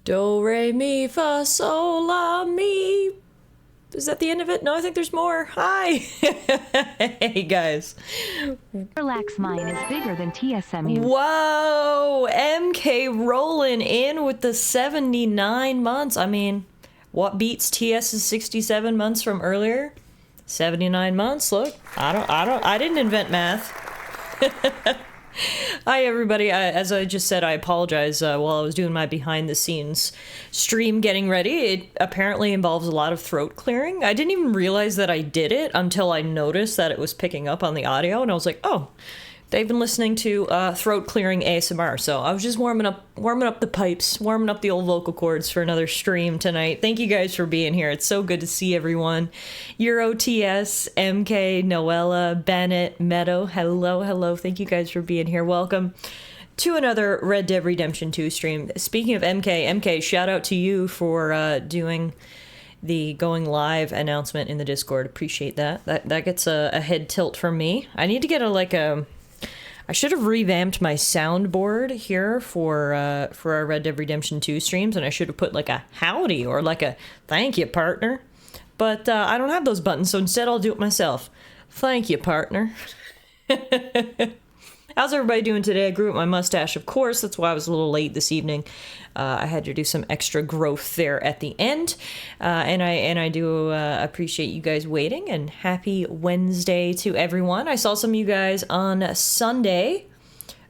Do, re, mi, fa, sol, la, mi. Is that the end of it? No, I think there's more. Hi. Hey, guys. Relax, mine is bigger than TSMU. Whoa. MK rolling in with the 79 months. I mean, what beats TS's 67 months from earlier? 79 months. Look, I didn't invent math. Hi everybody, as I just said, I apologize while I was doing my behind the scenes stream getting ready. It apparently involves a lot of throat clearing. I didn't even realize that I did it until I noticed that it was picking up on the audio, and I was like, oh, they've been listening to throat clearing ASMR. So I was just warming up the pipes, warming up the old vocal cords for another stream tonight. Thank you guys for being here. It's so good to see everyone. Euro TS, MK, Noella, Bennett, Meadow, hello. Thank you guys for being here. Welcome to another Red Dead Redemption 2 stream. Speaking of MK, shout out to you for doing the going live announcement in the Discord. Appreciate that. That gets a head tilt from me. I need to get I should have revamped my soundboard here for our Red Dead Redemption 2 streams, and I should have put like a howdy or like a thank you, partner. But I don't have those buttons, so instead I'll do it myself. Thank you, partner. How's everybody doing today? I grew up my mustache, of course. That's why I was a little late this evening. I had to do some extra growth there at the end. And I do appreciate you guys waiting, and happy Wednesday to everyone. I saw some of you guys on Sunday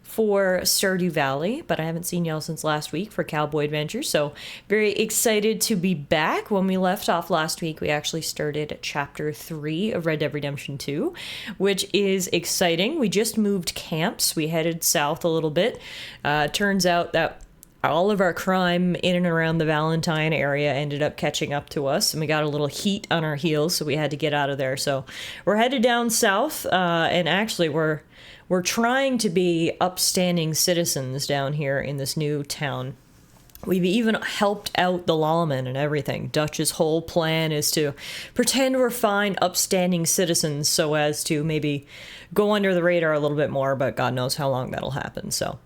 for Stardew Valley, but I haven't seen y'all since last week for Cowboy Adventure, so very excited to be back. When we left off last week, we actually started Chapter 3 of Red Dead Redemption 2, which is exciting. We just moved camps. We headed south a little bit. Turns out that all of our crime in and around the Valentine area ended up catching up to us, and we got a little heat on our heels, so we had to get out of there. So we're headed down south, and actually we're trying to be upstanding citizens down here in this new town. We've even helped out the lawmen and everything. Dutch's whole plan is to pretend we're fine, upstanding citizens so as to maybe go under the radar a little bit more, but God knows how long that'll happen. So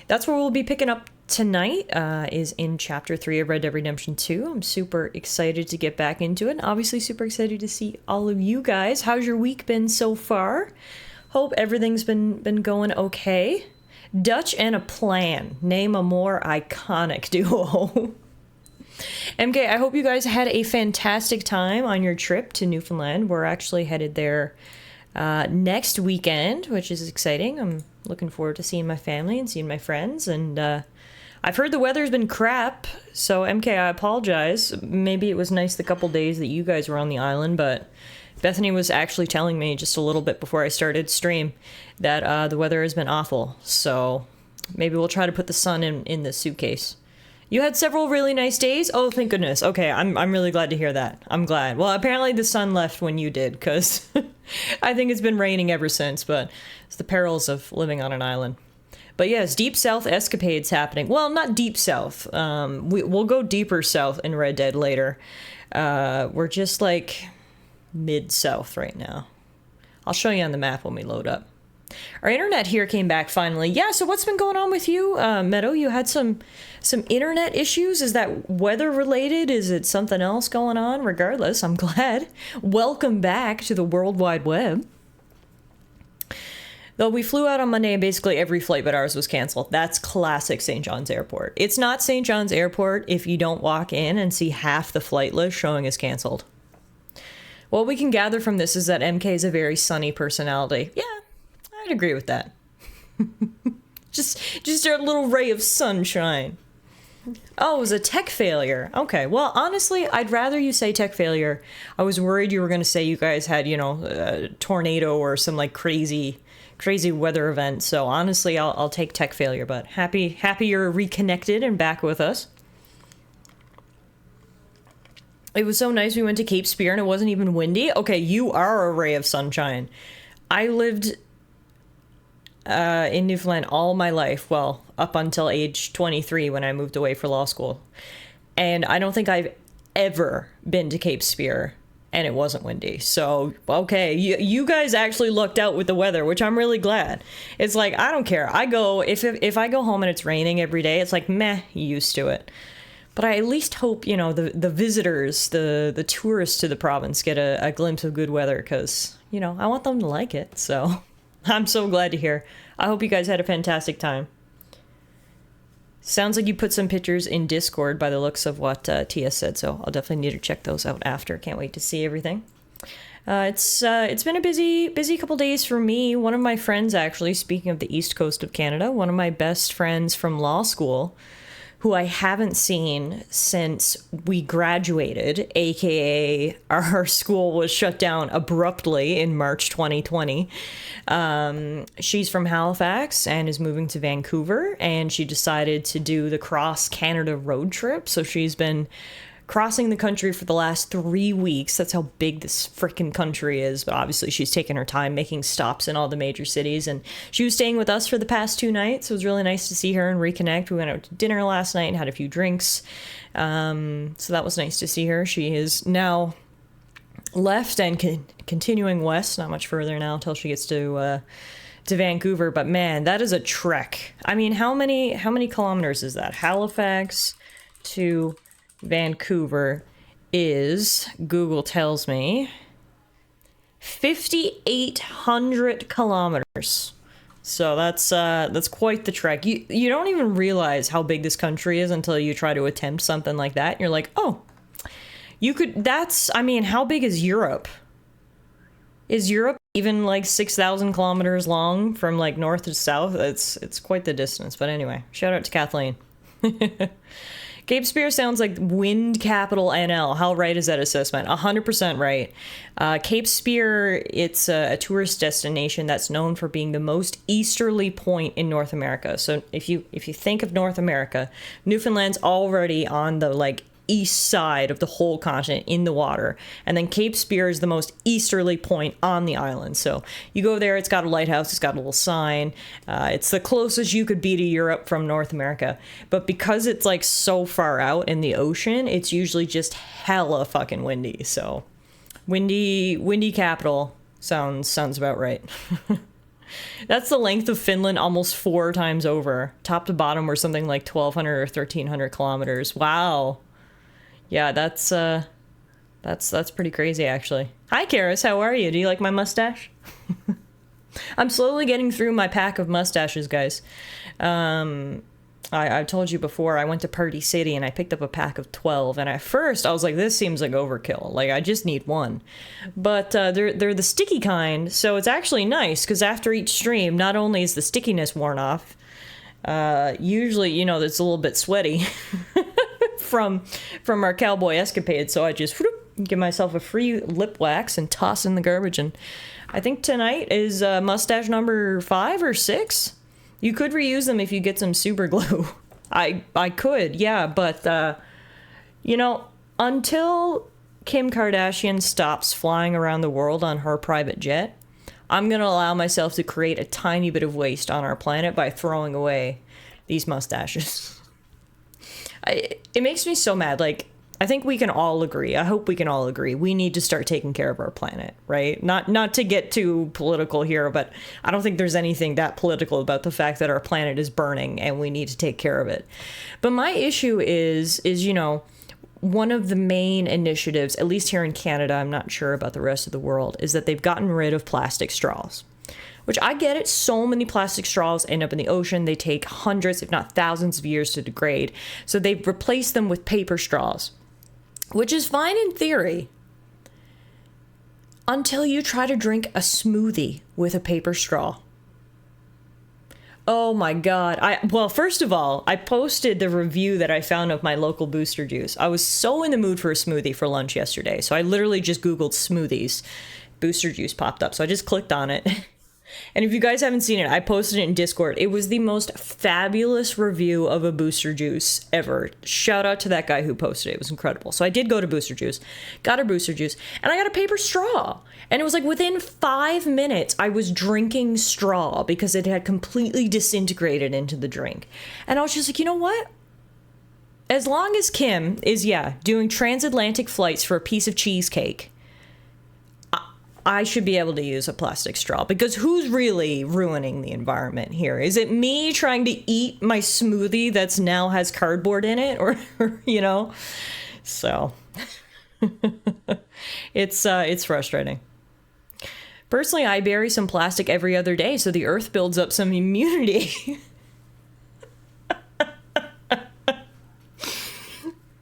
that's where we'll be picking up tonight, is in Chapter 3 of Red Dead Redemption 2. I'm super excited to get back into it, and obviously super excited to see all of you guys. How's your week been so far? Hope everything's been going okay. Dutch and a plan. Name a more iconic duo. MK, I hope you guys had a fantastic time on your trip to Newfoundland. We're actually headed there next weekend, which is exciting. I'm looking forward to seeing my family and seeing my friends. And I've heard the weather's been crap, so MK, I apologize. Maybe it was nice the couple days that you guys were on the island, but Bethany was actually telling me just a little bit before I started stream that the weather has been awful, so maybe we'll try to put the sun in the suitcase. You had several really nice days? Oh, thank goodness. Okay, I'm really glad to hear that. I'm glad. Well, apparently the sun left when you did, because I think it's been raining ever since, but it's the perils of living on an island. But yes, deep south escapades happening. Well, not deep south. We'll go deeper south in Red Dead later. We're just like mid-south right now. I'll show you on the map when we load up. Our internet here came back finally. Yeah, so what's been going on with you, Meadow? You had some internet issues? Is that weather related? Is it something else going on? Regardless, I'm glad. Welcome back to the World Wide Web. Though we flew out on Monday and basically every flight but ours was canceled. That's classic St. John's Airport. It's not St. John's Airport if you don't walk in and see half the flight list showing as canceled. What we can gather from this is that MK is a very sunny personality. Yeah, I'd agree with that. just a little ray of sunshine. Oh, it was a tech failure. Okay, well, honestly, I'd rather you say tech failure. I was worried you were going to say you guys had, a tornado or some like crazy weather event. So honestly, I'll take tech failure, but happy you're reconnected and back with us. It was so nice. We went to Cape Spear and it wasn't even windy. Okay, you are a ray of sunshine. I lived in Newfoundland all my life. Well, up until age 23 when I moved away for law school. And I don't think I've ever been to Cape Spear and it wasn't windy. So, okay, you guys actually lucked out with the weather, which I'm really glad. It's like, I don't care. If I go home and it's raining every day, it's like, meh, used to it. But I at least hope, the visitors, the tourists to the province get a glimpse of good weather, because, I want them to like it. So I'm so glad to hear. I hope you guys had a fantastic time. Sounds like you put some pictures in Discord by the looks of what Tia said, so I'll definitely need to check those out after. Can't wait to see everything. It's been a busy couple days for me. One of my friends, actually, speaking of the east coast of Canada, one of my best friends from law school, who I haven't seen since we graduated, aka our school was shut down abruptly in March 2020. She's from Halifax and is moving to Vancouver, and she decided to do the cross Canada road trip. So she's been crossing the country for the last 3 weeks. That's how big this freaking country is. But obviously she's taken her time making stops in all the major cities. And she was staying with us for the past 2 nights. It was really nice to see her and reconnect. We went out to dinner last night and had a few drinks. So that was nice to see her. She is now left and continuing west, not much further now until she gets to Vancouver. But man, that is a trek. I mean, how many kilometers is that? Halifax to Vancouver is, Google tells me, 5,800 kilometers. So that's quite the trek. You don't even realize how big this country is until you try to attempt something like that. And you're like, oh, how big is Europe? Is Europe even like 6,000 kilometers long from like north to south? It's quite the distance. But anyway, shout out to Kathleen. Cape Spear sounds like wind capital NL. How right is that assessment? 100% right. Cape Spear, it's a tourist destination that's known for being the most easterly point in North America. So if you think of North America, Newfoundland's already on the east side of the whole continent in the water, and then Cape Spear is the most easterly point on the island. So you go there, it's got a lighthouse, it's got a little sign, it's the closest you could be to Europe from North America. But because it's so far out in the ocean, it's usually just hella fucking windy. So windy capital sounds about right. That's the length of Finland almost 4 times over. Top to bottom, we're something like 1,200 or 1,300 kilometers. Wow. Yeah, that's pretty crazy, actually. Hi, Karis, how are you? Do you like my mustache? I'm slowly getting through my pack of mustaches, guys. I told you before, I went to Party City and I picked up a pack of 12. And at first, I was like, this seems like overkill. I just need one. But they're the sticky kind, so it's actually nice, because after each stream, not only is the stickiness worn off, usually, it's a little bit sweaty. from our cowboy escapade, so I just give myself a free lip wax and toss in the garbage. And I think tonight is mustache number 5 or 6. You could reuse them if you get some super glue. I could, yeah, but until Kim Kardashian stops flying around the world on her private jet, I'm gonna allow myself to create a tiny bit of waste on our planet by throwing away these mustaches. It makes me so mad. I think we can all agree. I hope we can all agree. We need to start taking care of our planet, right? Not to get too political here, but I don't think there's anything that political about the fact that our planet is burning and we need to take care of it. But my issue is one of the main initiatives, at least here in Canada, I'm not sure about the rest of the world, is that they've gotten rid of plastic straws. Which I get it, so many plastic straws end up in the ocean. They take hundreds, if not thousands of years to degrade. So they've replaced them with paper straws, which is fine in theory, until you try to drink a smoothie with a paper straw. Oh my God. Well, first of all, I posted the review that I found of my local Booster Juice. I was so in the mood for a smoothie for lunch yesterday. So I literally just Googled smoothies. Booster Juice popped up. So I just clicked on it. And if you guys haven't seen it, I posted it in Discord. It was the most fabulous review of a Booster Juice ever. Shout out to that guy who posted it. It was incredible. So I did go to Booster Juice, got a Booster Juice, and I got a paper straw. And it was within 5 minutes, I was drinking straw because it had completely disintegrated into the drink. And I was just like, you know what? As long as Kim is, doing transatlantic flights for a piece of cheesecake, I should be able to use a plastic straw, because who's really ruining the environment here? Is it me trying to eat my smoothie that's now has cardboard in it, or you know? So it's frustrating. Personally, I bury some plastic every other day so the earth builds up some immunity.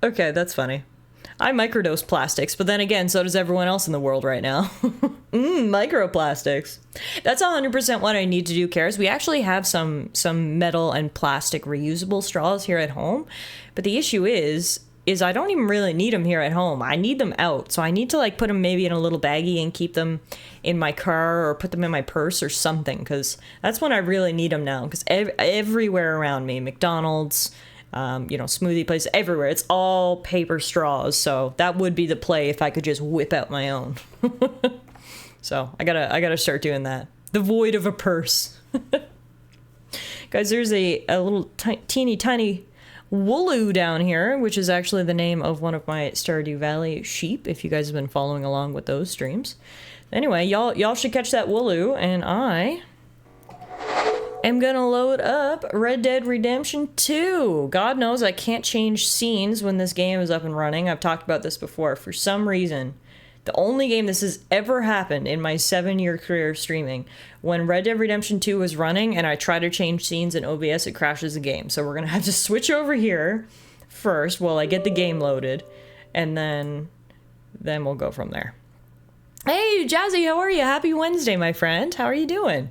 Okay, that's funny. I microdose plastics, but then again, so does everyone else in the world right now. Microplastics. That's 100% what I need to do, Karis. We actually have some metal and plastic reusable straws here at home, but the issue is I don't even really need them here at home. I need them out, so I need to like put them maybe in a little baggie and keep them in my car or put them in my purse or something, because that's when I really need them now, because everywhere around me, McDonald's, you know, smoothie places, everywhere, it's all paper straws. So that would be the play if I could just whip out my own. So I gotta start doing that. The void of a purse. Guys, there's a little teeny tiny Wooloo down here, which is actually the name of one of my Stardew Valley sheep, if you guys have been following along with those streams. Anyway, y'all should catch that Wooloo, and I am gonna load up Red Dead Redemption 2. God knows I can't change scenes when this game is up and running. I've talked about this before. For some reason, the only game this has ever happened in my 7-year career of streaming, when Red Dead Redemption 2 was running and I try to change scenes in OBS, it crashes the game. So we're gonna have to switch over here first while I get the game loaded, and then we'll go from there. Hey, Jazzy, how are you? Happy Wednesday, my friend. How are you doing?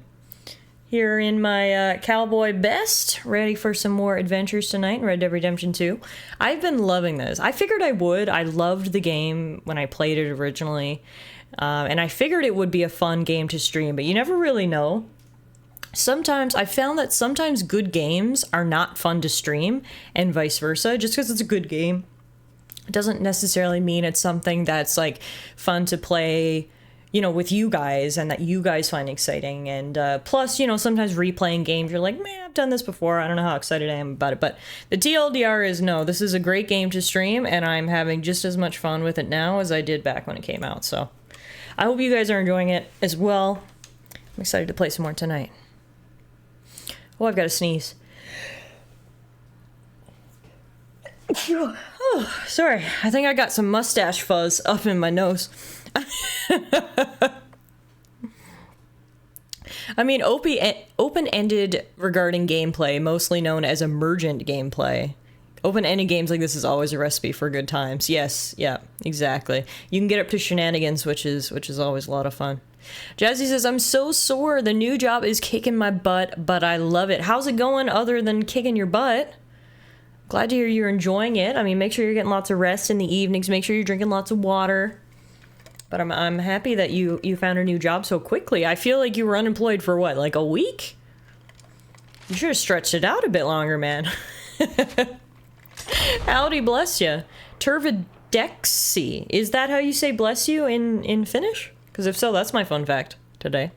Here in my cowboy best, ready for some more adventures tonight in Red Dead Redemption 2. I've been loving this. I figured I would. I loved the game when I played it originally, and I figured it would be a fun game to stream, but you never really know. Sometimes, I found that sometimes good games are not fun to stream, and vice versa. Just because it's a good game, it doesn't necessarily mean it's something that's like fun to play, you know, with you guys, and that you guys find exciting. And plus, you know, sometimes replaying games, you're like, man, I've done this before, I don't know how excited I am about it. But the TLDR is, no, this is a great game to stream, and I'm having just as much fun with it now as I did back when it came out. So I hope you guys are enjoying it as well. I'm excited to play some more tonight. Oh, I've got to sneeze. Oh, sorry, I think I got some mustache fuzz up in my nose. I mean, open-ended regarding gameplay, mostly known as emergent gameplay. Open-ended games like this is always a recipe for good times. Yes, yeah, exactly. You can get up to shenanigans, which is always a lot of fun. Jazzy says, I'm so sore. The new job is kicking my butt, but I love it. How's it going other than kicking your butt? Glad to hear you're enjoying it. I mean, make sure you're getting lots of rest in the evenings. Make sure you're drinking lots of water. But I'm happy that you found a new job so quickly. I feel like you were unemployed for what, like a week? You should have stretched it out a bit longer, man. Howdy, bless you. Turvidexi. Is that how you say bless you in Finnish? Because if so, that's my fun fact today.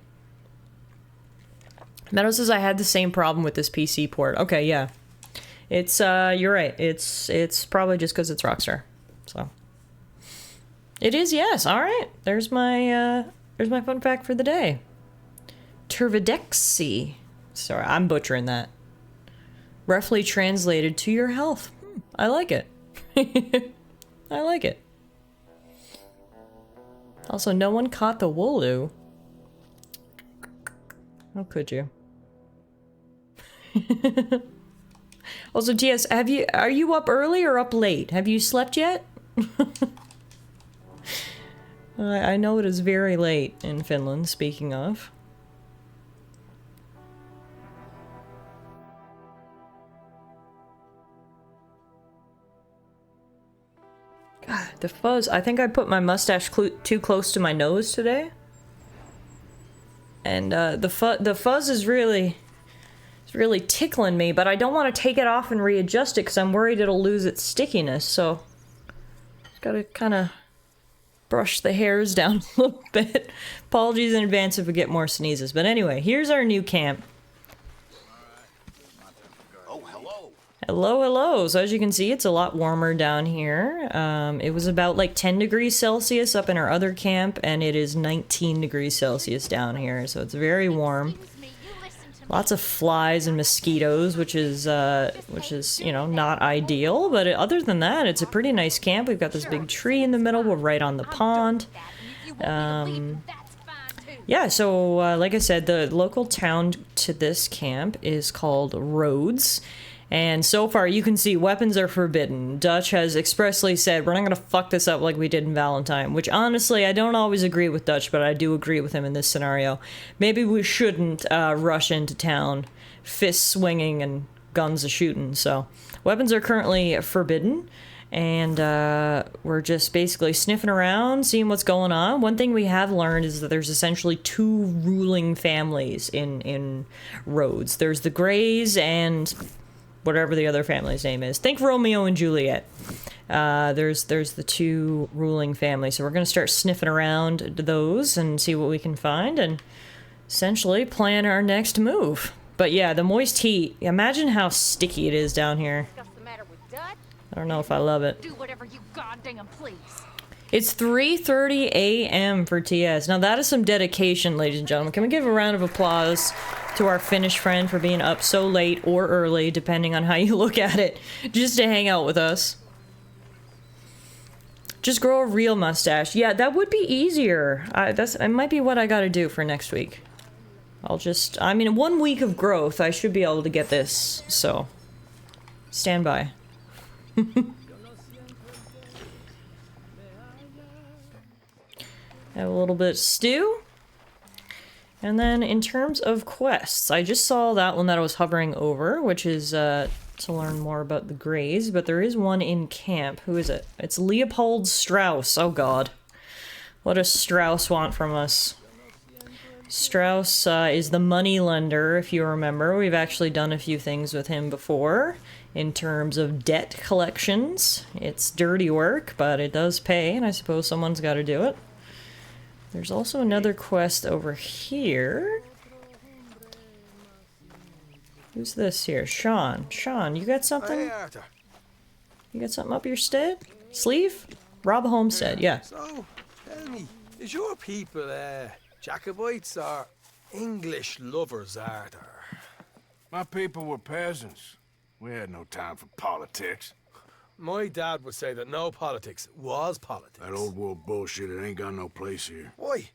Meadow says I had the same problem with this PC port. Okay, yeah. It's, you're right. It's probably just because it's Rockstar. So. It is, yes. All right. There's my fun fact for the day. Turvidexi. Sorry, I'm butchering that. Roughly translated to your health. I like it. I like it. Also, no one caught the Wooloo. How could you? Also, TS, are you up early or up late? Have you slept yet? I know it is very late in Finland, speaking of. God, the fuzz. I think I put my mustache too close to my nose today. And the fuzz is really tickling me, but I don't want to take it off and readjust it because I'm worried it'll lose its stickiness, so just gotta kind of brush the hairs down a little bit. Apologies in advance if we get more sneezes. But anyway, here's our new camp. Oh, hello. Hello, hello. So as you can see, it's a lot warmer down here. It was about like 10 degrees Celsius up in our other camp, and it is 19 degrees Celsius down here. So it's very warm. Lots of flies and mosquitoes, which is, you know, not ideal. But other than that, it's a pretty nice camp. We've got this big tree in the middle. We're right on the pond. Yeah, so like I said, the local town to this camp is called Rhodes. And so far, you can see weapons are forbidden. Dutch has expressly said, we're not going to fuck this up like we did in Valentine. Which, honestly, I don't always agree with Dutch, but I do agree with him in this scenario. Maybe we shouldn't rush into town, fists swinging and guns a-shooting. So, weapons are currently forbidden. And we're just basically sniffing around, seeing what's going on. One thing we have learned is that there's essentially two ruling families in Rhodes. There's the Greys and whatever the other family's name is. Think Romeo and Juliet. There's the two ruling families. So we're going to start sniffing around those and see what we can find and essentially plan our next move. But yeah, the moist heat. Imagine how sticky it is down here. I don't know if I love it. Do whatever you goddamn please. It's 3:30 a.m. for TS. Now that is some dedication, ladies and gentlemen. Can we give a round of applause to our Finnish friend for being up so late or early, depending on how you look at it, just to hang out with us? Just grow a real mustache. Yeah, that would be easier. That might be what I gotta do for next week. I mean, 1 week of growth, I should be able to get this, so stand by. Have a little bit of stew. And then in terms of quests, I just saw that one that I was hovering over, which is to learn more about the Greys, but there is one in camp. Who is it? It's Leopold Strauss. Oh god. What does Strauss want from us? Strauss is the money lender, if you remember. We've actually done a few things with him before in terms of debt collections. It's dirty work, but it does pay, and I suppose someone's got to do it. There's also another quest over here. Who's this here? Sean. Sean, you got something? Hey, Arthur. You got something up your sleeve? Rob a homestead, yeah. So, tell me, is your people Jacobites or English lovers, Arthur? My people were peasants. We had no time for politics. My dad would say that no politics was politics. That old world bullshit, it ain't got no place here. Why?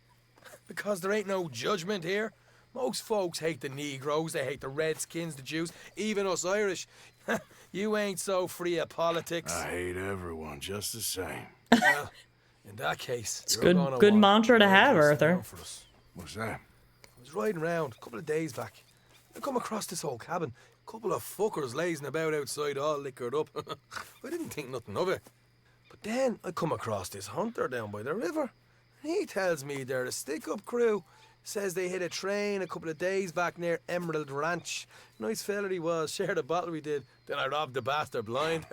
Because there ain't no judgment here. Most folks hate the Negroes, they hate the Redskins, the Jews, even us Irish. You ain't so free of politics. I hate everyone just the same. Well, in that case, It's a good mantra to have, Arthur. What's that? I was riding around a couple of days back. I come across this old cabin. Couple of fuckers lazing about outside all liquored up. I didn't think nothing of it. But then I come across this hunter down by the river. And he tells me they're a stick-up crew. Says they hit a train a couple of days back near Emerald Ranch. Nice fella he was, shared a bottle we did. Then I robbed the bastard blind.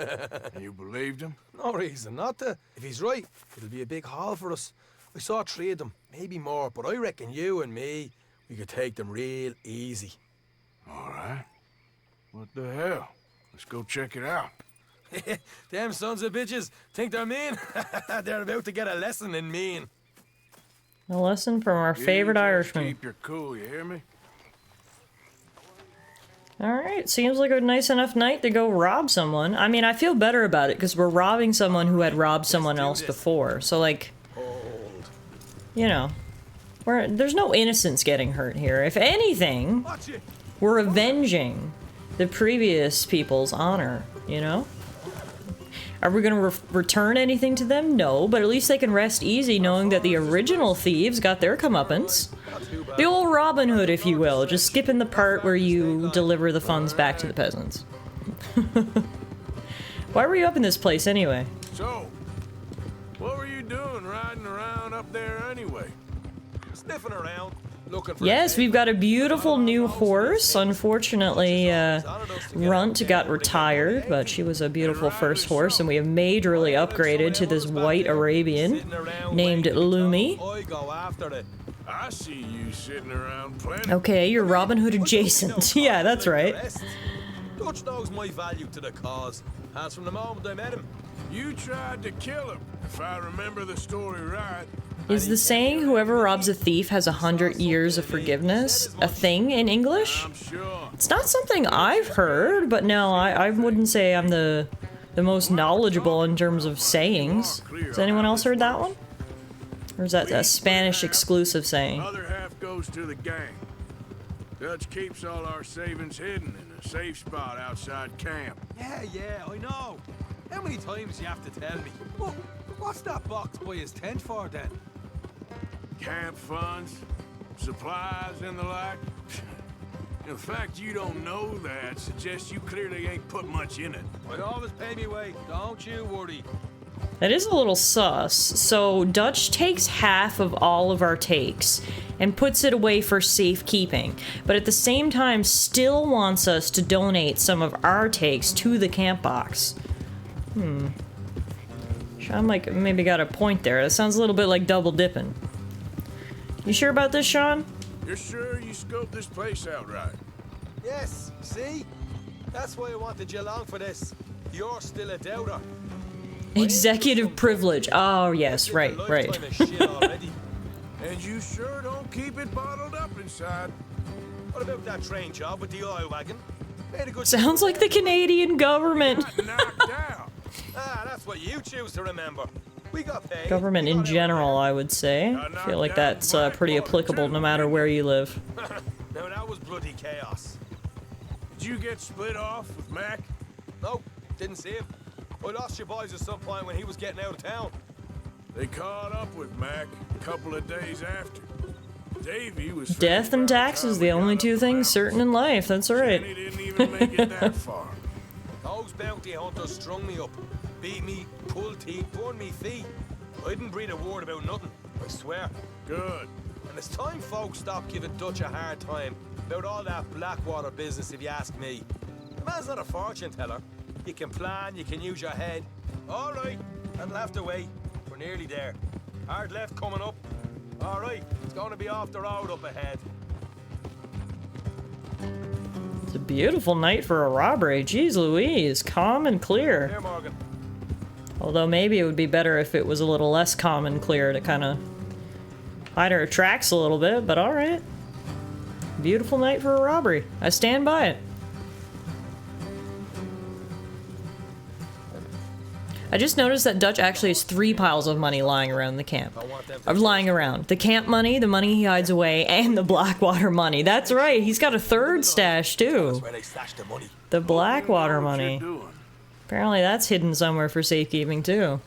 You believed him? No reason not to. If he's right, it'll be a big haul for us. I saw 3 of them, maybe more, but I reckon you and me, we could take them real easy. All right. What the hell? Let's go check it out. Them sons of bitches think they're mean. They're about to get a lesson in mean. A lesson from our favorite just Irishman. Keep your cool, you hear me? Alright, seems like a nice enough night to go rob someone. I mean, I feel better about it because we're robbing someone who had robbed someone else before. So, like, you know, there's no innocence getting hurt here. If anything, we're avenging the previous people's honor, you know? Are we gonna return anything to them? No, but at least they can rest easy knowing that the original thieves got their comeuppance. The old Robin Hood, if you will, just skipping the part where you deliver the funds back to the peasants. Why were you up in this place anyway? So, what were you doing riding around up there anyway? Sniffing around, looking for. Yes, we've got a beautiful new horse. Unfortunately, Runt got retired, but she was a beautiful first horse, and we have majorly upgraded to this white Arabian named Lumi. I go after it. I see you sitting around plenty. Okay, you're Robin Hood adjacent. Yeah, that's right. Dutch knows my value to the cause. As from the moment I met him. You tried to kill him, if I remember the story right. Is the saying whoever robs a thief has 100 years of forgiveness a thing in English? I'm sure. It's not something I've heard, but no, I wouldn't say I'm the most knowledgeable in terms of sayings. Has anyone else heard that one? Or is that a Spanish exclusive saying? Other half goes to the gang. Dutch keeps all our savings hidden in a safe spot outside camp. Yeah, I know. How many times do you have to tell me? What's that box by his tent for then? Camp funds, supplies, and the like. The fact you don't know that suggests you clearly ain't put much in it. I always pay me way, don't you worry. That is a little sus. So Dutch takes half of all of our takes and puts it away for safekeeping, but at the same time still wants us to donate some of our takes to the camp box. Sean maybe got a point there. That sounds a little bit like double dipping. You sure about this, Sean? You're sure you scoped this place out right? Yes, see? That's why I wanted you along for this. You're still a doubter. Executive privilege. Oh, yes, right. Lifetime of shit already. And you sure don't keep it bottled up inside. What about that train job with the oil wagon? Made a good Sounds like the Canadian government. Got knocked out. That's what you choose to remember. We got paid. Government in general, I would say. I feel like that's pretty applicable no matter where you live. Now that was bloody chaos. Did you get split off with Mac? No, didn't see him. I lost your boys at some point when he was getting out of town. They caught up with Mac a couple of days after. Davey was Death and taxes, the only two things certain in life. That's right. He didn't even make it that far. Those bounty hunters strung me up, beat me, pulled teeth, burned me feet. I didn't breathe a word about nothing, I swear. Good. And it's time folks stop giving Dutch a hard time about all that Blackwater business, if you ask me. The man's not a fortune teller. You can plan, you can use your head. All right, that'll have to wait. We're nearly there. Hard left coming up. All right, it's going to be off the road up ahead. It's a beautiful night for a robbery. Jeez Louise, calm and clear. Here, Morgan. Although maybe it would be better if it was a little less calm and clear to kind of hide our tracks a little bit, but alright. Beautiful night for a robbery. I stand by it. I just noticed that Dutch actually has 3 piles of money lying around the camp. Lying around. The camp money, the money he hides away, and the Blackwater money. That's right, he's got a third stash too. That's where they stashed the money. The Blackwater money. What you're doing. Apparently that's hidden somewhere for safekeeping too.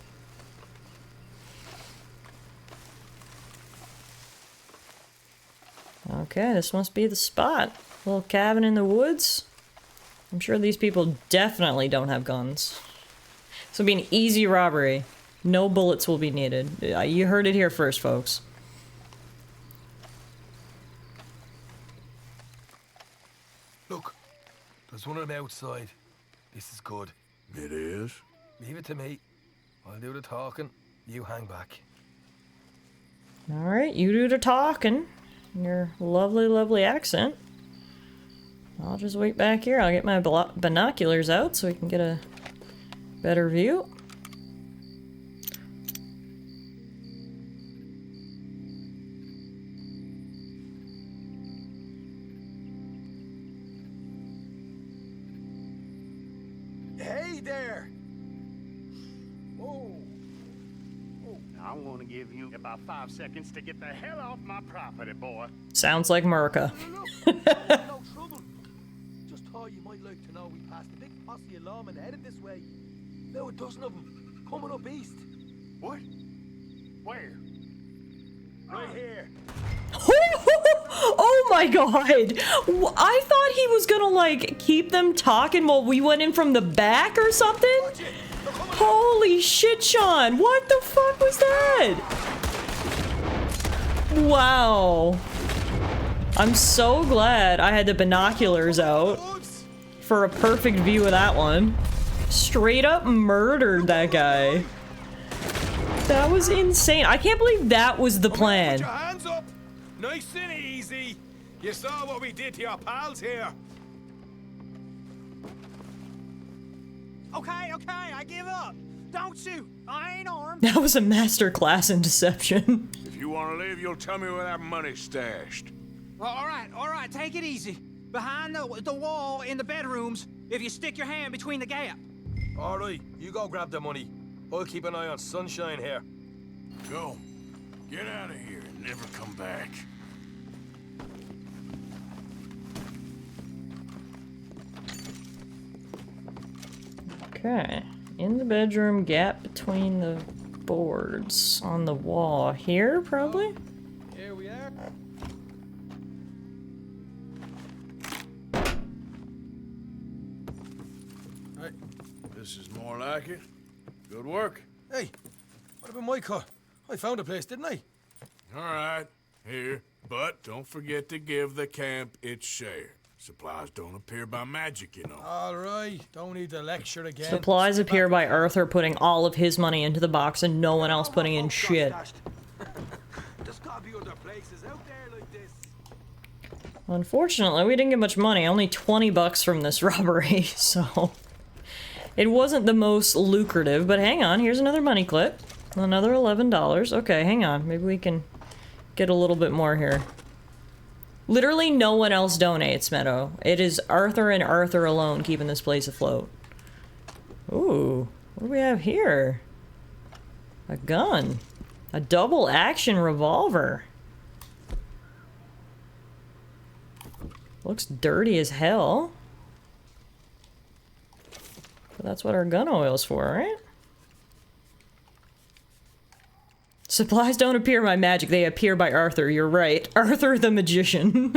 Okay, this must be the spot. Little cabin in the woods. I'm sure these people definitely don't have guns. This will be an easy robbery. No bullets will be needed. You heard it here first, folks. Look, there's one of them outside. This is good. It is? Leave it to me. I'll do the talking. You hang back. Alright, you do the talking. Your lovely, lovely accent. I'll just wait back here. I'll get my binoculars out so we can get a better view. Hey there! Whoa! I want to give you about 5 seconds to get the hell off my property, boy. Sounds like Merca. No trouble. Just thought you might like to know we passed a big posse of lawmen headed this way. Now a dozen of them, coming up east. What? Where? Right here. Oh my god! I thought he was gonna, like, keep them talking while we went in from the back or something? Holy shit, Sean! What the fuck was that? Wow. I'm so glad I had the binoculars out for a perfect view of that one. Straight up murdered that guy. That was insane. I can't believe that was the Put plan. your hands up. Nice and easy. You saw what we did to your pals here. Okay, I give up. Don't shoot. I ain't armed. That was a master class in deception. If you want to leave, you'll tell me where that money's stashed. All right, take it easy. Behind the wall in the bedrooms, if you stick your hand between the gap. All right, you go grab the money. I'll keep an eye on Sunshine here. Go. Get out of here and never come back. Okay. In the bedroom, gap between the boards on the wall. Here, probably? Here we are. Hey, this is more like it. Good work. Hey, what about my car? I found a place, didn't I? All right, here. But don't forget to give the camp its share. Supplies don't appear by magic, you know. All right, don't need to lecture again. Supplies appear by Arthur putting all of his money into the box and no one else putting in shit. There's gotta be other places out there like this. Unfortunately, we didn't get much money, only 20 bucks from this robbery, so... It wasn't the most lucrative, but hang on, here's another money clip. Another $11. Okay, hang on, maybe we can get a little bit more here. Literally no one else donates, Meadow. It is Arthur and Arthur alone keeping this place afloat. Ooh, what do we have here? A gun. A double action revolver. Looks dirty as hell. But that's what our gun oil's for, right? Supplies don't appear by magic, they appear by Arthur, you're right. Arthur the magician.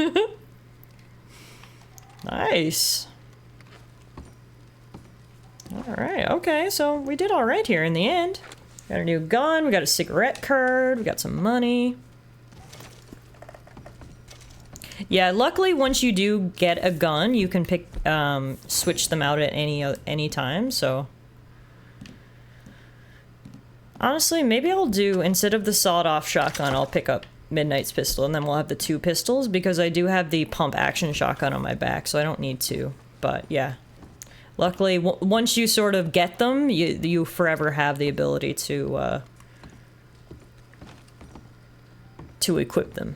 Nice. Alright, okay, so we did alright here in the end. Got a new gun, we got a cigarette card, we got some money. Yeah, luckily once you do get a gun, you can pick, switch them out at any time, so... Honestly, maybe I'll do, instead of the sawed-off shotgun, I'll pick up Midnight's pistol, and then we'll have the 2 pistols, because I do have the pump-action shotgun on my back, so I don't need to. But, yeah. Luckily, once you sort of get them, you forever have the ability to equip them.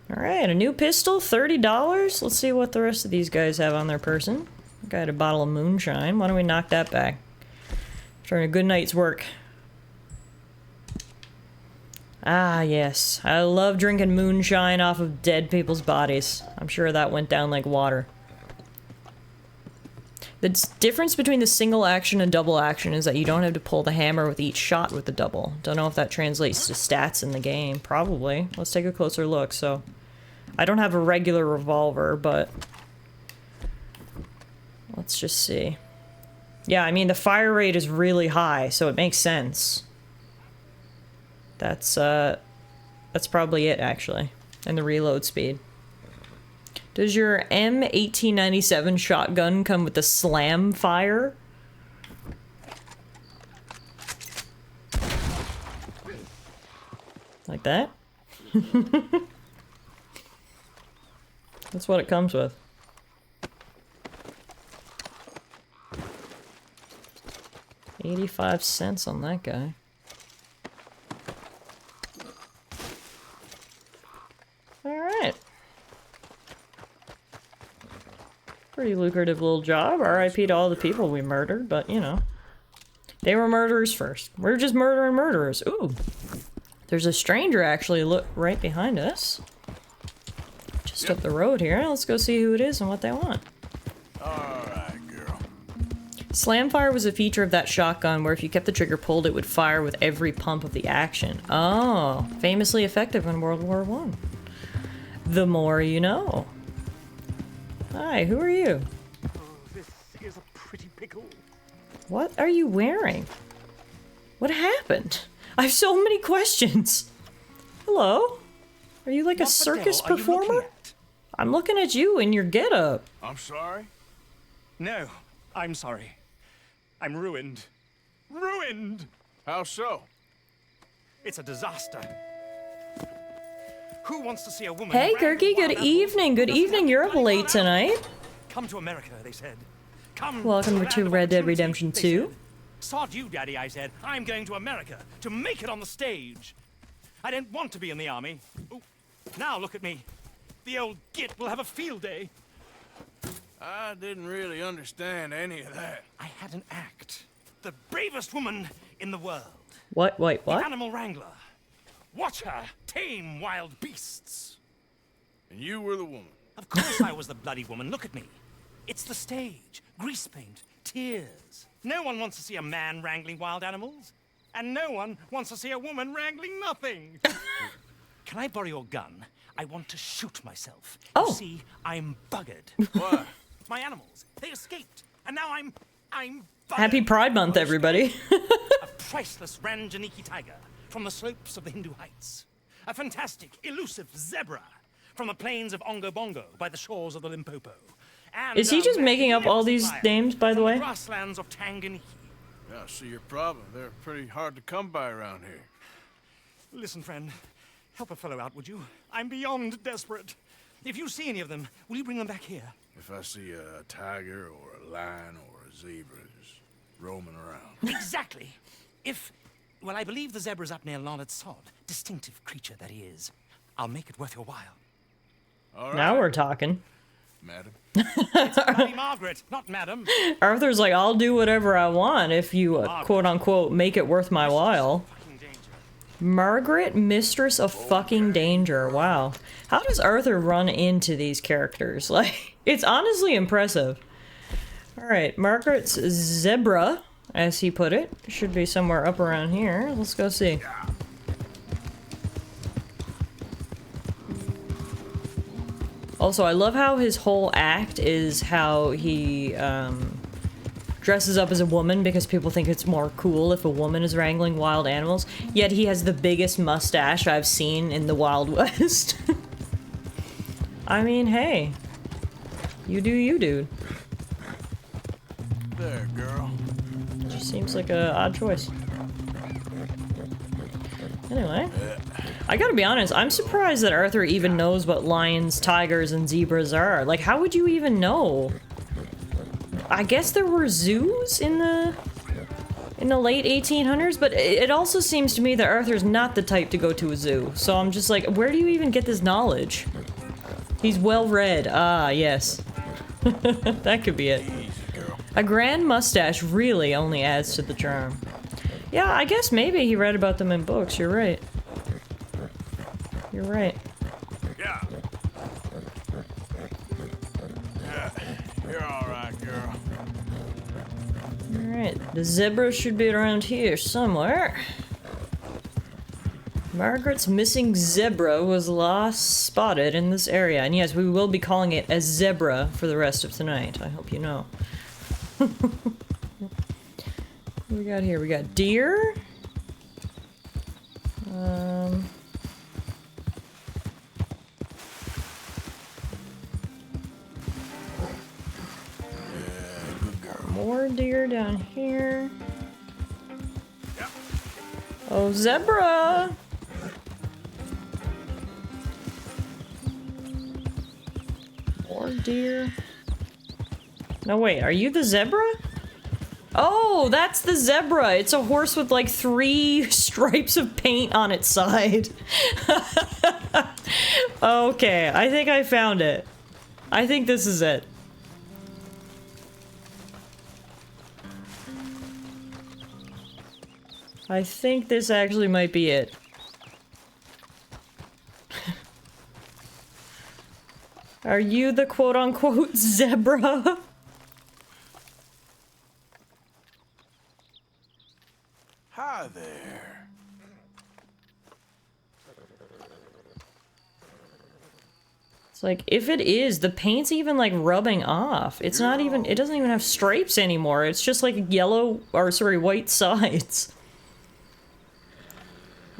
Alright, a new pistol, $30. Let's see what the rest of these guys have on their person. Got a bottle of moonshine. Why don't we knock that back? After a good night's work. Ah, yes. I love drinking moonshine off of dead people's bodies. I'm sure that went down like water. The difference between the single action and double action is that you don't have to pull the hammer with each shot with the double. Don't know if that translates to stats in the game. Probably. Let's take a closer look. So, I don't have a regular revolver, but... let's just see. Yeah, I mean, the fire rate is really high, so it makes sense. That's probably it, actually. And the reload speed. Does your M1897 shotgun come with the slam fire? Like that? That's what it comes with. 85 cents on that guy. Alright. Pretty lucrative little job. RIP to all the people we murdered, but you know. They were murderers first. We're just murdering murderers. Ooh. There's a stranger actually right behind us. Just up the road here. Let's go see who it is and what they want. Alright, girl. Slamfire was a feature of that shotgun where if you kept the trigger pulled, it would fire with every pump of the action. Oh, famously effective in World War I. The more you know. Hi, who are you? Oh, this is a pretty pickle. What are you wearing? What happened? I have so many questions. Hello? Are you like a circus performer? I'm looking at you in your getup. I'm sorry? No, I'm sorry. I'm ruined. Ruined! How so? It's a disaster. Who wants to see a woman? Hey, branded Kirky, good wild evening. animal? Good Doesn't evening. have You're up bloody late wild tonight. animals? Come to America, they said. Come Welcome the to land of Red Dead opportunity, Redemption they 2. said. Sod you, Daddy, I said. I'm going to America to make it on the stage. I didn't want to be in the army. Ooh, now look at me. The old git will have a field day. I didn't really understand any of that. I had an act. The bravest woman in the world. What? Wait, The what? animal wrangler. Watch her tame wild beasts. And you were the woman. Of course I was the bloody woman. Look at me. It's the stage. Grease paint. Tears. No one wants to see a man wrangling wild animals. And no one wants to see a woman wrangling nothing. Can I borrow your gun? I want to shoot myself. Oh. You see, I'm buggered. Why? My animals, they escaped. And now I'm buggered. Happy Pride Month, everybody. A priceless Ranjaniki tiger from the slopes of the Hindu Heights. A fantastic, elusive zebra from the plains of Ongo Bongo by the shores of the Limpopo. And Is he just making up all these names, by the from way? The grasslands of Tanganyika. Yeah, I see your problem. They're pretty hard to come by around here. Listen, friend, help a fellow out, would you? I'm beyond desperate. If you see any of them, will you bring them back here? If I see a tiger or a lion or a zebra just roaming around. Exactly. Well, I believe the zebra's up near Larned Sod. Distinctive creature that he is. I'll make it worth your while. All right, Now we're talking. madam. It's bloody Margaret, not madam. Arthur's like, I'll do whatever I want if you, quote unquote, make it worth my while. Fucking danger. Margaret, mistress of fucking danger. Wow. How does Arthur run into these characters? Like, it's honestly impressive. Alright, Margaret's zebra, as he put it, should be somewhere up around here. Let's go see. Also, I love how his whole act is how he dresses up as a woman because people think it's more cool if a woman is wrangling wild animals. Yet he has the biggest mustache I've seen in the Wild West. I mean, hey. You do you, dude. There, girl. Just seems like a odd choice. Anyway. I gotta be honest, I'm surprised that Arthur even knows what lions, tigers, and zebras are. Like, how would you even know? I guess there were zoos in the late 1800s, but it also seems to me that Arthur's not the type to go to a zoo. So I'm just like, where do you even get this knowledge? He's well read. Ah, yes. That could be it. A grand mustache really only adds to the charm. Yeah, I guess maybe he read about them in books. You're right. You're right. Yeah. Yeah, you're all right, girl. Alright, the zebra should be around here somewhere. Margaret's missing zebra was last spotted in this area. And yes, we will be calling it a zebra for the rest of tonight. I hope you know. What do we got here? We got deer. More deer down here. Oh, zebra! More deer. No, wait, are you the zebra? Oh, that's the zebra! It's a horse with like 3 stripes of paint on its side. Okay, I think I found it. I think this is it. I think this actually might be it. Are you the quote-unquote zebra? Hi there. It's like, if it is, the paint's even like rubbing off. It's not even, it doesn't even have stripes anymore. It's just like yellow, or sorry, white sides.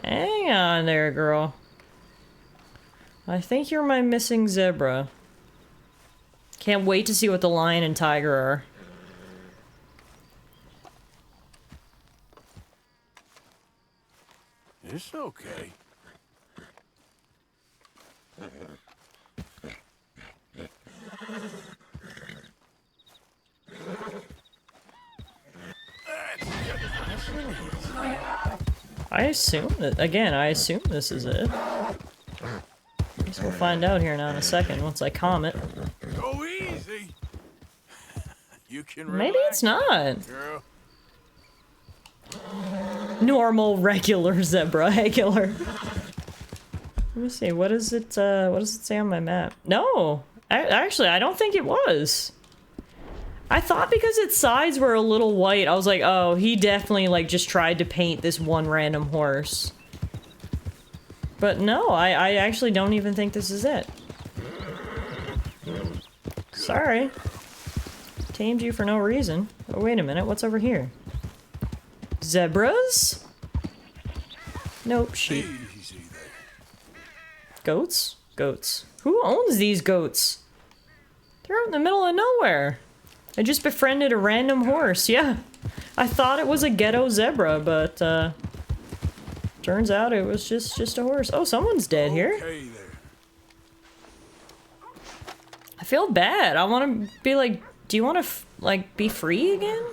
Hang on there, girl. I think you're my missing zebra. Can't wait to see what the lion and tiger are. It's okay. I assume that, again, I assume this is it. Guess we'll find out here now in a second once I calm it. Go easy. You can relax. Maybe it's not. Girl. Normal, regular zebra, regular. Let me see, what does it say on my map? No! Actually, I don't think it was. I thought because its sides were a little white, I was like, oh, he definitely, like, just tried to paint this one random horse. But no, I actually don't even think this is it. Sorry. Tamed you for no reason. Oh, wait a minute, what's over here? Zebras? Nope, sheep. Easy there. Goats? Goats. Who owns these goats? They're out in the middle of nowhere. I just befriended a random horse, yeah. I thought it was a ghetto zebra, but, turns out it was just a horse. Oh, someone's dead here. Okay there. I feel bad. I want to be like, do you want to, like, be free again?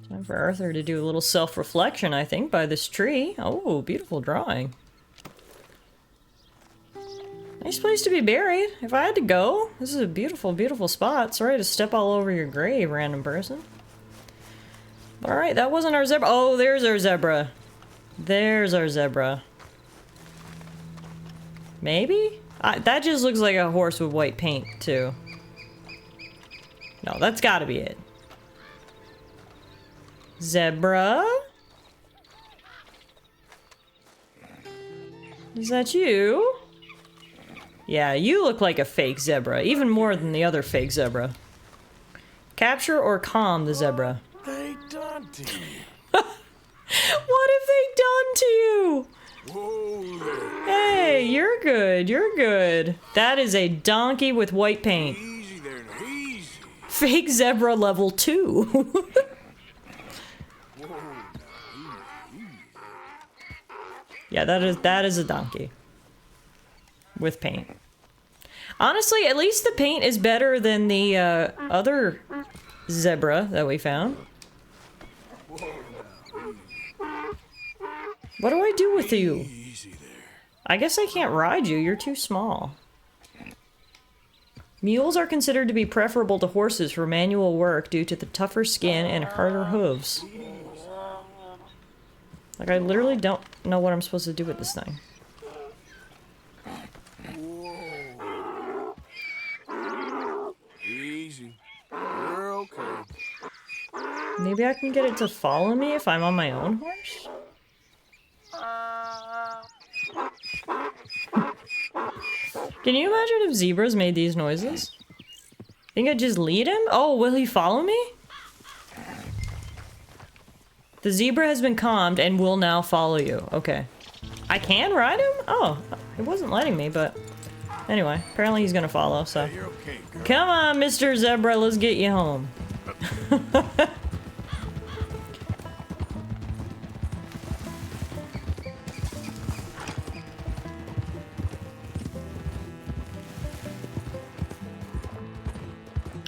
Time for Arthur to do a little self-reflection, I think, by this tree. Oh, beautiful drawing. Nice place to be buried. If I had to go, this is a beautiful, beautiful spot. Sorry to step all over your grave, random person. Alright, that wasn't our zebra. Oh, there's our zebra. There's our zebra. Maybe? That just looks like a horse with white paint, too. No, that's gotta be it. Zebra? Is that you? Yeah, you look like a fake zebra, even more than the other fake zebra. Capture or calm the zebra? They done to you. What have they done to you? Whoa there. Hey, you're good, you're good. That is a donkey with white paint. Easy there, now. Easy. Fake zebra level 2. Yeah, that is a donkey. With paint. Honestly, at least the paint is better than the other zebra that we found. What do I do with you? Easy there. I guess I can't ride you, you're too small. Mules are considered to be preferable to horses for manual work due to the tougher skin and harder hooves. Like, I literally don't know what I'm supposed to do with this thing. Easy. You're okay. Maybe I can get it to follow me if I'm on my own horse? Can you imagine if zebras made these noises? Think I'd just lead him? Oh, will he follow me? The zebra has been calmed and will now follow you. Okay. I can ride him? Oh, it wasn't letting me, but... Anyway, apparently he's gonna follow, so... You're okay, girl. Come on, Mr. Zebra, let's get you home.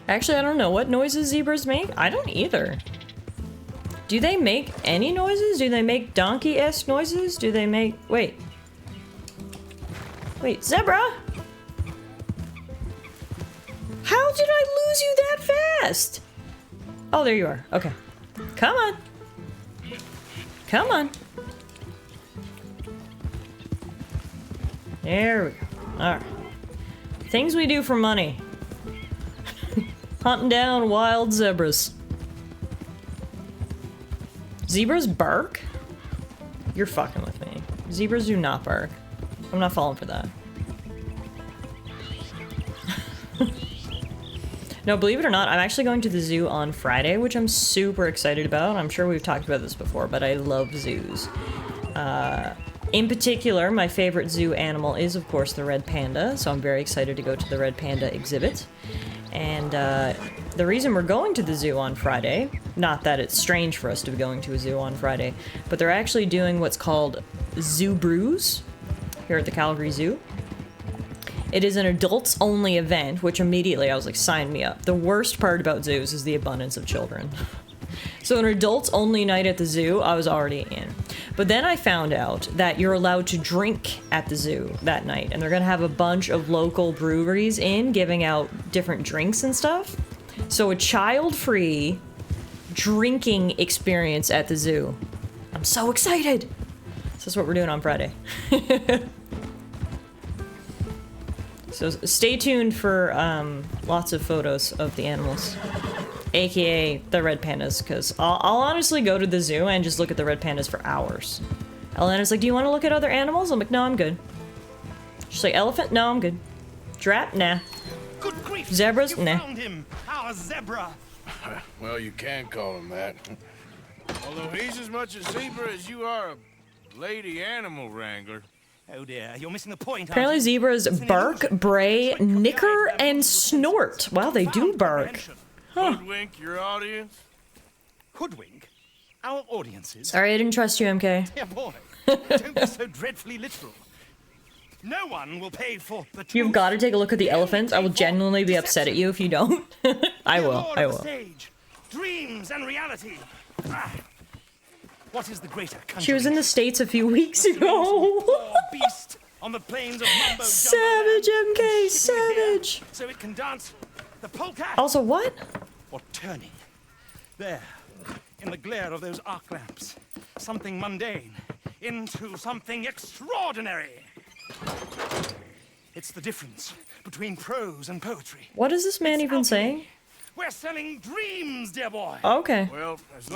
Actually, I don't know what noises zebras make. I don't either. Do they make any noises? Do they make donkey-esque noises? Do they make... Wait. Wait, zebra? How did I lose you that fast? Oh, there you are. Okay. Come on. Come on. There we go. Alright. Things we do for money. Hunting down wild zebras. Zebras bark? You're fucking with me. Zebras do not bark. I'm not falling for that. No, believe it or not, I'm actually going to the zoo on Friday, which I'm super excited about. I'm sure we've talked about this before, but I love zoos. In particular, my favorite zoo animal is, of course, the red panda, so I'm very excited to go to the red panda exhibit. And the reason we're going to the zoo on Friday, not that it's strange for us to be going to a zoo on Friday, but they're actually doing what's called zoo brews here at the Calgary Zoo. It is an adults-only event, which immediately I was like, sign me up. The worst part about zoos is the abundance of children. So an adults-only night at the zoo, I was already in. But then I found out that you're allowed to drink at the zoo that night, and they're gonna have a bunch of local breweries in giving out different drinks and stuff. So a child-free drinking experience at the zoo. I'm so excited! So that's what we're doing on Friday. So stay tuned for lots of photos of the animals. AKA the red pandas, because I'll honestly go to the zoo and just look at the red pandas for hours. Elena's like, do you want to look at other animals? I'm like, no, I'm good. She's like, elephant? No, I'm good. Giraffe? Nah. Good grief! Zebras? You Nah. found him! Our zebra! Well, you can call him that. Although he's as much a zebra as you are a lady animal wrangler. Oh dear, you're missing the point. Apparently aren't you? zebras It's an bark, illusion. bray, Trick of the nicker, eye to and your snort. senses. Wow, they do Profound bark. comprehension. Hoodwink your audience? Hoodwink? Our audiences? Sorry, I didn't trust you, MK. Dear boy, don't be so dreadfully literal. No one will pay for the truth. You've got to take a look at the elephants. I will genuinely be upset at you if you don't. I Dear will, Lord I of the will. Stage, dreams and reality. Ah. What is the greater country? She was in the States a few weeks ago. Beast on the plains of Mumbo Savage, Jumbo MK, Land, savage. so it can dance the polka. Also, what? Or turning. There, in the glare of those arc lamps, something mundane into something extraordinary. It's the difference between prose and poetry. What is this man It's even alchemy. saying? We're selling dreams, dear boy. Okay. Well, as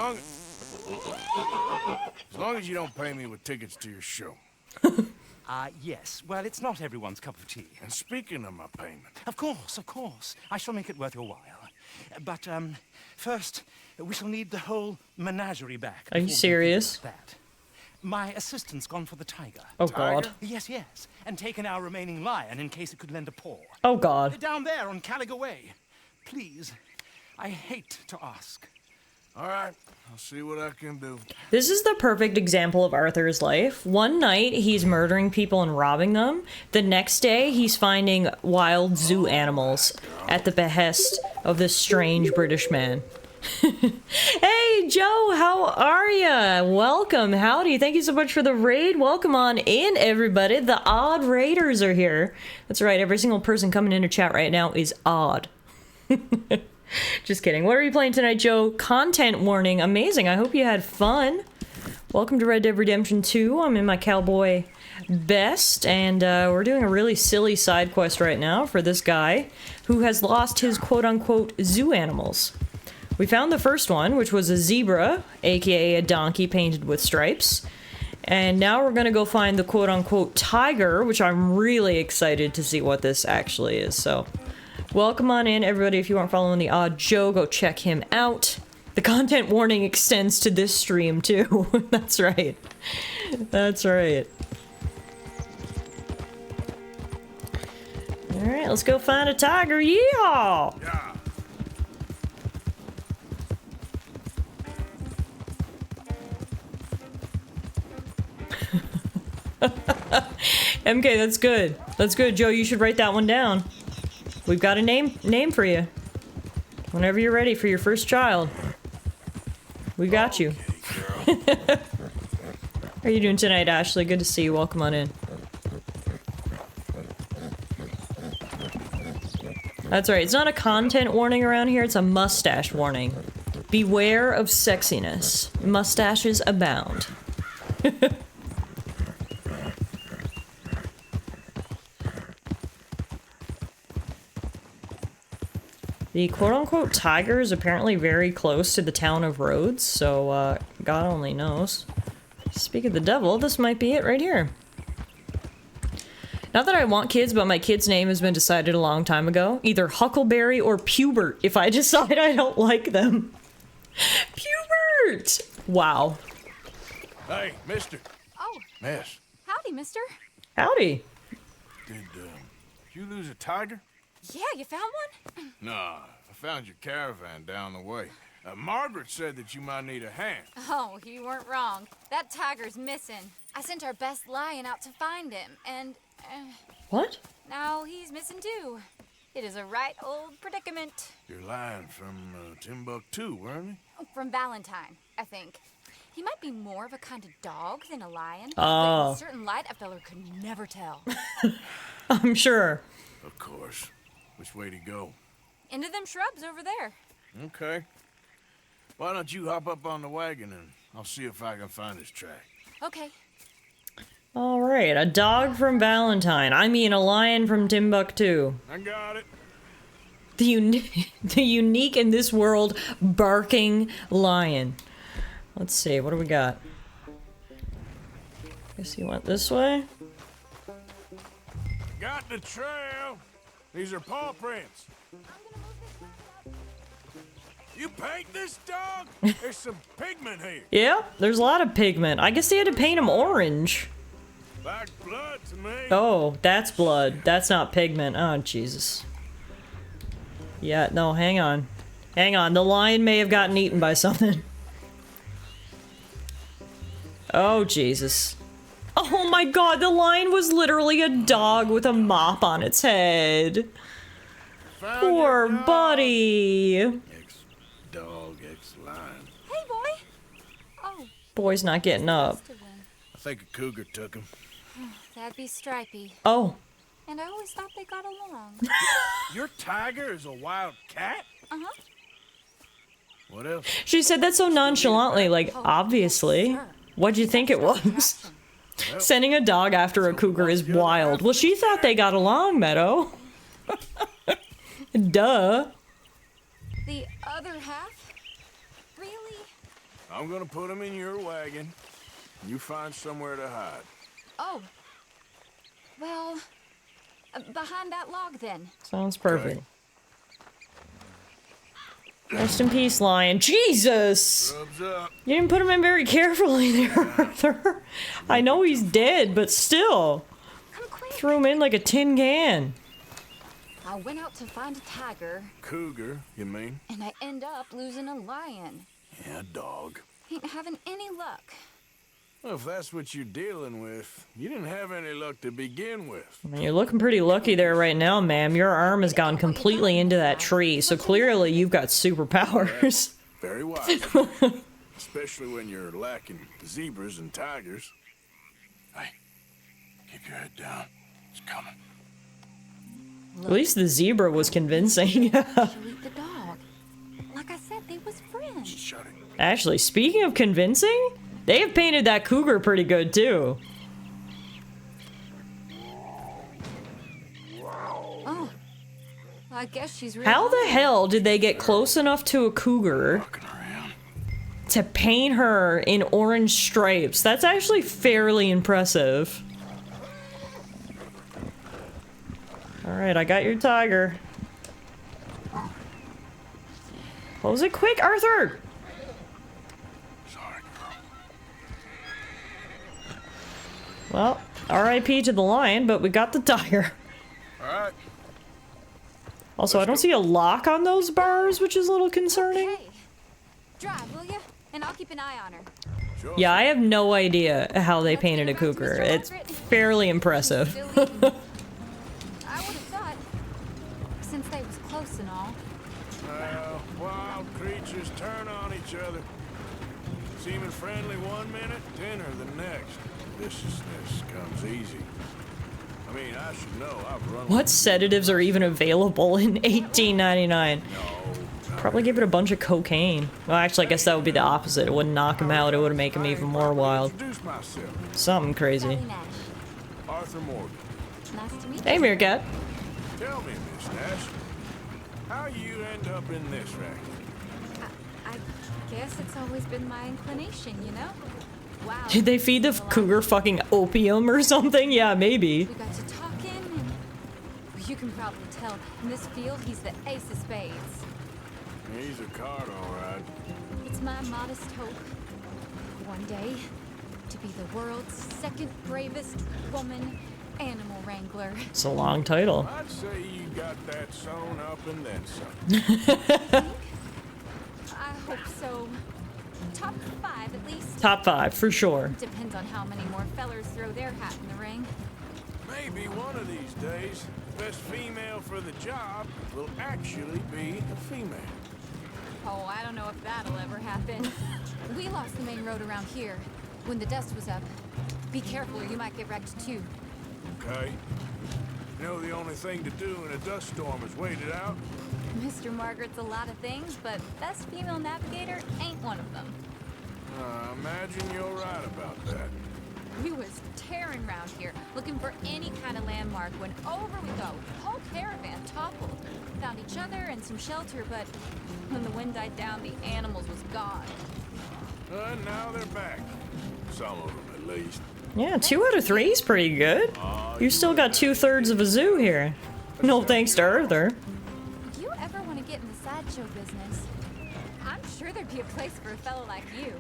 long as you don't pay me with tickets to your show. Yes. Well, it's not everyone's cup of tea. And speaking of my payment, Of course. I shall make it worth your while. But, first, we shall need the whole menagerie back. Are you before we can serious? fix That. My assistant's gone for the tiger. Oh god. Yes, and taken our remaining lion in case it could lend a paw. Oh god. Down there on Caliga Way. Please, I hate to ask. all right, I'll see what I can do. This is the perfect example of Arthur's life. One night, he's murdering people and robbing them. The next day, he's finding wild zoo animals at the behest of this strange British man. Hey, Joe, how are ya? Welcome, howdy. Thank you so much for the raid. Welcome on in, everybody. The odd raiders are here. That's right, every single person coming into chat right now is odd. Just kidding. What are you playing tonight, Joe? Content warning. Amazing. I hope you had fun. Welcome to Red Dead Redemption 2. I'm in my cowboy best, and we're doing a really silly side quest right now for this guy who has lost his quote-unquote zoo animals. We found the first one, which was a zebra, aka a donkey painted with stripes. And now we're gonna go find the quote-unquote tiger, which I'm really excited to see what this actually is. So, welcome on in, everybody. If you aren't following the Odd Joe, go check him out. The content warning extends to this stream, too. That's right. That's right. Alright, let's go find a tiger. Yeehaw! Yeah. MK, that's good. That's good, Joe. You should write that one down. We've got a name for you. Whenever you're ready for your first child. We got you. How are you doing tonight, Ashley? Good to see you. Welcome on in. That's right. It's not a content warning around here. It's a mustache warning. Beware of sexiness. Mustaches abound. The quote-unquote tiger is apparently very close to the town of Rhodes, so God only knows. Speak of the devil, this might be it right here. Not that I want kids, but my kid's name has been decided a long time ago. Either Huckleberry or Pubert, if I decide I don't like them. Pubert! Wow. Hey, mister. Oh, Miss, howdy, mister. Howdy. did you lose a tiger? Yeah, you found one? Nah, I found your caravan down the way. Margaret said that you might need a hand. Oh, you weren't wrong. That tiger's missing. I sent our best lion out to find him, and What? now Now he's missing too. It is a right old predicament. You're lying from Timbuktu, weren't you? From Valentine, I think. He might be more of a kind of dog than a lion. Oh. But in a certain light, a feller could never tell. I'm sure. Of course. Which way to go? Into them shrubs over there. Okay. Why don't you hop up on the wagon and I'll see if I can find his track. Okay. All right, a dog from Valentine. I mean, a lion from Timbuktu. I got it. The unique in this world barking lion. Let's see, what do we got? Guess you went this way? Got the trail. These are paw prints. You paint this dog? There's some pigment here. Yeah, there's a lot of pigment. I guess they had to paint him orange. Like blood to me. Oh, that's blood. That's not pigment. Oh, Jesus. Yeah, no, hang on. Hang on, the lion may have gotten eaten by something. Oh, Jesus. Oh my god, the lion was literally a dog with a mop on its head. Found Poor your dog. buddy. Ex-dog, ex-lion. Hey, boy. Oh, Boy's not getting up. must have been. I think a cougar took him. That'd be Stripey. Oh. And I always thought they got along. Your tiger is a wild cat? Uh-huh. What else? She said that so nonchalantly, like, obviously. sure. What'd you think it was? Sending a dog after a cougar is wild. Well, she thought they got along, Meadow. Duh. The other half? Really? I'm gonna put him in your wagon. You find somewhere to hide. Oh. Well, behind that log then. Sounds perfect. Rest in peace, lion. Jesus! Rubs up. You didn't put him in very carefully there, Arthur. I know he's dead, but still. Come quick. Threw him in like a tin can. I went out to find a tiger, Cougar, you mean? and I end up losing a lion. Yeah, dog. Ain't having any luck. Well, if that's what you're dealing with, you didn't have any luck to begin with. I mean, you're looking pretty lucky there right now, ma'am. Your arm has gone completely into that tree, so clearly you've got superpowers. Very wise. Especially when you're lacking zebras and tigers. Hey, keep your head down. It's coming. At least the zebra was convincing. She'll eat the dog. Like I said, they was friends. Shut it. Actually, speaking of convincing, they have painted that cougar pretty good, too. Oh. I guess she's really How the hell did they get close enough to a cougar Walking around. to paint her in orange stripes? That's actually fairly impressive. Alright, I got your tiger. Close it quick, Arthur! Sorry, girl. Well, RIP to the lion, but we got the tiger. All right. Also, I don't see a lock on those bars, which is a little concerning. Okay. Drive, will you? And I'll keep an eye on her. Sure. Yeah, I have no idea how they painted a cougar. It's fairly impressive. Still eating. I would have thought, since they was close and all. Wild creatures turn on each other. Seeming friendly one minute, dinner the next. Viciousness comes easy. I mean, I should know. I've run. What sedatives are even available in 1899? Probably give it a bunch of cocaine. Well, actually, I guess that would be the opposite. It wouldn't knock him out. It would make him even more wild. Introduce myself. Something crazy. Sally Nash. Arthur Morgan. Nice to meet Hey, you. Meerkat. Tell me, Miss Nash, how you end up in this racket? I guess it's always been my inclination, you know? Wow. Did they feed the cougar fucking opium or something? Yeah, maybe. We got to talking, and well, you can probably tell in this field he's the ace of spades. He's a card, all right. It's my modest hope, one day, to be the world's second bravest woman animal wrangler. It's a long title. I'd say you got that sewn up and then some. I hope so. Top 5 at least. Top 5, for sure. Depends on how many more fellers throw their hat in the ring. Maybe one of these days, the best female for the job will actually be a female. Oh, I don't know if that'll ever happen. We lost the main road around here when the dust was up. Be careful or you might get wrecked too. Okay? You know the only thing to do in a dust storm is wait it out? Mr. Margaret's a lot of things, but best female navigator ain't one of them. I imagine you're right about that. We was tearing around here, looking for any kind of landmark when over we go. Whole caravan toppled. Found each other and some shelter, but when the wind died down, the animals was gone. And now they're back. Some of them, at least. Yeah, 2 out of 3 is pretty good. You still got 2/3 of a zoo here. No thanks to Arthur. If you ever want to get in the sideshow business, I'm sure there'd be a place for a fellow like you.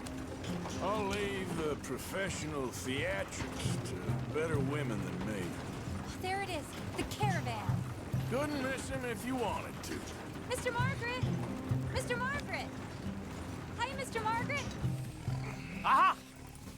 I'll leave the professional theatrics to better women than me. Oh, there it is, the caravan. Couldn't miss him if you wanted to. Mr. Margaret! Mr. Margaret! Hi, Mr. Margaret! Aha!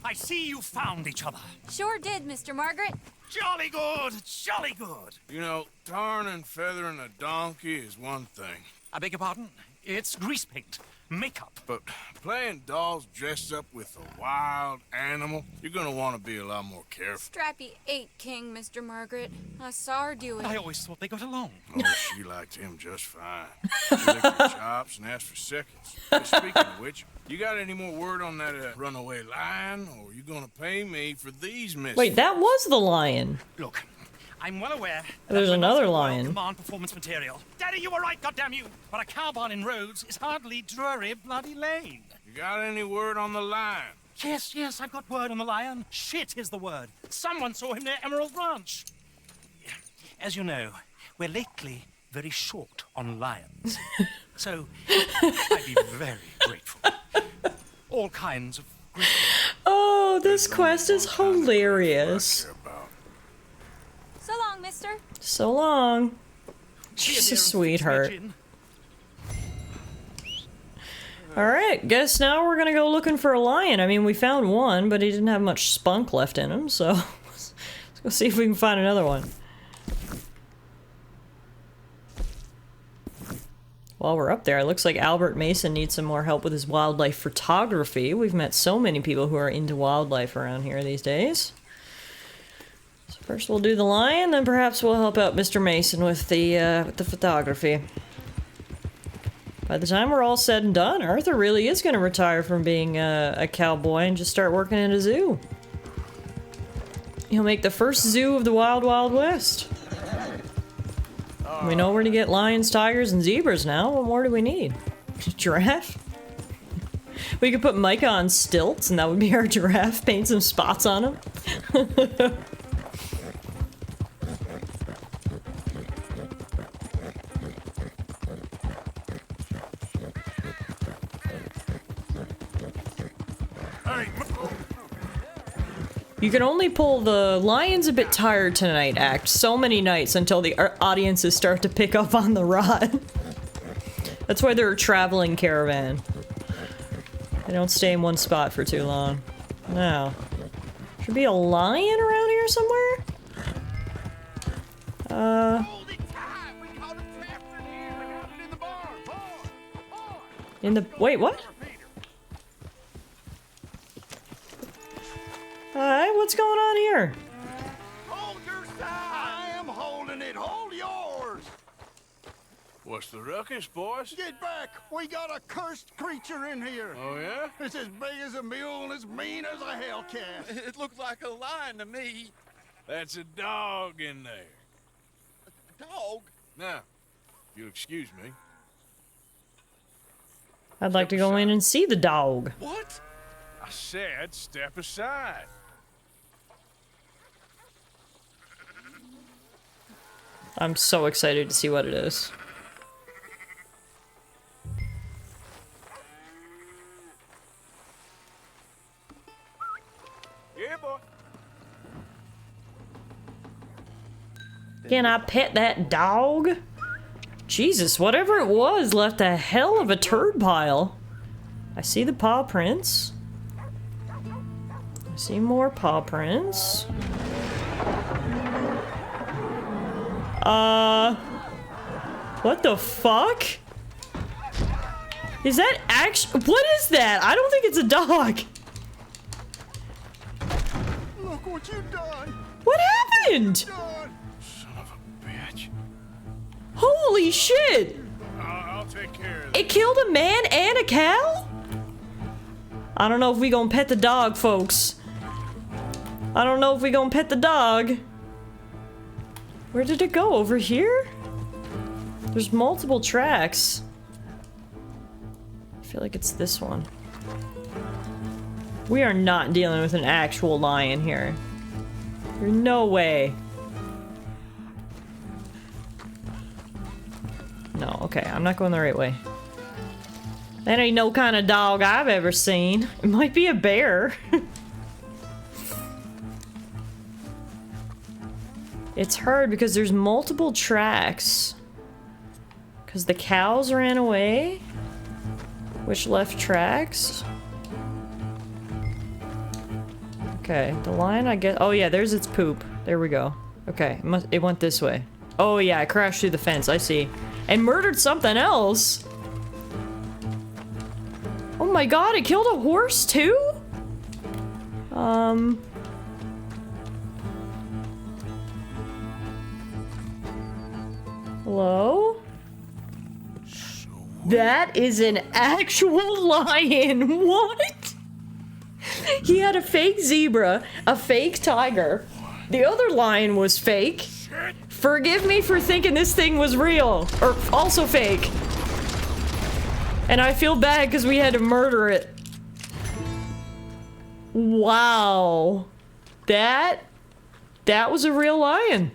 I see you found each other. Sure did, Mr. Margaret. Jolly good, jolly good. You know, tarring and feathering a donkey is one thing. I beg your pardon? It's grease paint, makeup. But playing dolls dressed up with a wild animal, you're gonna want to be a lot more careful. Strappy ate King, Mr. Margaret. I saw her do it. I always thought they got along. Oh, she liked him just fine. She licked her chops and asked for seconds. Hey, speaking of which, you got any more word on that runaway lion, or are you gonna pay me for these misses? Wait, that was the lion. Look, I'm well aware. There's that another we're not lion. Command performance material. Daddy, you were right, goddamn you. But a cow barn in Rhodes is hardly Drury Bloody Lane. You got any word on the lion? Yes, yes, I've got word on the lion. Shit is the word. Someone saw him near Emerald Ranch. As you know, we're lately very short on lions. So, I'd be very grateful. All kinds of grateful. Oh, this quest is hilarious. So long, mister. So long. Cheers, She's a dear, and sweetheart. fix me gin. Alright, guess now we're gonna go looking for a lion. I mean, we found one, but he didn't have much spunk left in him, so let's go see if we can find another one. While we're up there, it looks like Albert Mason needs some more help with his wildlife photography. We've met so many people who are into wildlife around here these days. So first we'll do the lion, then perhaps we'll help out Mr. Mason with the photography. By the time we're all said and done, Arthur really is going to retire from being a cowboy and just start working in a zoo. He'll make the first zoo of the Wild Wild West. We know where to get lions, tigers, and zebras now. What more do we need? Giraffe? We could put Micah on stilts and that would be our giraffe. Paint some spots on him. You can only pull the lion's a bit tired tonight act so many nights until the audiences start to pick up on the rod. That's why they're a traveling caravan. They don't stay in one spot for too long. Now, should be a lion around here somewhere? Hold it tight! We caught a trapper in here! We got it in the barn! In the- wait, what? Hi, what's going on here? Hold your side! I am holding it! Hold yours! What's the ruckus, boys? Get back! We got a cursed creature in here. Oh, yeah? It's as big as a mule and as mean as a hellcat. It looked like a lion to me. That's a dog in there. Dog? Now, if you'll excuse me. I'd like to go in and see the dog. What? I said step aside. I'm so excited to see what it is. Yeah, boy. Can I pet that dog? Jesus, whatever it was left a hell of a turd pile. I see the paw prints. I see more paw prints. What the fuck? Is that actually? What is that? I don't think it's a dog. Look what you done! What happened? Son of a bitch. Holy shit! I'll take care of it. It killed a man and a cow? I don't know if we gonna pet the dog, folks. I don't know if we gonna pet the dog. Where did it go? Over here? There's multiple tracks. I feel like it's this one. We are not dealing with an actual lion here. There's no way. No, okay, I'm not going the right way. That ain't no kind of dog I've ever seen. It might be a bear. It's hard because there's multiple tracks. Because the cows ran away, which left tracks. Okay, the lion, I guess. Oh yeah, there's its poop. There we go. Okay, it went this way. Oh yeah, it crashed through the fence. I see. And murdered something else. Oh my god, it killed a horse too? Hello? That is an actual lion. What? He had a fake zebra, a fake tiger. The other lion was fake. Forgive me for thinking this thing was real, or also fake. And I feel bad because we had to murder it. Wow. That was a real lion.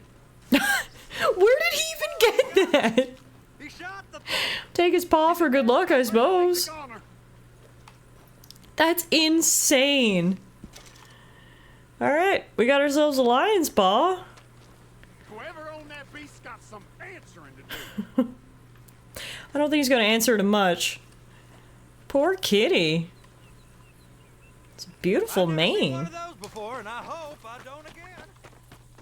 Where did he even get that? Take his paw for good luck, I suppose. That's insane. Alright, we got ourselves a lion's paw. Whoever owned that beast got some answering to do. I don't think he's gonna answer to much. Poor kitty. It's a beautiful mane. One of those before, and I hope I don't again.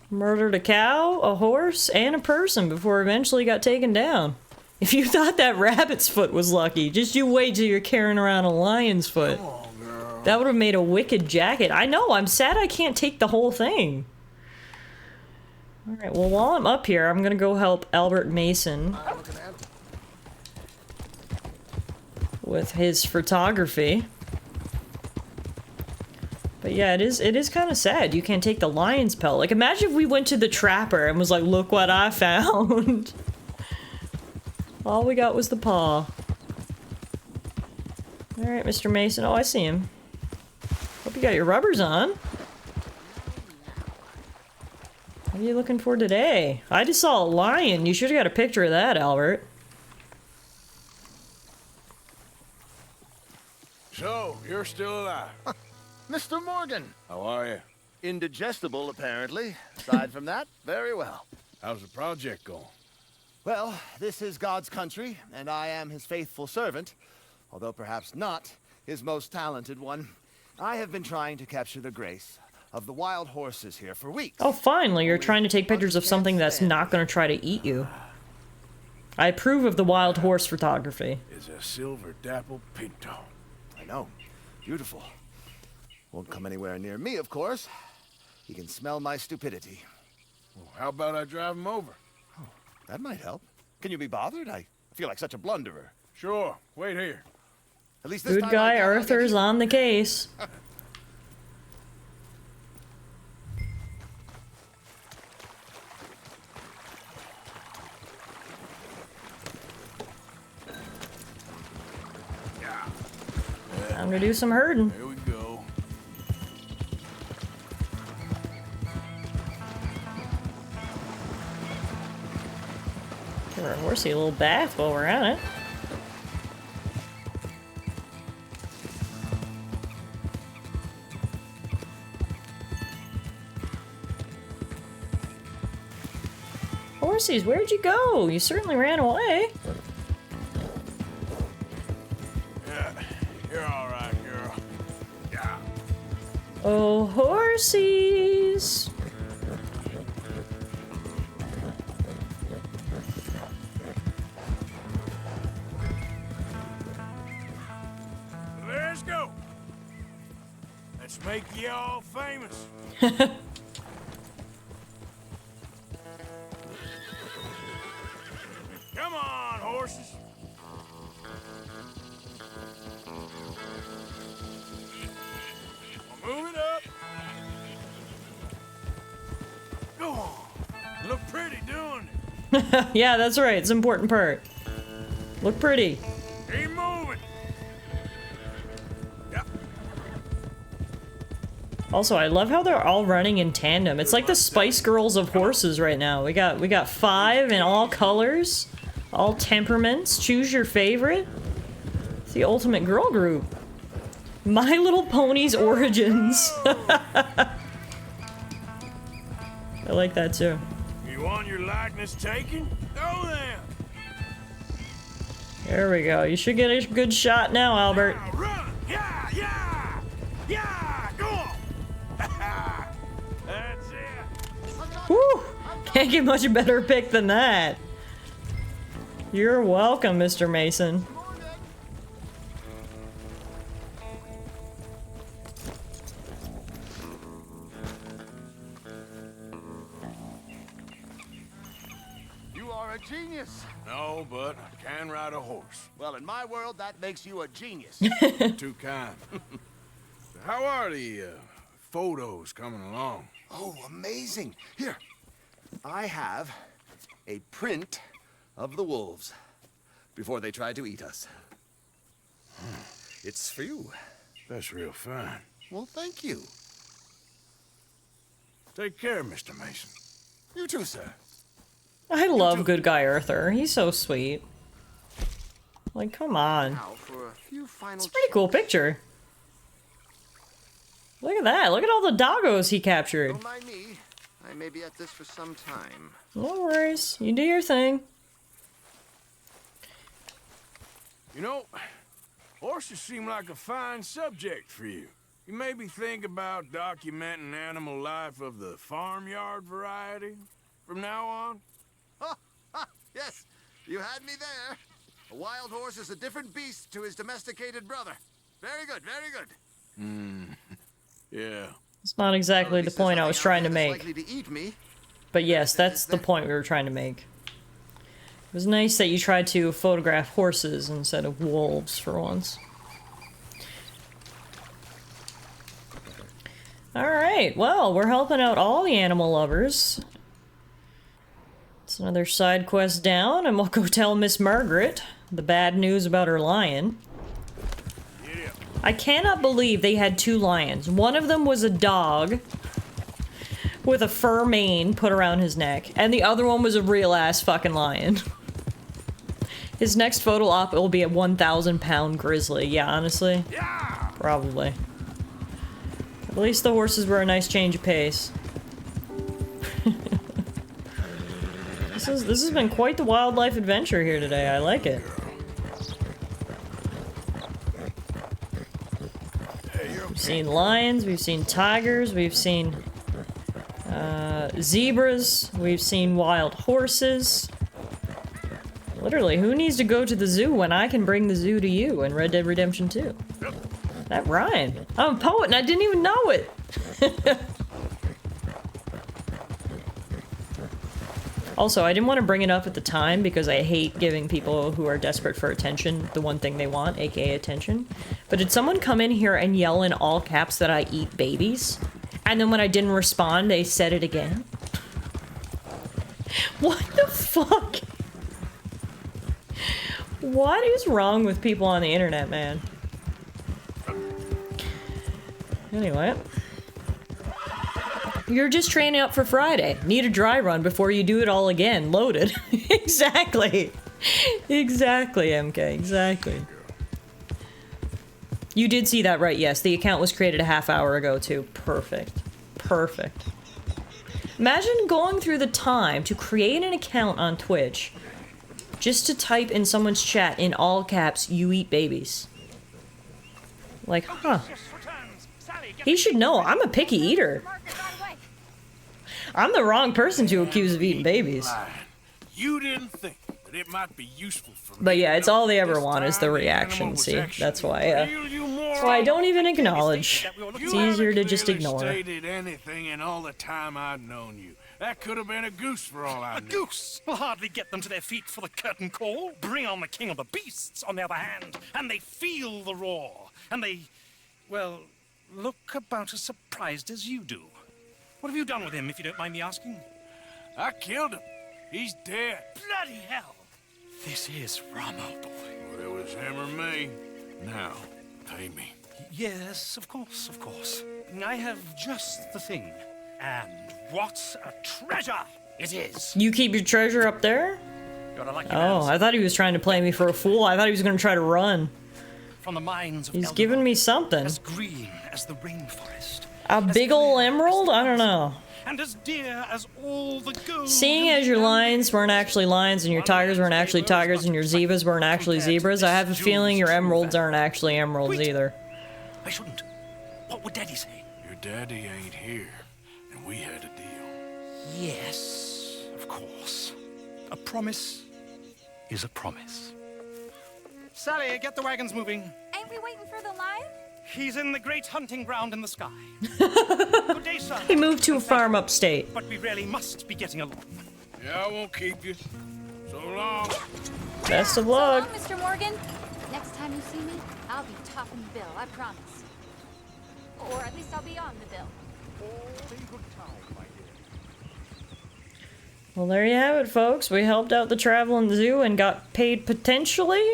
Murdered a cow, a horse, and a person before eventually got taken down. If you thought that rabbit's foot was lucky, just you wait till you're carrying around a lion's foot. Come on, girl. That would have made a wicked jacket. I know, I'm sad I can't take the whole thing. Alright, well while I'm up here, I'm gonna go help Albert Mason with his photography. But yeah, it is kind of sad. You can't take the lion's pelt. Like, imagine if we went to the trapper and was like, look what I found. All we got was the paw. Alright, Mr. Mason. Oh, I see him. Hope you got your rubbers on. What are you looking for today? I just saw a lion. You should have got a picture of that, Albert. So, you're still alive. Mr. Morgan. How are you? Indigestible, apparently. Aside from that, very well. How's the project going? Well, this is God's country, and I am his faithful servant, although perhaps not his most talented one. I have been trying to capture the grace of the wild horses here for weeks. Oh, finally, you're trying to take pictures of something that's not going to try to eat you. I approve of the wild horse photography. It's a silver dapple pinto. I know. Beautiful. Won't come anywhere near me, of course. He can smell my stupidity. Well, how about I drive him over? Oh, that might help. Can you be bothered? I feel like such a blunderer. Sure. Wait here. At least this Good time guy I doubt I'll get Arthur's you. on the case. Time to do some herding. Here we go. Give our horsey a little bath while we're at it. Horsies, where'd you go? You certainly ran away. Yeah, you're all right, girl. Yeah. Let's make you all famous. Come on, horses. Move it up. Go on. You look pretty doing it. Yeah, that's right. It's an important part. Look pretty. Keep moving. Yep. Also, I love how they're all running in tandem. It's like the Spice Girls of horses right now. We got 5 in all colors, all temperaments. Choose your favorite. It's the ultimate girl group. My Little Pony's origins. I like that too. You want your likeness taken? Go then. There we go. You should get a good shot now, Albert. Now run. Yeah. Go on. That's it. Whew! Can't get much better pick than that. You're welcome, Mr. Mason. A genius. No, but I can ride a horse. Well, in my world, that makes you a genius. Too kind. How are the photos coming along? Oh, amazing. Here, I have a print of the wolves before they tried to eat us. It's for you. That's real fine. Well, thank you. Take care, Mr. Mason. You too, sir. I love Good Guy Arthur. He's so sweet. Like, come on. Now for a few final It's a pretty cool picture. Look at that. Look at all the doggos he captured. Don't mind me. I may be at this for some time. No worries. You do your thing. You know, horses seem like a fine subject for you. You maybe think about documenting animal life of the farmyard variety from now on? Yes, you had me there. A wild horse is a different beast to his domesticated brother. Very good, very good. Yeah. It's not exactly the point I was trying to make. Likely to eat me. But yes, that's the point we were trying to make. It was nice that you tried to photograph horses instead of wolves for once. Alright, well, we're helping out all the animal lovers. It's another side quest down, and we'll go tell Miss Margaret the bad news about her lion. I cannot believe they had 2 lions. One of them was a dog with a fur mane put around his neck, and the other one was a real-ass fucking lion. His next photo op will be a 1,000-pound grizzly. Yeah, honestly. Probably. At least the horses were a nice change of pace. This has been quite the wildlife adventure here today. I like it. We've seen lions, we've seen tigers, we've seen zebras, we've seen wild horses. Literally, who needs to go to the zoo when I can bring the zoo to you in Red Dead Redemption 2? That rhymed. I'm a poet and I didn't even know it. Also, I didn't want to bring it up at the time because I hate giving people who are desperate for attention the one thing they want, aka attention. But did someone come in here and yell in all caps that I eat babies? And then when I didn't respond, they said it again? What the fuck? What is wrong with people on the internet, man? Anyway. You're just training up for Friday. Need a dry run before you do it all again. Loaded. Exactly. Exactly, MK. Exactly. You did see that right, yes. The account was created a half hour ago, too. Perfect. Perfect. Imagine going through the time to create an account on Twitch just to type in someone's chat in all caps, "You eat babies." Like, huh. He should know. I'm a picky eater. I'm the wrong person to accuse of eating babies. You didn't think but it might be useful for me. But yeah, it's all they ever This want is the time, reaction. animal was See, actually that's why. real, you That's why I don't even acknowledge. You It's easier to haven't just clearly ignore. stated anything in all the time I've known you. That could have been a goose for all I A knew. goose will hardly get them to their feet for the curtain call. Bring on the king of the beasts, on the other hand, and they feel the roar. And they, well, look about as surprised as you do. What have you done with him, if you don't mind me asking? I killed him. He's dead. Bloody hell! This is Ramo, boy. Well, it was him or me. Now, pay me. Yes, of course, of course. I have just the thing. And what a treasure it is! You keep your treasure up there? You're a lucky Oh, man. I thought he was trying to play me for a fool. I thought he was going to try to run. From the mines of He's Elder giving me Rock, something. as green as the rainforest, A big ol' emerald? I don't know. and as dear as all the gold. Seeing as your lions weren't actually lions and your tigers weren't actually tigers and your zebras weren't actually zebras, I have a feeling your emeralds aren't actually emeralds either. I shouldn't. What would Daddy say? Your daddy ain't here, and we had a deal. Yes, of course. A promise is a promise. Sally, get the wagons moving. Ain't we waiting for the lion? He's in the great hunting ground in the sky. Good day, sir. He moved to a farm upstate. But we really must be getting along. Yeah, I won't keep you. So long. Best of So luck. long, Mr. Morgan. Next time you see me, I'll be topping the bill, I promise. Or at least I'll be on the bill. Well, there you have it, folks. We helped out the traveling zoo and got paid potentially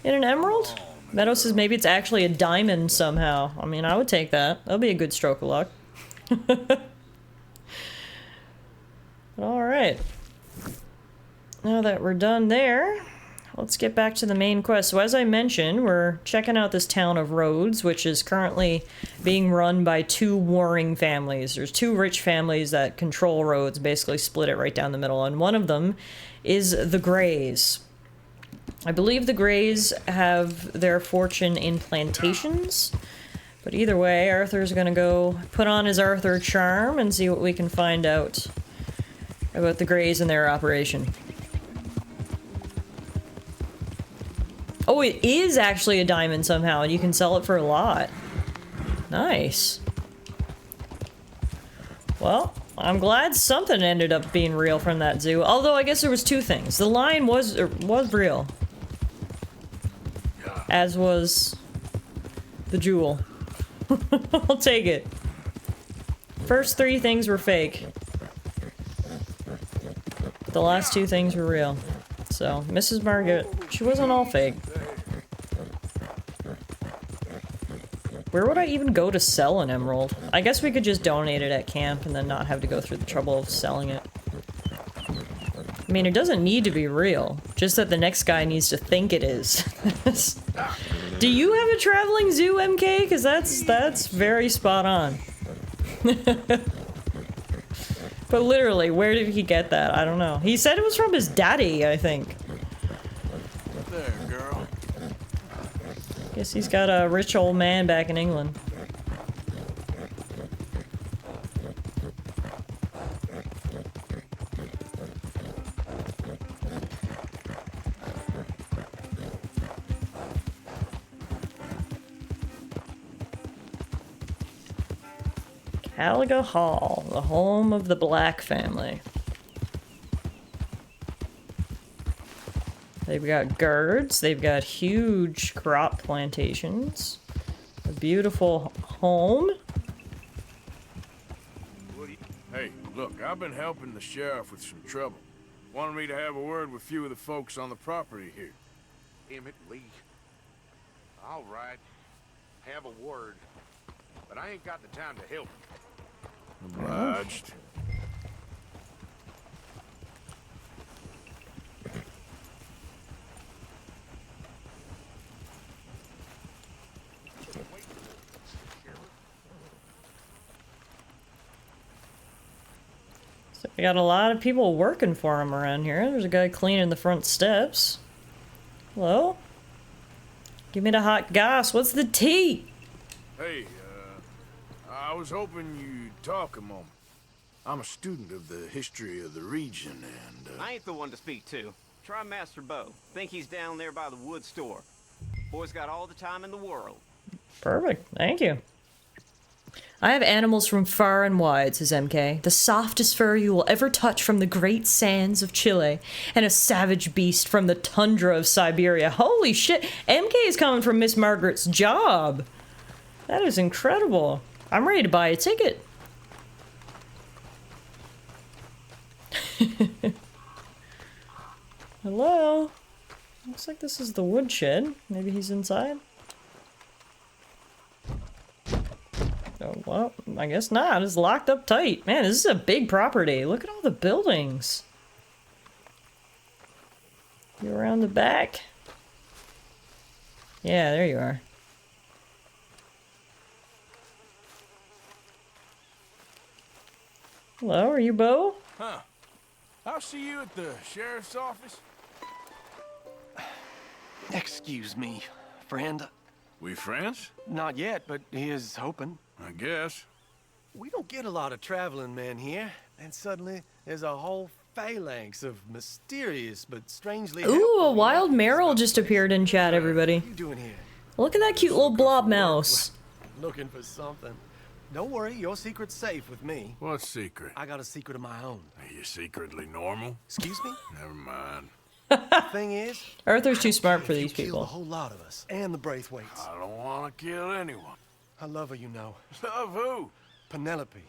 in an emerald. Meadow says maybe it's actually a diamond somehow. I mean, I would take that. That'll be a good stroke of luck. Alright. Now that we're done there, let's get back to the main quest. So as I mentioned, we're checking out this town of Rhodes, which is currently being run by two warring families. There's two rich families that control Rhodes, basically split it right down the middle, and one of them is the Greys. I believe the Greys have their fortune in plantations, but either way, Arthur's gonna go put on his Arthur charm and see what we can find out about the Greys and their operation. Oh, it is actually a diamond somehow, and you can sell it for a lot. Nice. Well, I'm glad something ended up being real from that zoo. Although I guess there was two things. The lion was real, as was the jewel. I'll take it. First three things were fake. The last two things were real. So, Mrs. Margaret, she wasn't all fake. Where would I even go to sell an emerald? I guess we could just donate it at camp and then not have to go through the trouble of selling it. I mean, it doesn't need to be real, just that the next guy needs to think it is. Do you have a traveling zoo, MK? Because that's very spot on. But literally, where did he get that? I don't know. He said it was from his daddy, I think. There, girl. Guess he's got a rich old man back in England. Caliga Hall, the home of the Black family. They've got gourds, they've got huge crop plantations, a beautiful home. Hey, look, I've been helping the sheriff with some trouble. Wanted me to have a word with a few of the folks on the property here. Emmett Lee. All right. Have a word. But I ain't got the time to help. Obliged. So we got a lot of people working for him around here. There's a guy cleaning the front steps. Hello? Give me the hot goss. What's the tea? Hey, I was hoping you'd talk a moment. I'm a student of the history of the region, and, I ain't the one to speak to. Try Master Bo. Think he's down there by the wood store. Boy's got all the time in the world. Perfect. Thank you. I have animals from far and wide, says MK. The softest fur you will ever touch from the great sands of Chile, and a savage beast from the tundra of Siberia. Holy shit! MK is coming from Miss Margaret's job! That is incredible. I'm ready to buy a ticket. Hello? Looks like this is the woodshed. Maybe he's inside? Oh, well, I guess not. It's locked up tight. Man, this is a big property. Look at all the buildings. You around the back? Yeah, there you are. Hello, are you Bo? Huh. I'll see you at the sheriff's office. Excuse me, friend. We friends? Not yet, but he is hoping. I guess. We don't get a lot of traveling men here, and suddenly there's a whole phalanx of mysterious but strangely. Ooh, a wild Meryl just appeared in chat, everybody. What are you doing here? Look at that cute little blob mouse. Looking for something. Don't worry, your secret's safe with me. What secret? I got a secret of my own. Are you secretly normal? Excuse me? Never mind. The thing is, Arthur's too smart for these killed a people. whole lot of us, and the Braithwaites. I don't want to kill anyone. I love her, you know. Love who? Penelope.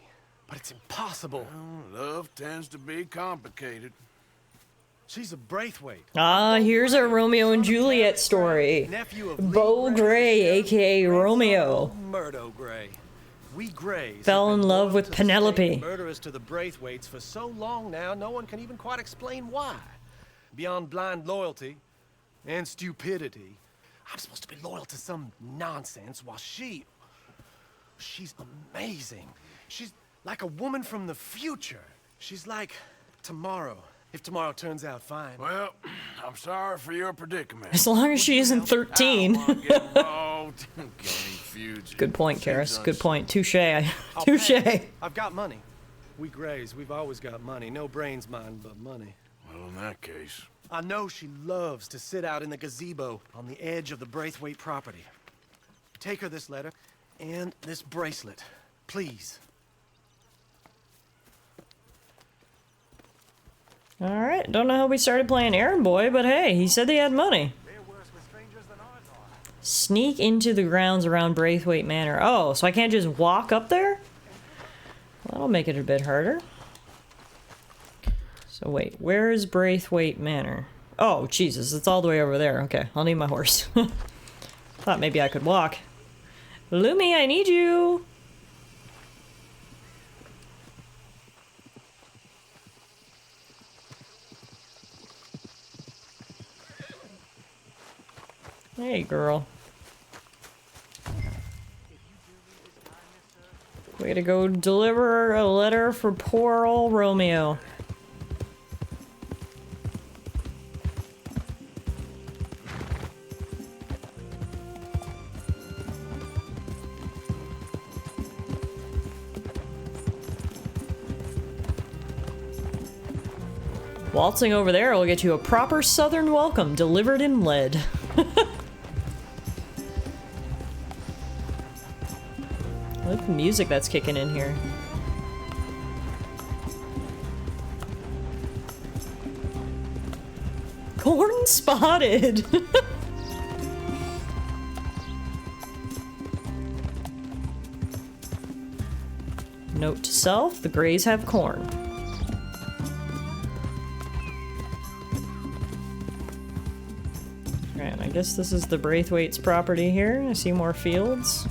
But it's impossible. Well, love tends to be complicated. She's a Braithwaite. Ah, here's our Romeo and Juliet story. Nephew of Beau Gray, aka Romeo. Murdo Gray. We Grays Fell have in been love loyal with to the Penelope. state, murderers to the Braithwaites for so long now, no one can even quite explain why. Beyond blind loyalty and stupidity, I'm supposed to be loyal to some nonsense while she's amazing. She's like a woman from the future. She's like tomorrow, if tomorrow turns out fine. Well, I'm sorry for your predicament. As long as she isn't 13. Good point, Karis. Good point. Touche. Touche. I've got money. We Grays, we've always got money. No brains, mind, but money. Well, in that case. I know she loves to sit out in the gazebo on the edge of the Braithwaite property. Take her this letter and this bracelet, please. Alright, don't know how we started playing Errand Boy, but hey, he said he had money. Sneak into the grounds around Braithwaite Manor. Oh, so I can't just walk up there? Well, that'll make it a bit harder. So wait, where is Braithwaite Manor? Oh, Jesus, it's all the way over there. Okay, I'll need my horse. Thought maybe I could walk. Lumi, I need you! Hey, girl. Way to go deliver a letter for poor old Romeo. Waltzing over there will get you a proper southern welcome delivered in lead. I like the music that's kicking in here. Corn spotted! Note to self, the Greys have corn. Alright, I guess this is the Braithwaite's property here. I see more fields.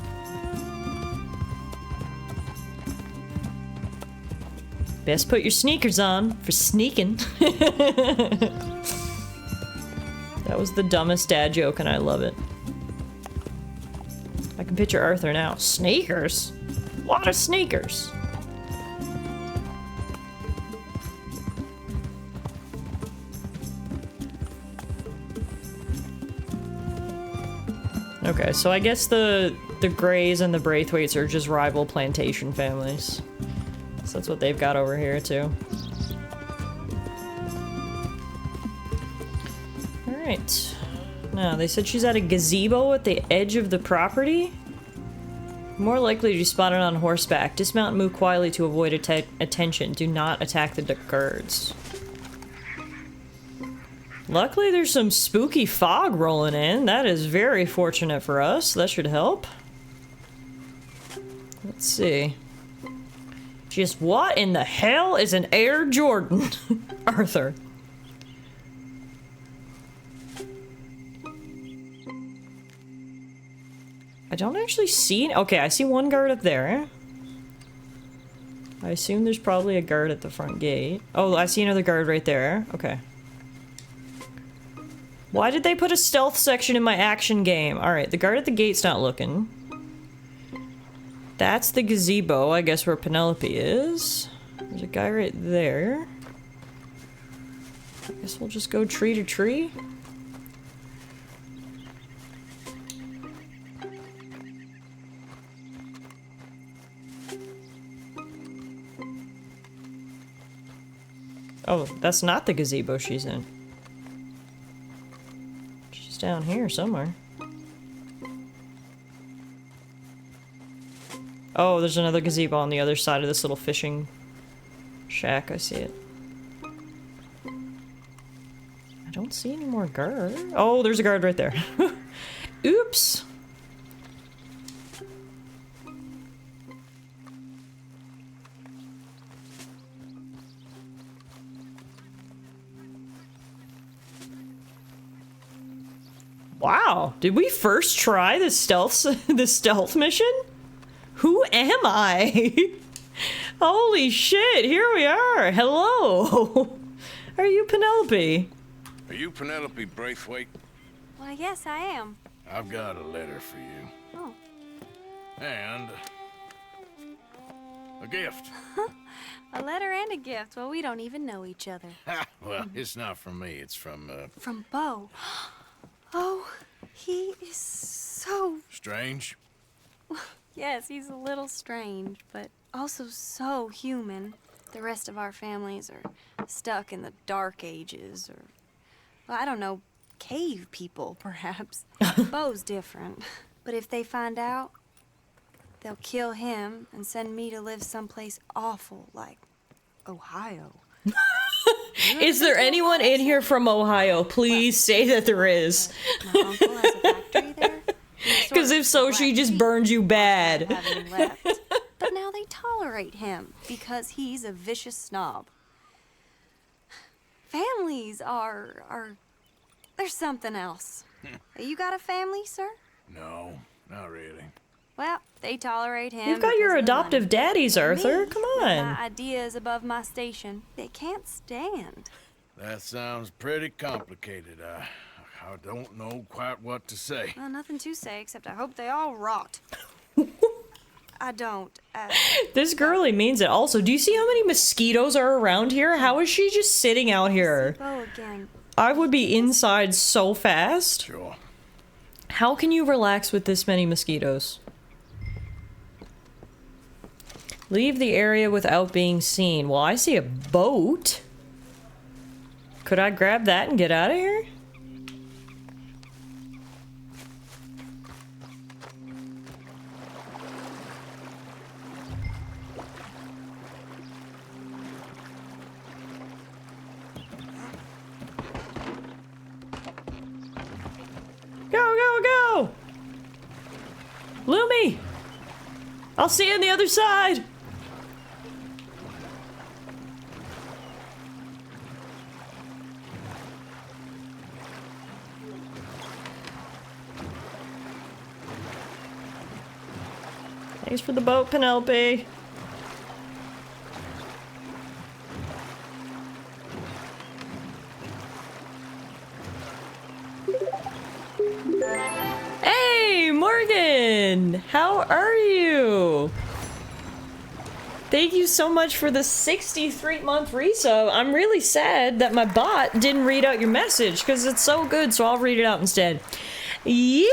Best put your sneakers on for sneaking. That was the dumbest dad joke and I love it. I can picture Arthur now. Sneakers? What are sneakers? Okay, so I guess the Greys and the Braithwaites are just rival plantation families. So that's what they've got over here, too. Alright. Now, they said she's at a gazebo at the edge of the property. More likely to be spotted on horseback. Dismount and move quietly to avoid attention. Do not attack the guards. Luckily, there's some spooky fog rolling in. That is very fortunate for us. That should help. Let's see. Just what in the hell is an Air Jordan? Arthur. I don't actually see... Okay, I see one guard up there. I assume there's probably a guard at the front gate. Oh, I see another guard right there. Okay. Why did they put a stealth section in my action game? Alright, the guard at the gate's not looking. That's the gazebo, I guess, where Penelope is. There's a guy right there. I guess we'll just go tree to tree. Oh, that's not the gazebo she's in. She's down here somewhere. Oh, there's another gazebo on the other side of this little fishing shack. I see it. I don't see any more guard. Oh, there's a guard right there. Oops. Wow, did we first try the stealth mission? Who am I? Holy shit, here we are. Hello. Are you Penelope? Are you Penelope Braithwaite? Why, yes, I am. I've got a letter for you. Oh. And a gift. A letter and a gift. Well, we don't even know each other. Well, it's not from me. It's from, From Bo. Oh, he is so... Strange? Yes, he's a little strange, but also so human. The rest of our families are stuck in the dark ages, or... Well, I don't know, cave people, perhaps. Bo's different. But if they find out, they'll kill him and send me to live someplace awful, like Ohio. Is there anyone in here from Ohio? Please say that there is. My uncle has a factory there. Because if so, she just burned you bad. But now they tolerate him because he's a vicious snob. Families are there's something else. You got a family, sir? No, not really. Well, they tolerate him. You've got your adoptive daddies, Arthur. Me, Come with on. my ideas above my station, they can't stand. That sounds pretty complicated. I don't know quite what to say. Well, nothing to say except I hope they all rot. I don't. This girlie means it. Also, do you see how many mosquitoes are around here? How is she just sitting out here? Bo again. I would be inside so fast. Sure. How can you relax with this many mosquitoes? Leave the area without being seen. Well, I see a boat. Could I grab that and get out of here? Go, go, go! Lumi! I'll see you on the other side! Thanks for the boat, Penelope. Hey, Morgan! How are you? Thank you so much for the 63-month resub. I'm really sad that my bot didn't read out your message because it's so good, so I'll read it out instead. Yeehaw!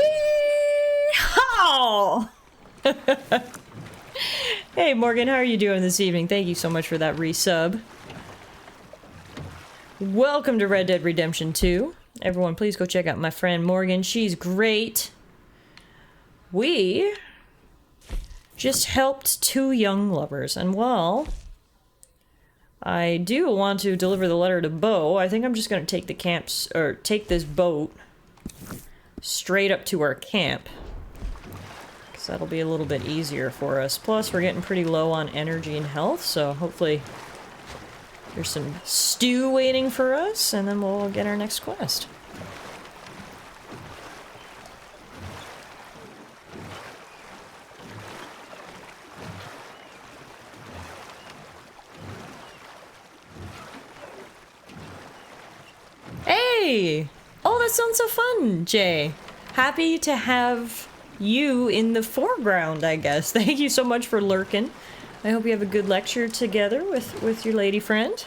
Hey, Morgan, how are you doing this evening? Thank you so much for that resub. Welcome to Red Dead Redemption 2. Everyone, please go check out my friend Morgan. She's great. We just helped 2 young lovers, and while I do want to deliver the letter to Bo, I think I'm just gonna take the camps, or take this boat straight up to our camp. Because that'll be a little bit easier for us. Plus, we're getting pretty low on energy and health, so hopefully there's some stew waiting for us, and then we'll get our next quest. Hey! Oh, that sounds so fun, Jay. Happy to have you in the foreground, I guess. Thank you so much for lurking. I hope you have a good lecture together with your lady friend.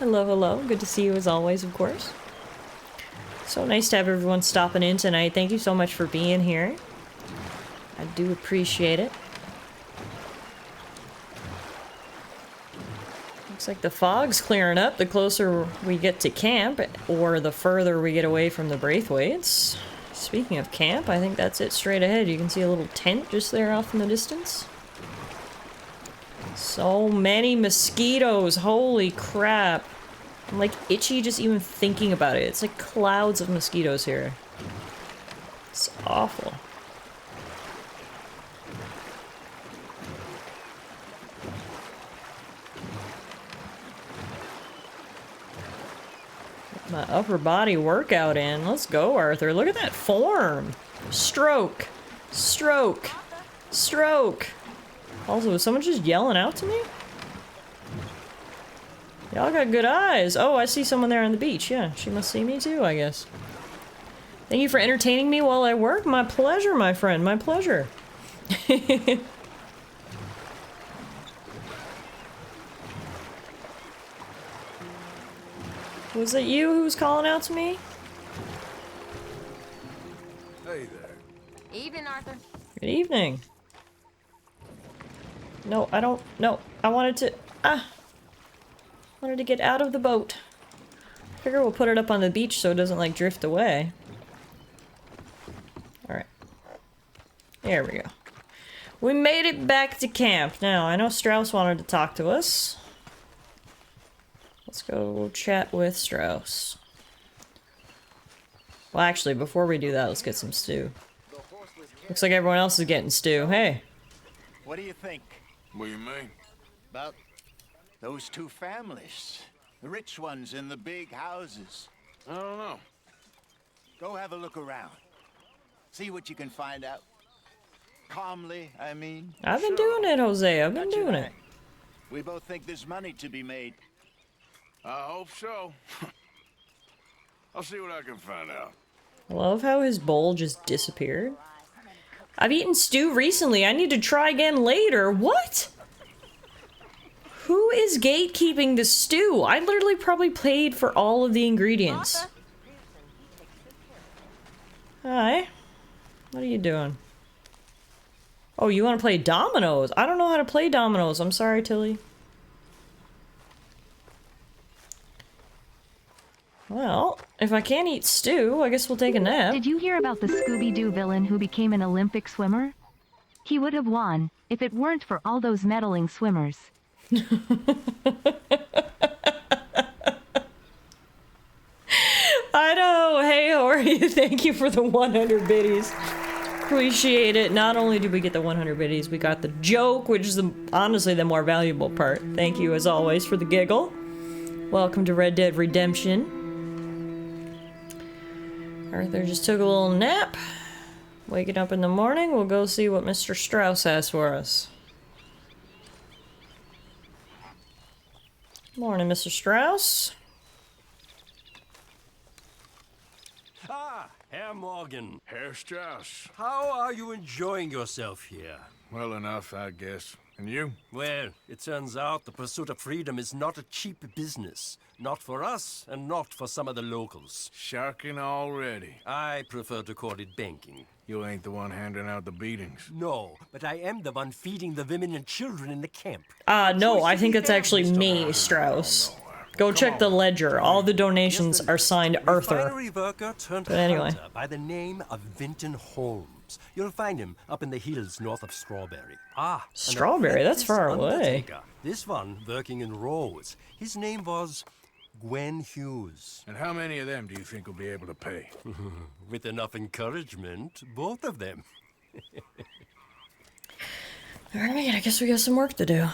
Hello, hello. Good to see you as always, of course. So nice to have everyone stopping in tonight. Thank you so much for being here. I do appreciate it. Looks like the fog's clearing up the closer we get to camp, or the further we get away from the Braithwaites. Speaking of camp, I think that's it straight ahead. You can see a little tent just there off in the distance. So many mosquitoes, holy crap. I'm like itchy just even thinking about it. It's like clouds of mosquitoes here. It's awful. My upper body workout in. Let's go, Arthur. Look at that form. Stroke. Stroke. Stroke. Also, was someone just yelling out to me? Y'all got good eyes. Oh, I see someone there on the beach. Yeah, she must see me too, I guess. Thank you for entertaining me while I work. My pleasure, my friend. My pleasure. Was it you who was calling out to me? Hey there. Evening, Arthur. Good evening. No, I don't. No, I wanted to get out of the boat. Figure we'll put it up on the beach so it doesn't like drift away. Alright. There we go. We made it back to camp. Now, I know Strauss wanted to talk to us. Let's go chat with Strauss. Well, actually, before we do that, let's get some stew. Looks like everyone else is getting stew. Hey. What do you think? What do you mean? About those 2 families. The rich ones in the big houses. I don't know. Go have a look around. See what you can find out. Calmly, I mean. I've been doing it, Jose. I've been doing it. We both think there's money to be made. I hope so. I'll see what I can find out. I love how his bowl just disappeared. I've eaten stew recently. I need to try again later. What? Who is gatekeeping the stew? I literally probably paid for all of the ingredients. Hi. What are you doing? Oh, you want to play dominoes? I don't know how to play dominoes. I'm sorry, Tilly. Well, if I can't eat stew, I guess we'll take a nap. Did you hear about the Scooby-Doo villain who became an Olympic swimmer? He would have won if it weren't for all those meddling swimmers. I know. Hey, how are you? Thank you for the 100 biddies. Appreciate it. Not only did we get the 100 biddies, we got the joke, which is honestly the more valuable part. Thank you, as always, for the giggle. Welcome to Red Dead Redemption. Arthur just took a little nap. Waking up in the morning, we'll go see what Mr. Strauss has for us. Morning, Mr. Strauss. Ah, Herr Morgan. Herr Strauss. How are you enjoying yourself here? Well enough, I guess. And you? Well, it turns out the pursuit of freedom is not a cheap business. Not for us, and not for some of the locals. Sharking already. I prefer to call it banking. You ain't the one handing out the beatings. No, but I am the one feeding the women and children in the camp. No, I think it's actually me, Strauss. Go check the ledger. All the donations are signed Arthur. Refinery worker turned But anyway. hunter by the name of Vinton Holmes. You'll find him up in the hills north of Strawberry. Ah, Strawberry? That's far away. This one working in Rhodes. His name was Gwen Hughes. And how many of them do you think will be able to pay? With enough encouragement, both of them. Alright, I guess we got some work to do.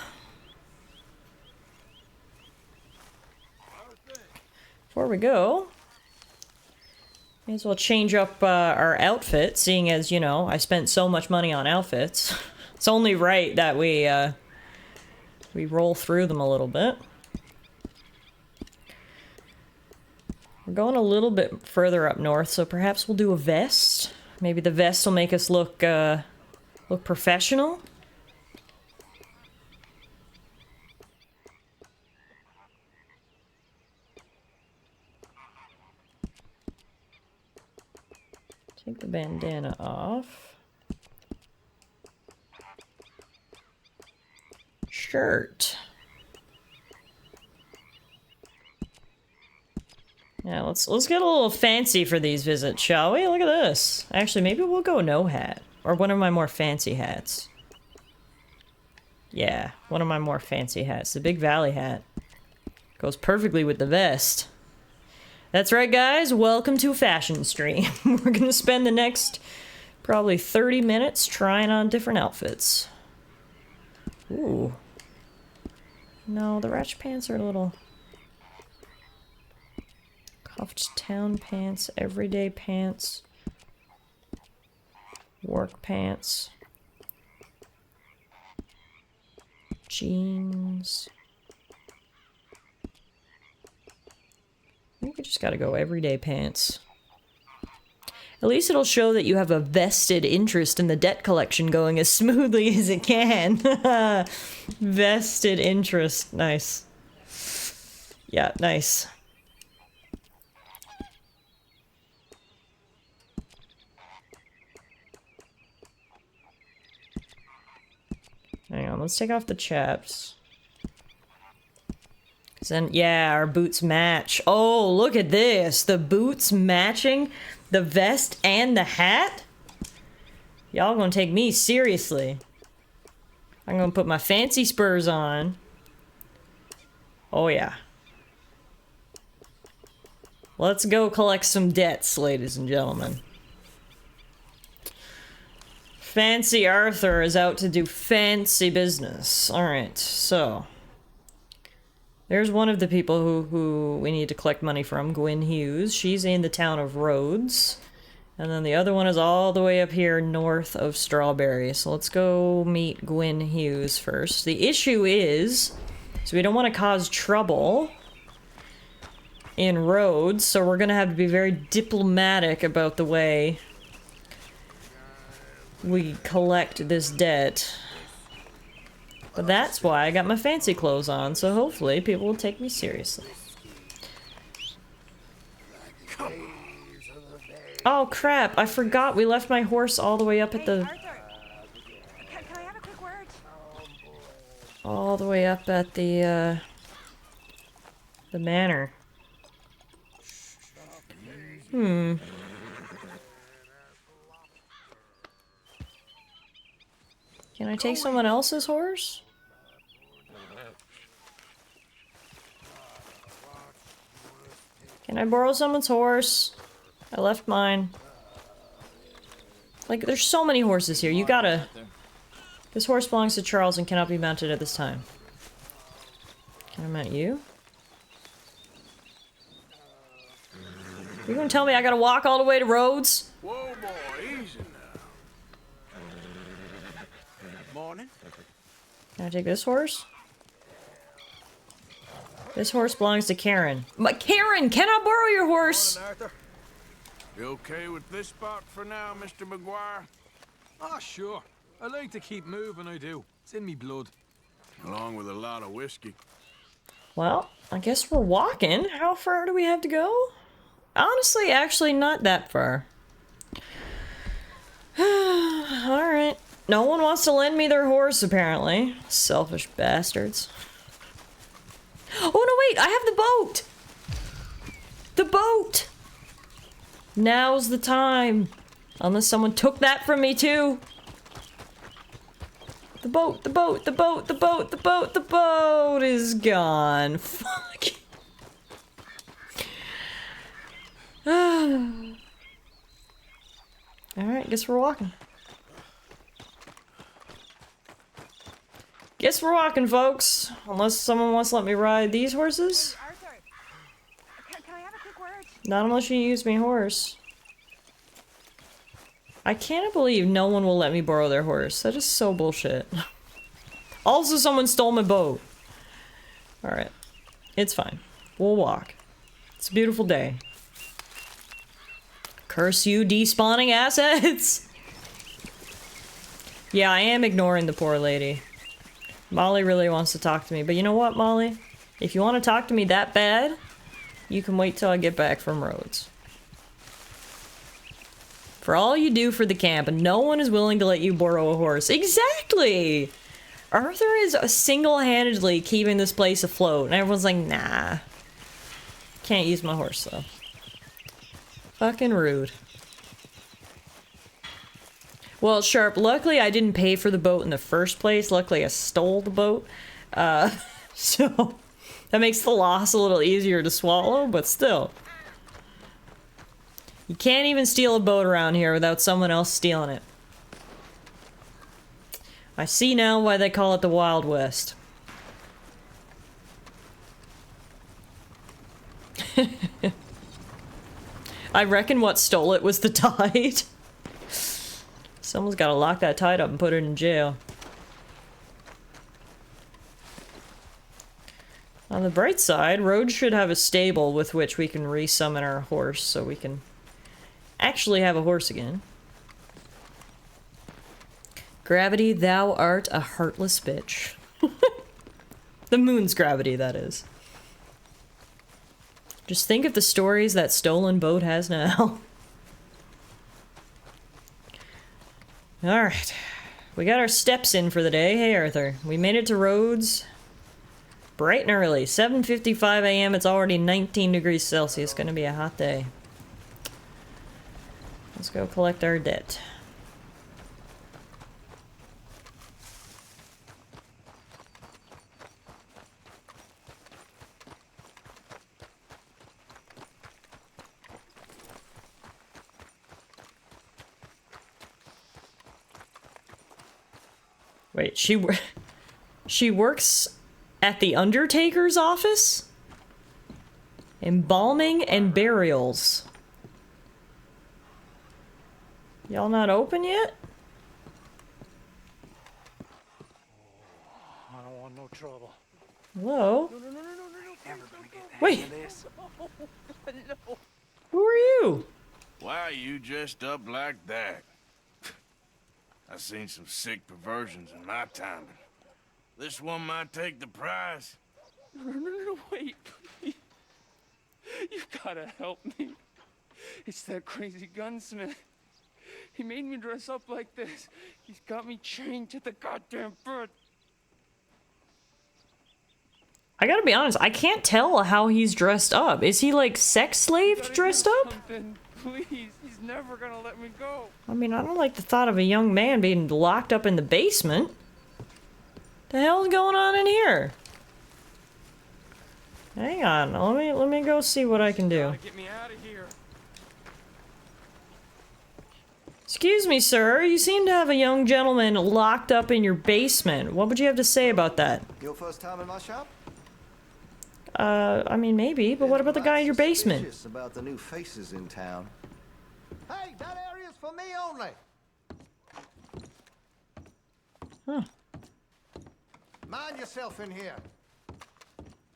Before we go, may as well change up our outfit, seeing as, you know, I spent so much money on outfits. It's only right that we roll through them a little bit. We're going a little bit further up north, so perhaps we'll do a vest. Maybe the vest will make us look professional. Take the bandana off. Shirt. Yeah, let's get a little fancy for these visits, shall we? Look at this. Actually, maybe we'll go no hat. Or one of my more fancy hats. Yeah, one of my more fancy hats. The Big Valley hat. Goes perfectly with the vest. That's right, guys. Welcome to Fashion Stream. We're gonna spend the next probably 30 minutes trying on different outfits. Ooh. No, the ratch pants are a little... Cuffed town pants, everyday pants, work pants, jeans. I think we just gotta go everyday pants. At least it'll show that you have a vested interest in the debt collection going as smoothly as it can. Vested interest. Nice. Yeah, nice. Hang on, let's take off the chaps. Then, yeah, our boots match. Oh, look at this. The boots matching the vest and the hat? Y'all gonna take me seriously. I'm gonna put my fancy spurs on. Oh, yeah. Let's go collect some debts, ladies and gentlemen. Fancy Arthur is out to do fancy business. Alright, so... There's one of the people who we need to collect money from, Gwen Hughes. She's in the town of Rhodes. And then the other one is all the way up here north of Strawberry. So let's go meet Gwen Hughes first. The issue is, so we don't want to cause trouble in Rhodes, so we're gonna have to be very diplomatic about the way we collect this debt. But that's why I got my fancy clothes on, so hopefully people will take me seriously. Oh crap, I forgot we left my horse all the way up at the... Can I have a quick word? All the way up at the manor. Hmm. Can I take someone else's horse? Can I borrow someone's horse? I left mine. Like, there's so many horses here. You gotta... This horse belongs to Charles and cannot be mounted at this time. Can I mount you? You gonna tell me I gotta walk all the way to Rhodes? Whoa, boy, easy now. Morning. Can I take this horse? This horse belongs to Karen. But Karen, can I borrow your horse? Morning, Arthur. You okay with this spot for now, Mr. McGuire? Ah, sure. I like to keep moving, I do. It's in me blood. Along with a lot of whiskey. Well, I guess we're walking. How far do we have to go? Honestly, actually not that far. Alright. No one wants to lend me their horse, apparently. Selfish bastards. Oh, no, wait! I have the boat! The boat! Now's the time. Unless someone took that from me, too. The boat, the boat, the boat, the boat, the boat, the boat is gone. Fuck. Alright, guess we're walking. Guess we're walking, folks. Unless someone wants to let me ride these horses. Arthur, can I have a quick word? Not unless you use me horse. I can't believe no one will let me borrow their horse. That is so bullshit. Also, someone stole my boat. Alright. It's fine. We'll walk. It's a beautiful day. Curse you, despawning assets! Yeah, I am ignoring the poor lady. Molly really wants to talk to me, but you know what, Molly? If you want to talk to me that bad, you can wait till I get back from Rhodes. For all you do for the camp, and no one is willing to let you borrow a horse. Exactly! Arthur is single-handedly keeping this place afloat, and everyone's like, nah. Can't use my horse, though. Fucking rude. Well, Sharp, luckily I didn't pay for the boat in the first place. Luckily I stole the boat. So that makes the loss a little easier to swallow, but still. You can't even steal a boat around here without someone else stealing it. I see now why they call it the Wild West. I reckon what stole it was the tide. Someone's gotta lock that tide up and put it in jail. On the bright side, Rhodes should have a stable with which we can resummon our horse so we can actually have a horse again. Gravity, thou art a heartless bitch. The moon's gravity, that is. Just think of the stories that stolen boat has now. Alright. We got our steps in for the day. Hey, Arthur. We made it to Rhodes. Bright and early. 7:55 a.m. It's already 19 degrees Celsius. Gonna be a hot day. Let's go collect our debt. Wait, she works at the Undertaker's office? Embalming and burials. Y'all not open yet? I don't want no trouble. Hello? No. Never gonna get that. Wait. No. Who are you? Why are you dressed up like that? I've seen some sick perversions in my time, but this one might take the prize. No, wait, please. You gotta help me. It's that crazy gunsmith. He made me dress up like this. He's got me chained to the goddamn bed. I gotta be honest, I can't tell how he's dressed up. Is he like sex slave dressed up? Please, he's never gonna let me go. I mean, I don't like the thought of a young man being locked up in the basement. The hell's going on in here? Hang on, let me go see what I can do. Get me out of here. Excuse me, sir. You seem to have a young gentleman locked up in your basement. What would you have to say about that? Your first time in my shop? I mean, maybe, but what about the guy in your basement? About the new faces in town. Hey, that area's for me only. Huh. Mind yourself in here.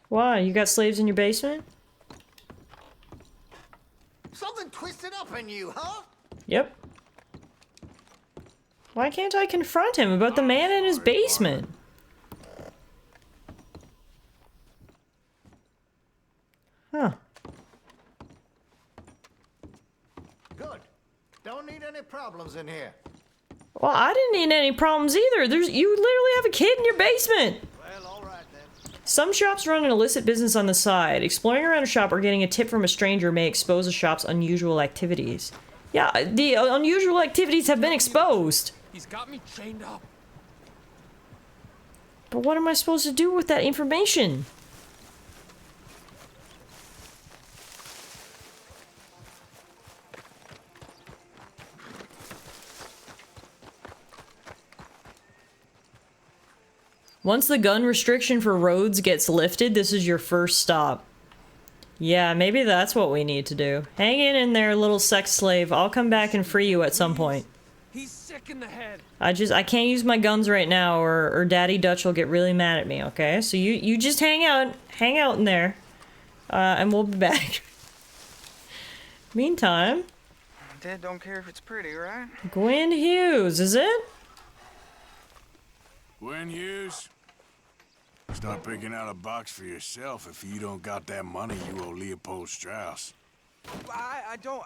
Why? You got slaves in your basement? Something twisted up in you, huh? Yep. Why can't I confront him about the man in his basement? Huh. Good. Don't need any problems in here. Well, I didn't need any problems either. You literally have a kid in your basement. Well, all right then. Some shops run an illicit business on the side. Exploring around a shop or getting a tip from a stranger may expose a shop's unusual activities. Yeah, the unusual activities have been exposed. He's got me chained up. But what am I supposed to do with that information? Once the gun restriction for roads gets lifted, this is your first stop. Yeah, maybe that's what we need to do. Hang in there, little sex slave. I'll come back and free you at some point. He's sick in the head. I can't use my guns right now or Daddy Dutch will get really mad at me, okay? So you just hang out in there. And we'll be back. Meantime. Dad don't care if it's pretty, right? Gwen Hughes, is it? Gwen Hughes? Start picking out a box for yourself if you don't got that money you owe Leopold Strauss. I don't...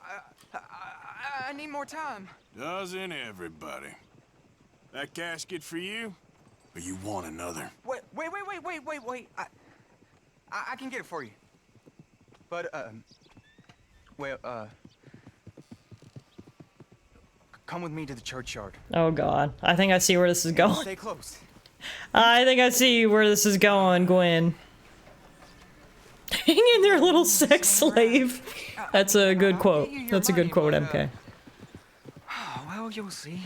I need more time. Doesn't everybody? That casket for you? Or you want another? Wait. I can get it for you. But, come with me to the churchyard. Oh god. I think I see where this is going. Stay close. I think I see where this is going, Gwen. Hang in there, little sex slave. That's a good quote. That's a good quote, MK. Well, you'll see.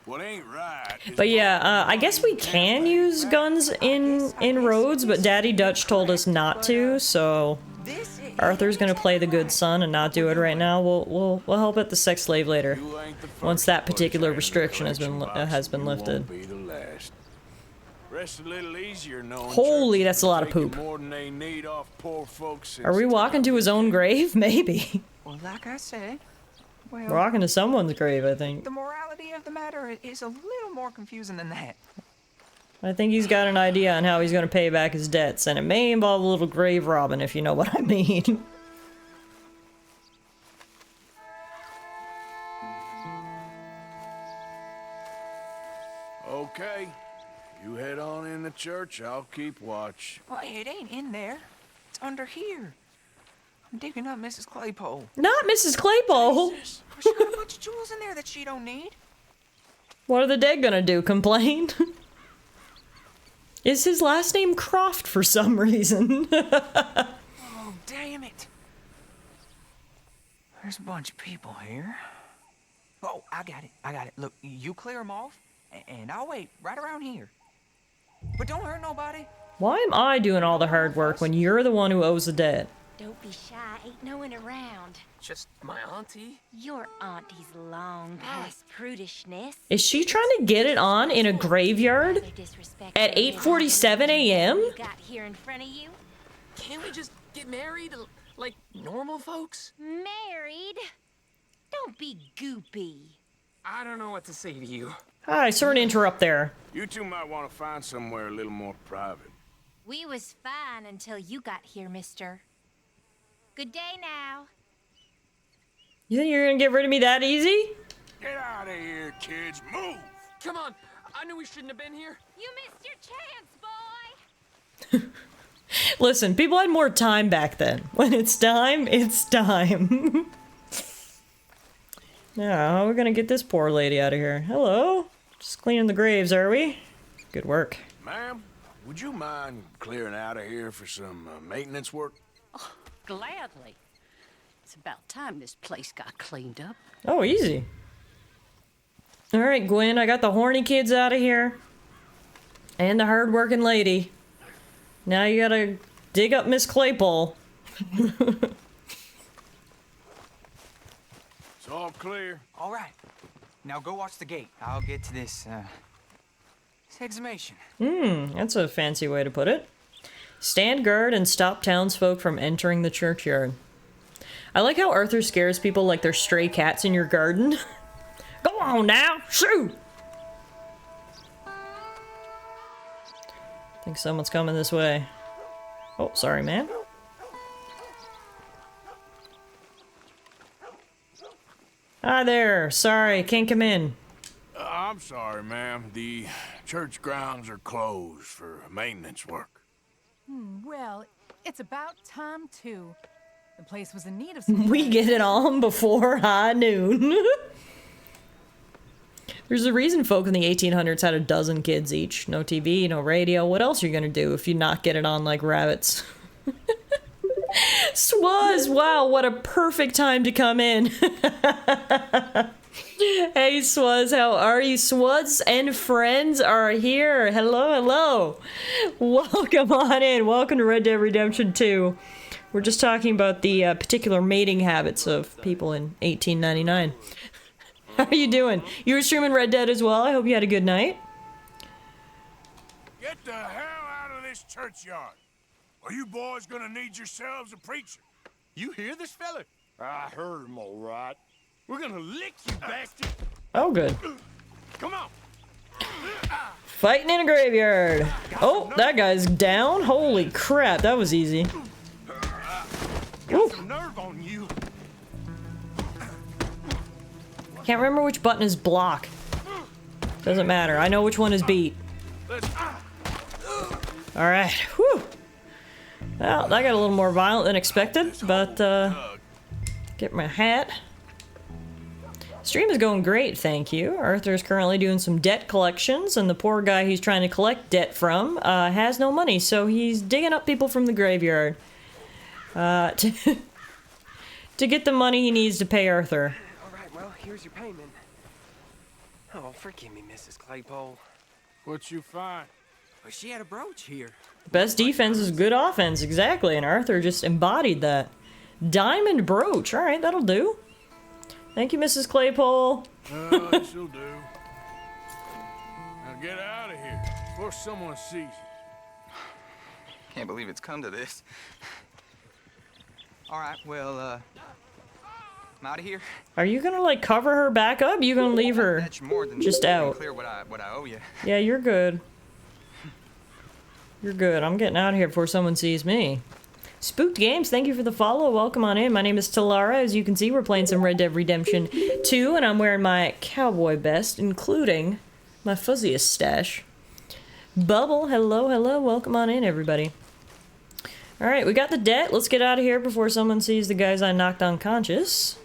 What ain't right. But yeah, I guess we can use guns in roads, but Daddy Dutch told us not to, so Arthur's gonna play the good son and not do it right now. We'll help at the sex slave later, once that particular restriction has been lifted. Rest a little easier knowing Holy, that's a lot of poop. more than they need off poor folks. Are we walking to his own grave? Maybe. Well, like I said, well, We're walking to someone's grave, I think. the morality of the matter is a little more confusing than that. I think he's got an idea on how he's going to pay back his debts, and it may involve a little grave robbing, if you know what I mean. Okay. You head on in the church, I'll keep watch. Well, it ain't in there. It's under here. I'm digging up Mrs. Claypole. Not Mrs. Claypole! She got a bunch of jewels in there that she don't need. What are the dead gonna do, complain? Is his last name Croft for some reason? Oh, damn it. There's a bunch of people here. Oh, I got it. Look, you clear them off, and I'll wait right around here. But don't hurt nobody. Why am I doing all the hard work when you're the one who owes the debt? Don't be shy, ain't no one around. Just my auntie? Your auntie's long past prudishness. Is she trying to get it on in a graveyard? At 8:47 a.m.? You got here in front of you? Can't we just get married like normal folks? Married? Don't be goopy. I don't know what to say to you. Hi, sorry to interrupt there. You two might want to find somewhere a little more private. We was fine until you got here, mister. Good day now. You think you're gonna get rid of me that easy? Get out of here, kids. Move! Come on. I knew we shouldn't have been here. You missed your chance, boy. Listen, people had more time back then. When it's time, it's time. Now, how are we gonna get this poor lady out of here? Hello? Just cleaning the graves, are we? Good work. Ma'am, would you mind clearing out of here for some maintenance work? Oh, gladly. It's about time this place got cleaned up. Oh, easy. Alright, Gwen, I got the horny kids out of here. And the hard-working lady. Now you gotta dig up Miss Claypole. It's all clear. All right. Now go watch the gate. I'll get to this exhumation. That's a fancy way to put it. Stand guard and stop townsfolk from entering the churchyard. I like how Arthur scares people like they're stray cats in your garden. Go on now, shoot! think someone's coming this way. Oh, sorry, man. Hi there. Sorry, can't come in. I'm sorry, ma'am. The church grounds are closed for maintenance work. Well, it's about time, too. The place was in need of some... We get it on before high noon. There's a reason folk in the 1800s had a dozen kids each. No TV, no radio. What else are you gonna do if you not get it on like rabbits? Swaz, wow, what a perfect time to come in. Hey Swaz, how are you? Swaz and friends are here. Hello, hello. Welcome on in. Welcome to Red Dead Redemption 2. We're just talking about the particular mating habits of people in 1899. How are you doing? You were streaming Red Dead as well? I hope you had a good night. Get the hell out of this churchyard. Are you boys gonna need yourselves a preacher? You hear this fella? I heard him all right. We're gonna lick you, bastard. Oh, good. Come on. Fighting in a graveyard. Oh, that guy's down. Holy crap, that was easy. Got some nerve on you. Can't remember which button is block. Doesn't matter. I know which one is beat. Alright. Whew. Well, that got a little more violent than expected, but, get my hat. Stream is going great, thank you. Arthur's currently doing some debt collections, and the poor guy he's trying to collect debt from, has no money, so he's digging up people from the graveyard. To get the money he needs to pay Arthur. Alright, well, here's your payment. Oh, forgive me, Mrs. Claypole. What you find? Well, she had a brooch here. Best defense is good offense, exactly, and Arthur just embodied that. Diamond brooch, alright, that'll do. Thank you, Mrs. Claypole. This'll do. Now get out of here before someone sees you. Can't believe it's come to this. All right, well, I'm out of here. Are you gonna, like, cover her back up? You gonna leave her That's more than just out? Clear what I owe you. Yeah, you're good. You're good. I'm getting out of here before someone sees me. Spooked Games, thank you for the follow. Welcome on in. My name is Tallara. As you can see, we're playing some Red Dead Redemption 2, and I'm wearing my cowboy best, including my fuzziest stash. Bubble, hello, hello. Welcome on in, everybody. Alright, we got the debt. Let's get out of here before someone sees the guys I knocked unconscious.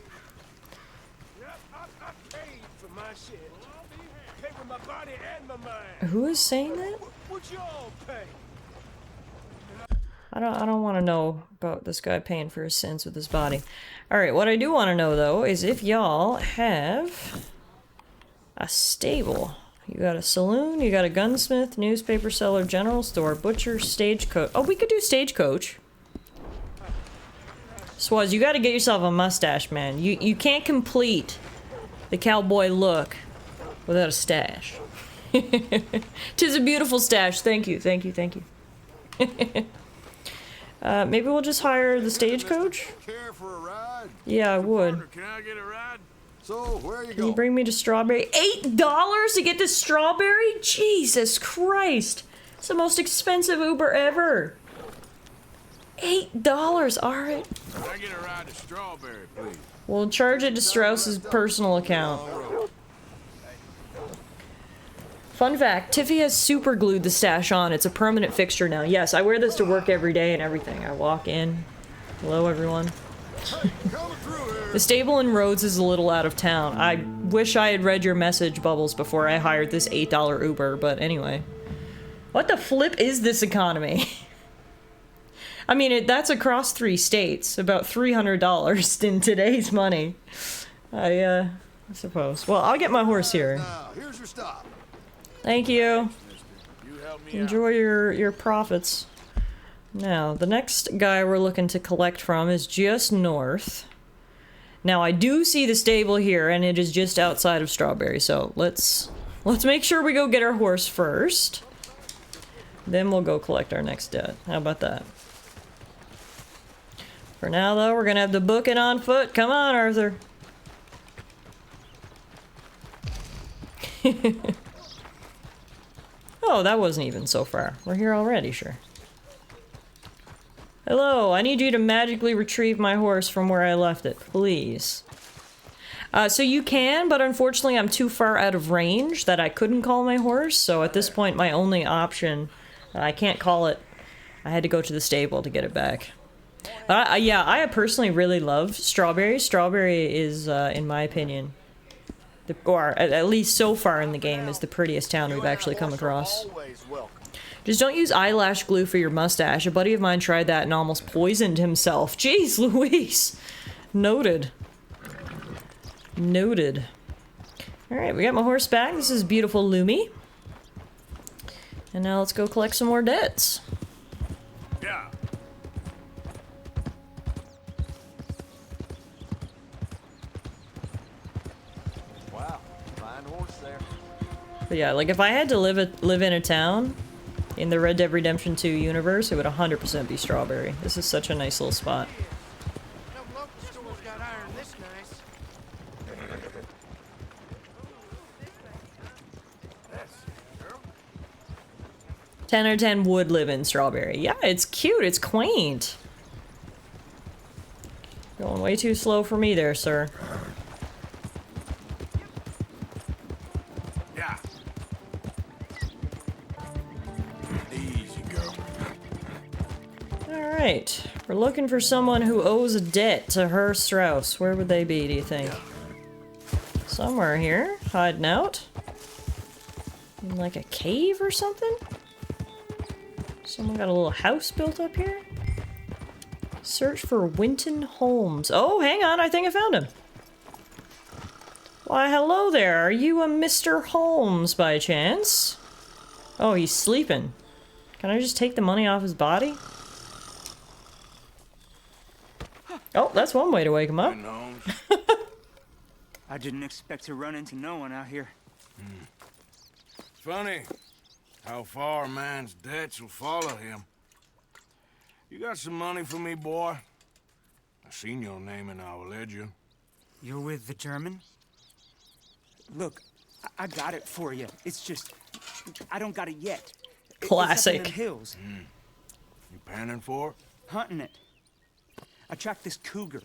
Who is saying that? I don't want to know about this guy paying for his sins with his body. Alright, what I do want to know, though, is if y'all have a stable. You got a saloon, you got a gunsmith, newspaper seller, general store, butcher, stagecoach. Oh, we could do stagecoach. Swaz, you got to get yourself a mustache, man. You can't complete the cowboy look without a stash. 'Tis a beautiful stash. Thank you, thank you, thank you. Maybe we'll just hire the stagecoach? Care for a ride? Yeah, I would. Can I get a ride? So, where are you Can you bring me to Strawberry? $8 to get to Strawberry? Jesus Christ. It's the most expensive Uber ever. $8, alright. Can I get a ride to Strawberry, please? We'll charge it to Strauss's personal account. Fun fact, Tiffy has super glued the stash on. It's a permanent fixture now. Yes, I wear this to work every day and everything. I walk in. Hello, everyone. The stable in Rhodes is a little out of town. I wish I had read your message, Bubbles, before I hired this $8 Uber, but anyway. What the flip is this economy? I mean, that's across 3 states. About $300 in today's money. I suppose. Well, I'll get my horse here. Now, here's your stop. Thank you. Enjoy your profits. Now, the next guy we're looking to collect from is just north. Now, I do see the stable here, and it is just outside of Strawberry, so let's make sure we go get our horse first. Then we'll go collect our next debt. How about that? For now, though, we're gonna have to book it on foot. Come on, Arthur. Oh, that wasn't even so far. We're here already, sure. Hello, I need you to magically retrieve my horse from where I left it, please. So you can, but unfortunately I'm too far out of range that I couldn't call my horse, so at this point my only option, I can't call it. I had to go to the stable to get it back. But yeah, I personally really love Strawberry. Strawberry is, in my opinion, or at least so far in the game, is the prettiest town we've actually come across. Just don't use eyelash glue for your mustache. A buddy of mine tried that and almost poisoned himself. Jeez Louise! Noted. Noted. Alright, we got my horse back. This is beautiful Lumi. And now let's go collect some more debts. Yeah. Wow, fine horse there. But yeah, like if I had to live in a town in the Red Dead Redemption 2 universe, it would 100% be Strawberry. This is such a nice little spot. No local store's got iron this nice. 10 out of 10 would live in Strawberry. Yeah, it's cute, it's quaint. Going way too slow for me there, sir. Yeah. Easy, girl. Alright, we're looking for someone who owes a debt to her Strauss. Where would they be, do you think? Somewhere here, hiding out. In like a cave or something? Someone got a little house built up here? Search for Winton Holmes. Oh, hang on, I think I found him. Why, hello there. Are you a Mr. Holmes by chance? Oh, he's sleeping. Can I just take the money off his body? Oh, that's one way to wake him up. I didn't expect to run into no one out here. Funny how far a man's debts will follow him. You got some money for me, boy? I seen your name in our ledger. You're with the German? Look, I got it for you. It's just, I don't got it yet. Classic. It's up in the hills. You panning for it? Hunting it. I tracked this cougar.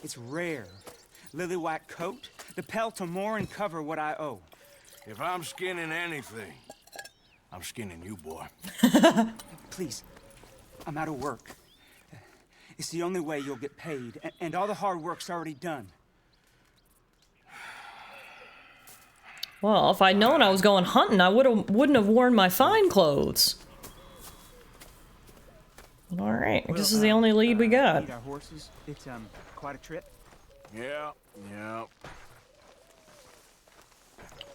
It's rare. Lily white coat, the pelt to more and cover what I owe. If I'm skinning anything, I'm skinning you, boy. Please, I'm out of work. It's the only way you'll get paid, and all the hard work's already done. Well, if I'd known I was going hunting, I wouldn't have worn my fine clothes. Alright, I guess this is the only lead we got. Meet our horses. It's, quite a trip. Yeah.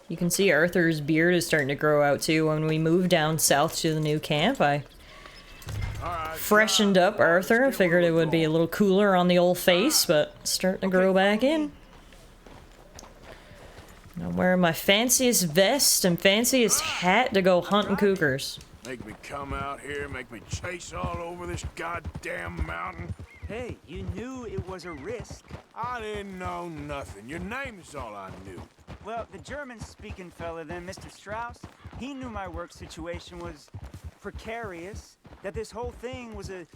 You can see Arthur's beard is starting to grow out too. When we moved down south to the new camp, I freshened up Arthur. I figured it would be a little cooler on the old face, but it's starting to grow back in. I'm wearing my fanciest vest and fanciest hat to go hunting cougars. Make me come out here, make me chase all over this goddamn mountain. Hey, you knew it was a risk. I didn't know nothing. Your name is all I knew. Well, the German-speaking fella then, Mr. Strauss, he knew my work situation was precarious, that this whole thing was a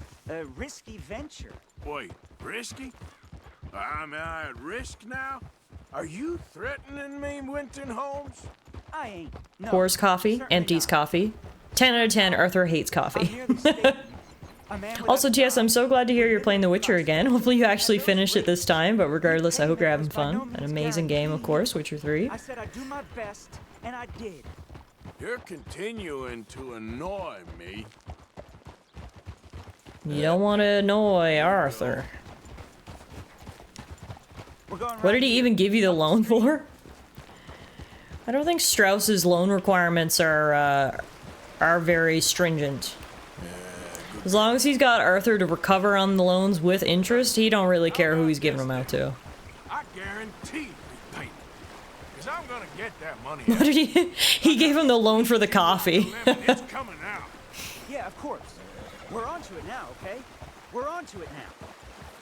risky venture. Wait, risky? Am I at risk now? Are you threatening me, Winton Holmes? I ain't. No, Pours coffee, empties coffee. 10 out of 10, Arthur hates coffee. Also, TS, I'm so glad to hear you're playing The Witcher again. Hopefully you actually finish it this time, but regardless, I hope you're having fun. An amazing game, of course, Witcher 3. I said I'd do my best, and I did. You're continuing to annoy me. You don't want to annoy Arthur. What did he even give you the loan for? I don't think Strauss's loan requirements are very stringent. As long as he's got Arthur to recover on the loans with interest, he don't really care who he's giving them out to. I guarantee the payment. Because I'm going to get that money. What did he gave him the loan for the coffee. It's coming out. Yeah, of course. We're on to it now, okay? We're on to it now.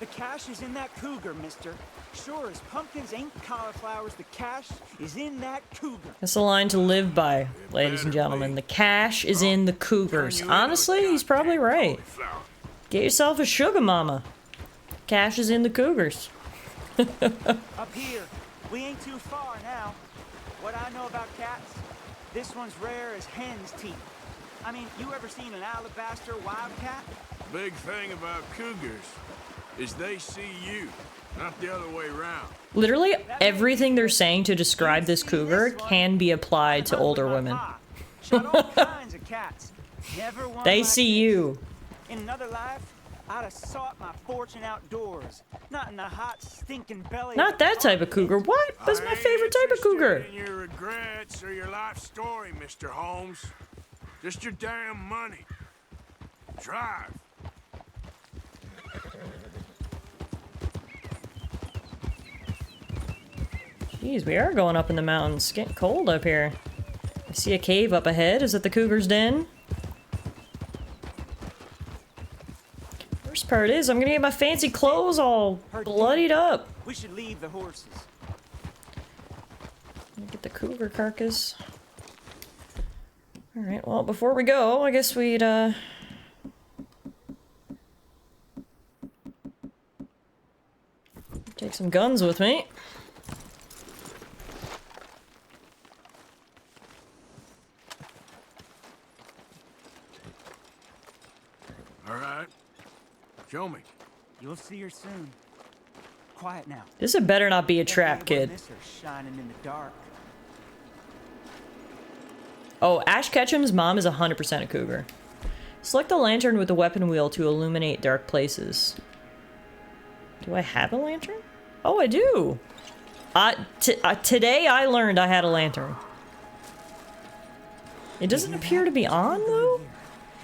The cash is in that cougar, mister. Sure as pumpkins ain't cauliflowers, the cash is in that cougar. That's a line to live by, ladies and gentlemen. The cash is in the cougars. Honestly, he's probably right. Get yourself a sugar mama. Cash is in the cougars. Up here, we ain't too far now. What I know about cats, this one's rare as hen's teeth. I mean, you ever seen an alabaster wildcat? Big thing about cougars is they see you, not the other way around. Literally everything they're saying to describe this cougar can be applied to older women. Shot all kinds of cats. Never one They like see this. you. In another life, I'd have sought my fortune outdoors, not in the hot, stinking belly. Not that type of cougar. What? That's my favorite type of cougar. In your regrets or your life story, Mr. Holmes. Just your damn money. Drive. Jeez, we are going up in the mountains. It's getting cold up here. I see a cave up ahead. Is it the cougar's den? Worst part is, I'm gonna get my fancy clothes all bloodied up. We should leave the horses. Get the cougar carcass. Alright, well, before we go, I guess we'd, take some guns with me. All right. Show me. You'll see her soon. Quiet now. This had better not be a trap, kid. Shining in the dark. Oh, Ash Ketchum's mom is 100% a cougar. Select the lantern with the weapon wheel to illuminate dark places. Do I have a lantern? Oh, I do! Today I learned I had a lantern. It doesn't appear to be on, though?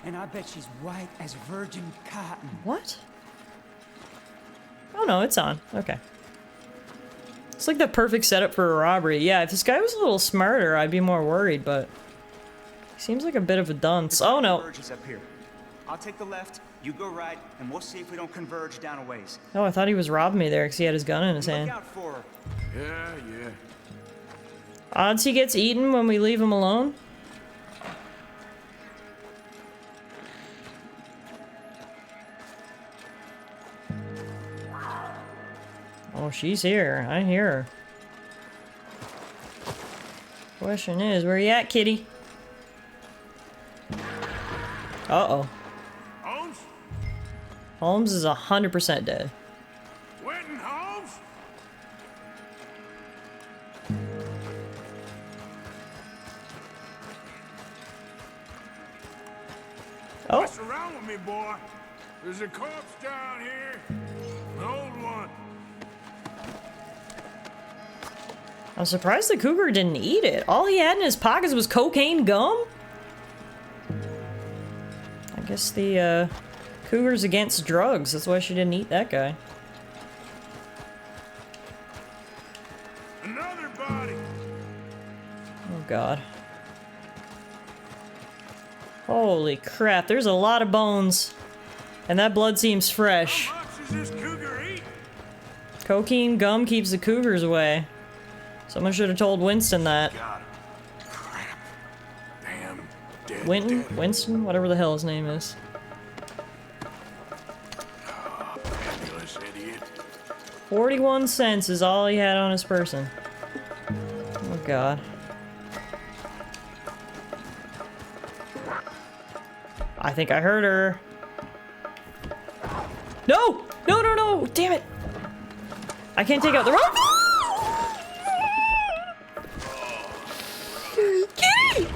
And I bet she's white as virgin cotton. What? Oh no, it's on. Okay. It's like the perfect setup for a robbery. Yeah, if this guy was a little smarter, I'd be more worried, but... he seems like a bit of a dunce. Oh no! Converges up here. I'll take the left, you go right, and we'll see if we don't converge down a ways. Oh, I thought he was robbing me there because he had his gun in his hand. Look out for her. Yeah. Odds he gets eaten when we leave him alone? Oh, she's here. I hear her. Question is, where you at, kitty? Uh-oh. Holmes? Holmes is 100% dead. Winton Holmes? Oh. Mess around with me, boy. There's a corpse down here. An old one. I'm surprised the cougar didn't eat it. All he had in his pockets was cocaine gum? I guess the, cougar's against drugs. That's why she didn't eat that guy. Another body. Oh, God. Holy crap, there's a lot of bones. And that blood seems fresh. How much does this cougar eat? Cocaine gum keeps the cougars away. Someone should have told Winston that. God. Crap. Damn. Dead. Winston? Whatever the hell his name is. Oh, fabulous idiot. 41 cents is all he had on his person. Oh, God. I think I heard her. No! No, no, no! Damn it! I can't take out the rope! Kitty!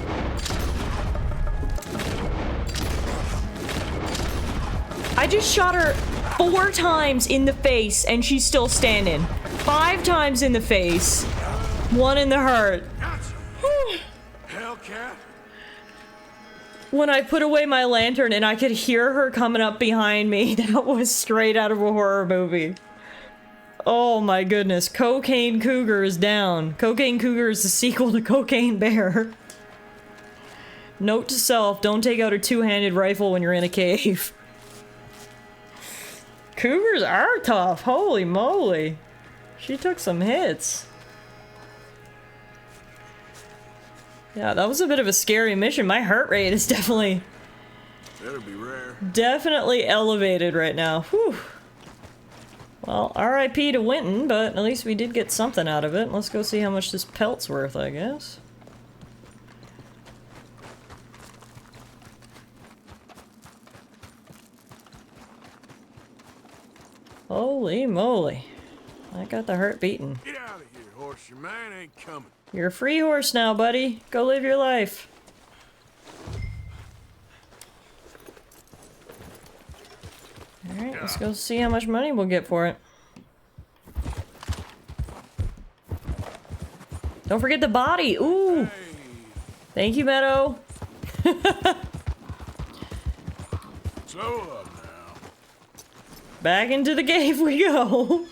I just shot her 4 times in the face and she's still standing. 5 times in the face. 1 in the heart. Hellcat. When I put away my lantern and I could hear her coming up behind me, that was straight out of a horror movie. Oh my goodness, Cocaine Cougar is down. Cocaine Cougar is the sequel to Cocaine Bear. Note to self, don't take out a 2-handed rifle when you're in a cave. Cougars are tough. Holy moly. She took some hits. Yeah, that was a bit of a scary mission. My heart rate is definitely Better be rare. Definitely elevated right now. Whew. Well, R.I.P. to Winton, but at least we did get something out of it. Let's go see how much this pelt's worth, I guess. Holy moly. I got the heart beating. Get out of here, horse. Your man ain't coming. You're a free horse now, buddy. Go live your life. Alright, let's go see how much money we'll get for it. Don't forget the body! Ooh! Thank you, Meadow! Slow up now. Back into the cave we go!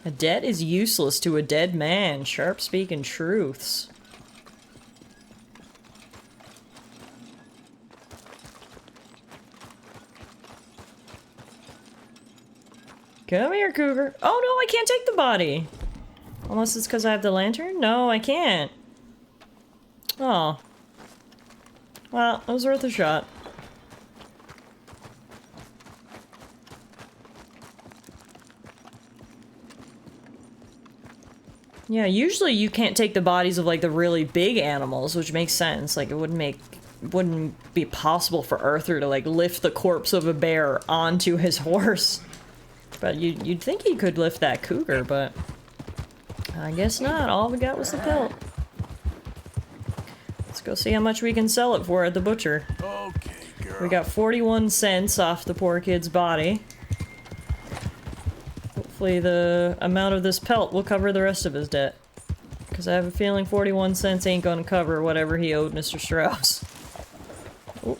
A debt is useless to a dead man. Sharp speaking truths. Come here, Cougar. Oh no, I can't take the body. Unless it's because I have the lantern? No, I can't. Oh. Well, it was worth a shot. Yeah, usually you can't take the bodies of like the really big animals, which makes sense. Like it wouldn't be possible for Arthur to like lift the corpse of a bear onto his horse. But you'd think he could lift that cougar, but I guess not. All we got was the pelt. Let's go see how much we can sell it for at the butcher. Okay, girl. We got 41 cents off the poor kid's body. Hopefully the amount of this pelt will cover the rest of his debt. Because I have a feeling 41 cents ain't gonna cover whatever he owed Mr. Strauss. Oh,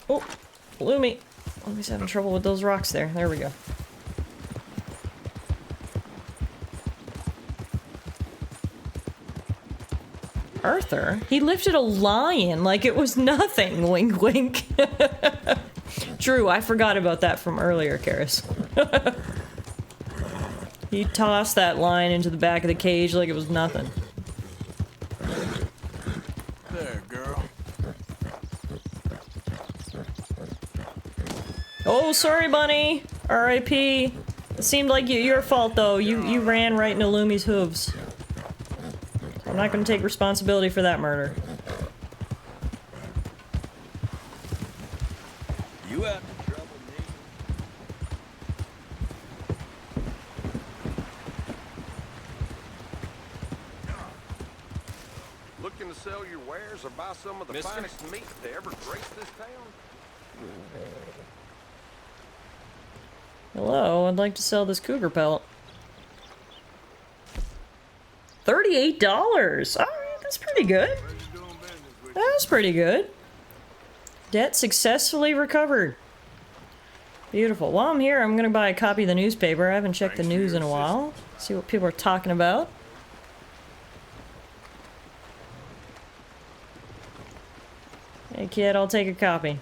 oh, Loomy. Lummy's having trouble with those rocks there. There we go. Arthur? He lifted a lion like it was nothing. Wink, wink. True, I forgot about that from earlier, Karis. He tossed that lion into the back of the cage like it was nothing. There, girl. Oh, sorry, bunny. R.I.P. It seemed like your fault, though. You ran right into Lummy's hooves. I'm not going to take responsibility for that murder. You out to trouble me? Looking to sell your wares or buy some of the finest meat to ever grace this town? Hello, I'd like to sell this cougar pelt. $38! Alright, that's pretty good. That was pretty good. Debt successfully recovered. Beautiful. While I'm here, I'm gonna buy a copy of the newspaper. I haven't checked the news in a while. See what people are talking about. Hey kid, I'll take a copy.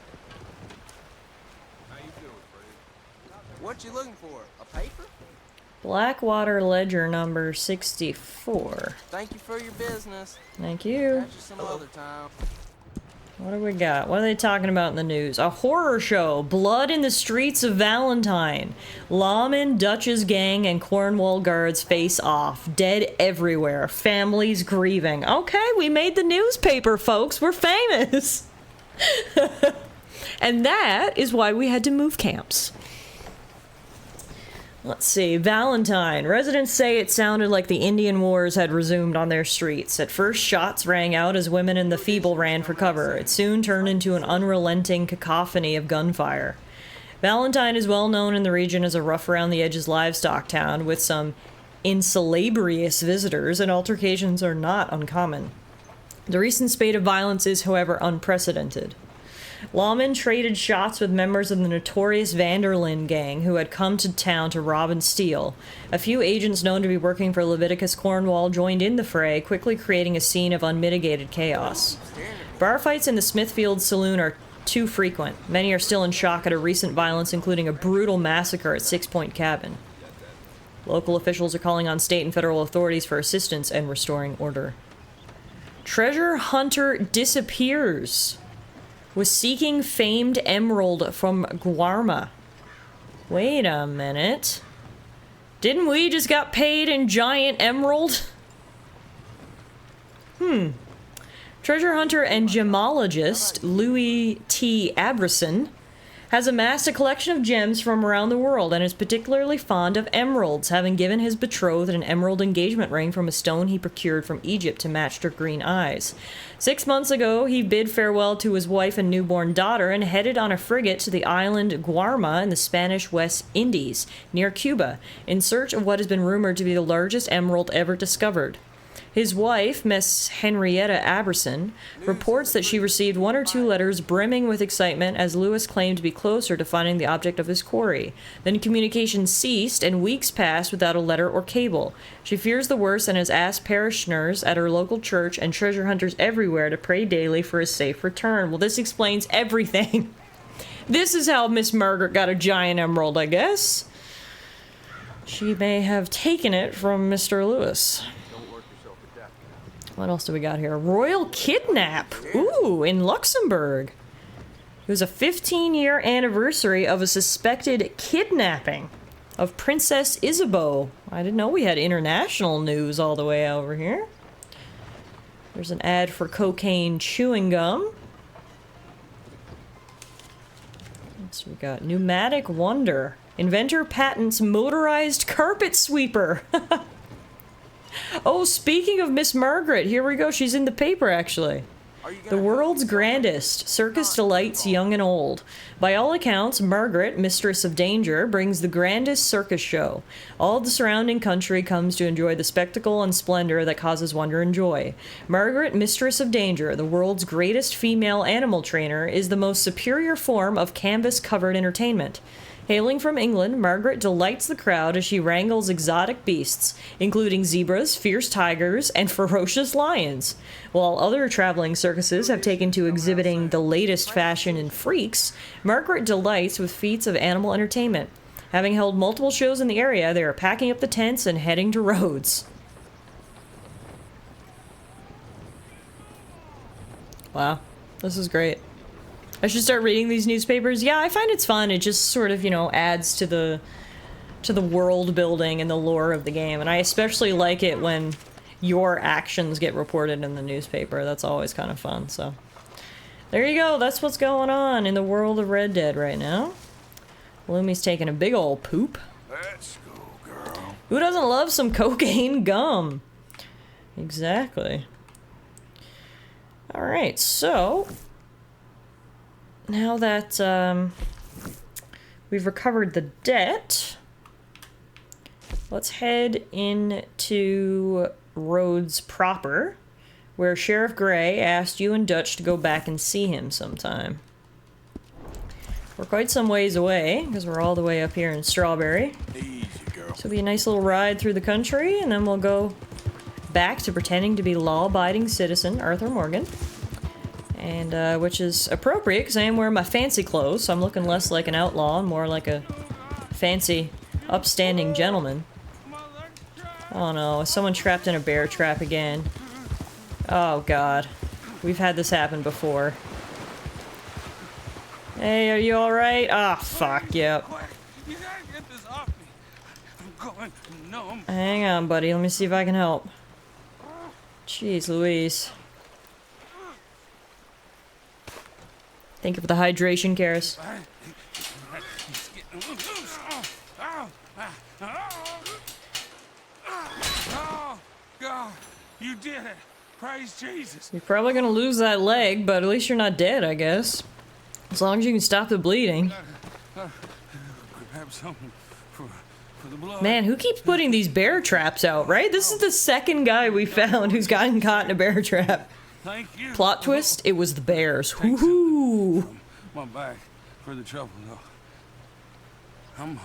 How you doing, Freddy? What you looking for? A paper? Blackwater Ledger number 64. Thank you for your business. Thank you. Catch you some other time. What do we got? What are they talking about in the news? A horror show. Blood in the streets of Valentine. Lawman, Dutch's gang, and Cornwall guards face off. Dead everywhere. Families grieving. Okay, we made the newspaper, folks. We're famous. And that is why we had to move camps. Let's see, Valentine. Residents say it sounded like the Indian Wars had resumed on their streets. At first, shots rang out as women in the feeble ran for cover. It soon turned into an unrelenting cacophony of gunfire. Valentine is well known in the region as a rough-around-the-edges livestock town with some insalubrious visitors, and altercations are not uncommon. The recent spate of violence is, however, unprecedented. Lawmen traded shots with members of the notorious Vanderlyn gang who had come to town to rob and steal. A few agents known to be working for Leviticus Cornwall joined in the fray, quickly creating a scene of unmitigated chaos. Bar fights in the Smithfield Saloon are too frequent. Many are still in shock at a recent violence, including a brutal massacre at 6 Point Cabin. Local officials are calling on state and federal authorities for assistance and restoring order. Treasure hunter disappears. Was seeking famed emerald from Guarma. Wait a minute. Didn't we just got paid in giant emerald? Treasure hunter and gemologist Louis T. Aberson has amassed a collection of gems from around the world and is particularly fond of emeralds, having given his betrothed an emerald engagement ring from a stone he procured from Egypt to match her green eyes. 6 months ago, he bid farewell to his wife and newborn daughter and headed on a frigate to the island Guarma in the Spanish West Indies, near Cuba, in search of what has been rumored to be the largest emerald ever discovered. His wife, Miss Henrietta Aberson, reports that she received 1 or 2 letters brimming with excitement as Lewis claimed to be closer to finding the object of his quarry. Then communication ceased and weeks passed without a letter or cable. She fears the worst and has asked parishioners at her local church and treasure hunters everywhere to pray daily for his safe return. Well, this explains everything. This is how Miss Margaret got a giant emerald, I guess. She may have taken it from Mr. Lewis. What else do we got here? Royal kidnap! Ooh, in Luxembourg. It was a 15-year anniversary of a suspected kidnapping of Princess Isabeau. I didn't know we had international news all the way over here. There's an ad for cocaine chewing gum. What's we got? Pneumatic wonder. Inventor patents motorized carpet sweeper. Oh, speaking of Miss Margaret, here we go. She's in the paper, actually. The world's grandest. Circus delights young and old. By all accounts, Margaret, Mistress of Danger, brings the grandest circus show. All the surrounding country comes to enjoy the spectacle and splendor that causes wonder and joy. Margaret, Mistress of Danger, the world's greatest female animal trainer, is the most superior form of canvas-covered entertainment. Hailing from England, Margaret delights the crowd as she wrangles exotic beasts, including zebras, fierce tigers, and ferocious lions. While other traveling circuses have taken to exhibiting the latest fashion and freaks, Margaret delights with feats of animal entertainment. Having held multiple shows in the area, they are packing up the tents and heading to Rhodes. Wow, this is great. I should start reading these newspapers. Yeah, I find it's fun. It just sort of, you know, adds to the world building and the lore of the game. And I especially like it when your actions get reported in the newspaper. That's always kind of fun. So there you go. That's what's going on in the world of Red Dead right now. Lumi's taking a big old poop. Let's go, girl. Who doesn't love some cocaine gum? Exactly. All right, so now that we've recovered the debt, let's head into Rhodes proper, where Sheriff Gray asked you and Dutch to go back and see him sometime. We're quite some ways away, because we're all the way up here in Strawberry. Easy, girl. So it'll be a nice little ride through the country, and then we'll go back to pretending to be law-abiding citizen Arthur Morgan. And, which is appropriate, because I am wearing my fancy clothes, so I'm looking less like an outlaw and more like a fancy, upstanding gentleman. Oh no, is someone trapped in a bear trap again? Oh god. We've had this happen before. Hey, are you alright? Ah, fuck, yep. You gotta get this off me. I'm going numb. Hang on, buddy, let me see if I can help. Jeez Louise. Thank you for the hydration, Karis. Oh, God, you did it. Praise Jesus. You're probably gonna lose that leg, but at least you're not dead, I guess. As long as you can stop the bleeding. Grab something for the blood. Man, who keeps putting these bear traps out, right? This is the second guy we found who's gotten caught in a bear trap. Thank you. Plot twist, it was the bears. Woohoo! my back for the trouble, though. I'm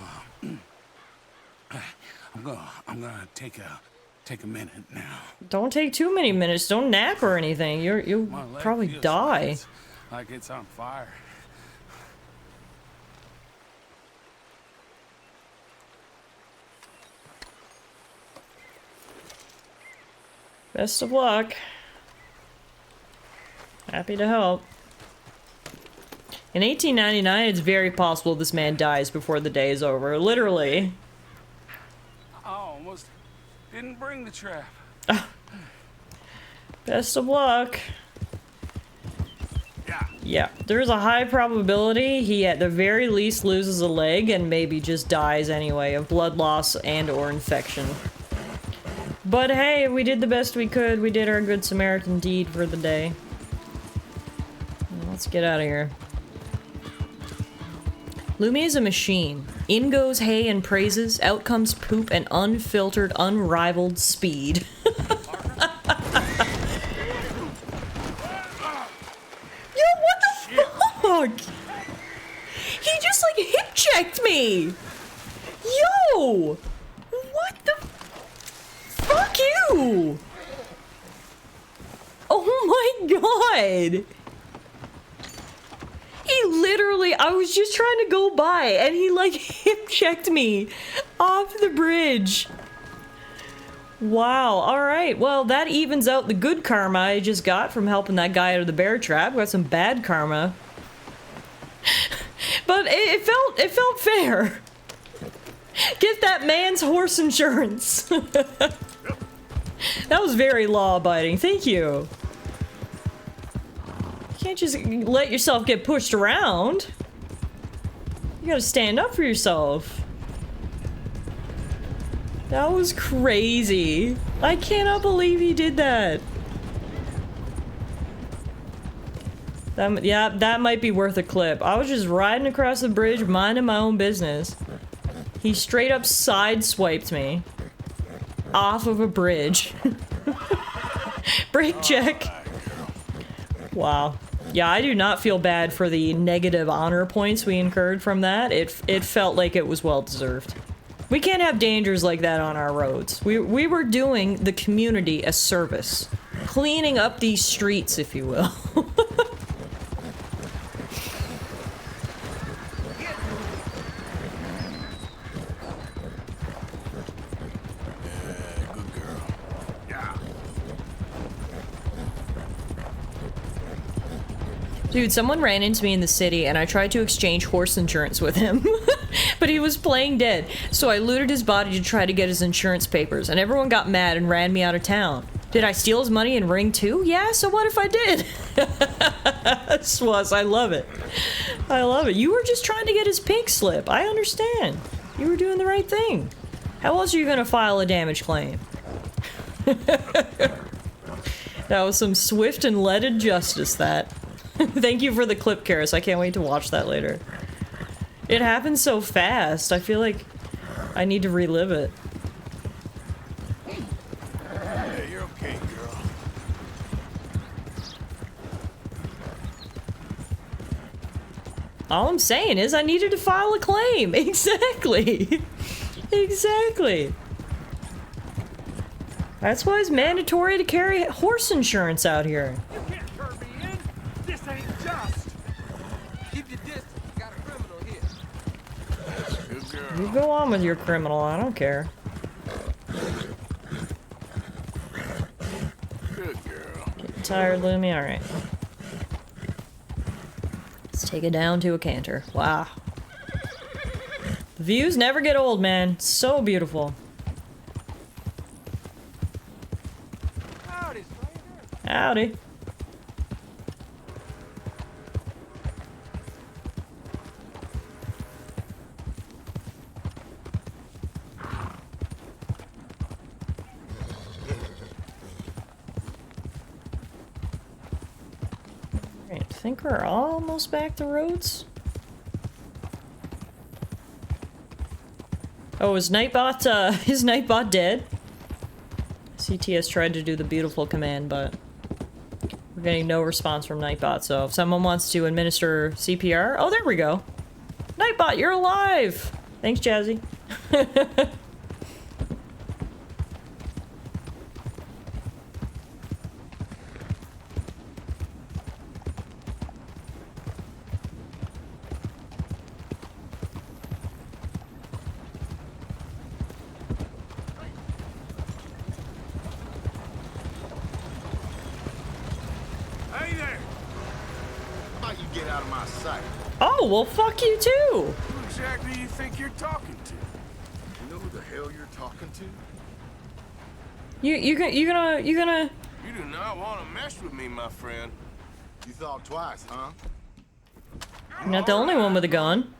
gonna take a minute now. Don't take too many minutes. Don't nap or anything. You'll My leg probably feels die. like it's on fire. Best of luck. Happy to help. In 1899, it's very possible this man dies before the day is over. Literally. I almost didn't bring the trap. Best of luck. Yeah, there's a high probability he at the very least loses a leg and maybe just dies anyway of blood loss and or infection. But hey, we did the best we could. We did our good Samaritan deed for the day. Let's get out of here. Lumi is a machine. In goes hay and praises, out comes poop and unfiltered, unrivaled speed. Yo, what the fuck? He just like hip checked me! Yo! What the fuck you? Oh my god! He literally, I was just trying to go by and he like hip checked me off the bridge. Wow, alright, well that evens out the good karma I just got from helping that guy out of the bear trap. Got some bad karma. But it felt fair. Get that man's horse insurance. That was very law-abiding, thank you. You can't just let yourself get pushed around. You gotta stand up for yourself. That was crazy. I cannot believe he did that. Yeah, that might be worth a clip. I was just riding across the bridge, minding my own business. He straight up sideswiped me. Off of a bridge. Brake check. Wow. Yeah, I do not feel bad for the negative honor points we incurred from that. It felt like it was well deserved. We can't have dangers like that on our roads. We were doing the community a service. Cleaning up these streets, if you will. Dude, someone ran into me in the city and I tried to exchange horse insurance with him. But he was playing dead, so I looted his body to try to get his insurance papers, and everyone got mad and ran me out of town. Did I steal his money and ring too? Yeah, so what if I did? Swaz, I love it. I love it. You were just trying to get his pink slip. I understand. You were doing the right thing. How else are you gonna file a damage claim? That was some swift and leaded justice, that. Thank you for the clip, Karis. I can't wait to watch that later. It happened so fast. I feel like I need to relive it. Yeah, you're okay, girl. All I'm saying is I needed to file a claim. Exactly. Exactly. That's why it's mandatory to carry horse insurance out here. You can't turn me in. This ain't just. Keep your distance. You got a criminal here. Good girl. You go on with your criminal. I don't care. Good girl. Getting tired, Lumi? Alright. Let's take it down to a canter. Wow. The views never get old, man. So beautiful. Howdy. Alright, I think we're almost back to roads. Oh, is Nightbot dead? CTS tried to do the beautiful command, but we're getting no response from Nightbot, so if someone wants to administer CPR... Oh, there we go. Nightbot, you're alive! Thanks, Jazzy. Hey there! How about you get out of my sight? Oh, well, fuck you too! Who exactly do you think you're talking to? You know who the hell you're talking to? You gonna... You do not want to mess with me, my friend. You thought twice, huh? You're not the only one with a gun.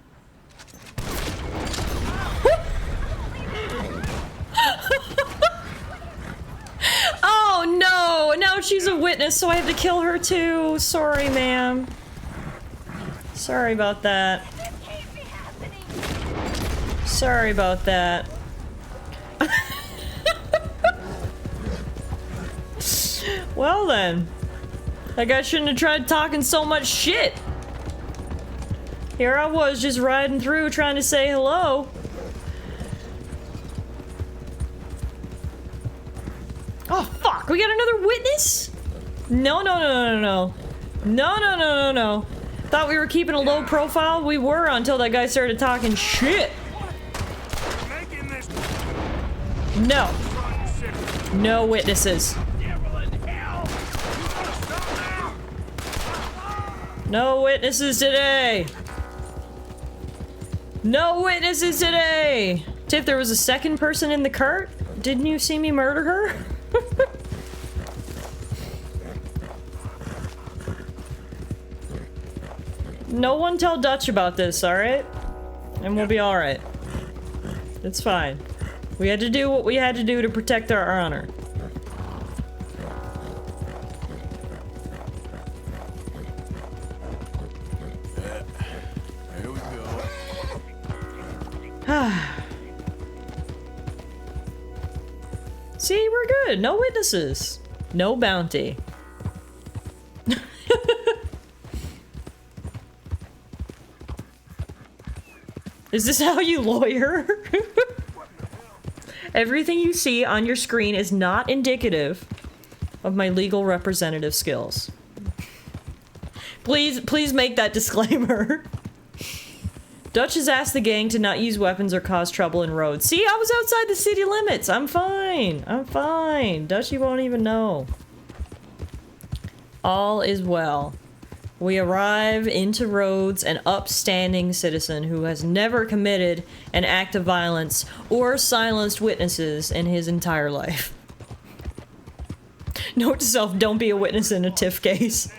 Oh no! Now she's a witness, so I have to kill her too. Sorry, ma'am. Sorry about that. Sorry about that. Well then. That guy shouldn't have tried talking so much shit. Here I was just riding through trying to say hello. Oh fuck, we got another witness? No. No. Thought we were keeping a low profile? We were until that guy started talking shit. No. No witnesses. No witnesses today. No witnesses today. Tiff, there was a second person in the cart? Didn't you see me murder her? No one tell Dutch about this, alright? And we'll be alright. It's fine. We had to do what we had to do to protect our honor. Here we go. See, we're good. No witnesses. No bounty. Is this how you lawyer? Everything you see on your screen is not indicative of my legal representative skills. Please make that disclaimer. Dutch has asked the gang to not use weapons or cause trouble in roads. See, I was outside the city limits. I'm fine. I'm fine. Dutch, you won't even know. All is well. We arrive into Rhodes, an upstanding citizen who has never committed an act of violence or silenced witnesses in his entire life. Note to self, don't be a witness in a TIFF case.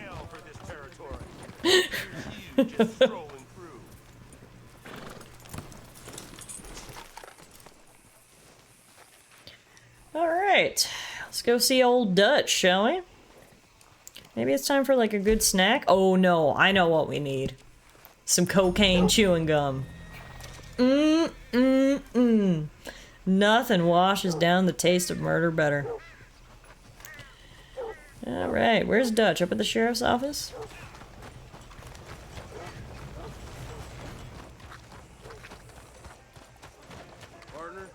Alright, let's go see old Dutch, shall we? Maybe it's time for like a good snack? Oh no, I know what we need. Some cocaine chewing gum. Nothing washes down the taste of murder better. Alright, where's Dutch? Up at the sheriff's office? Partner?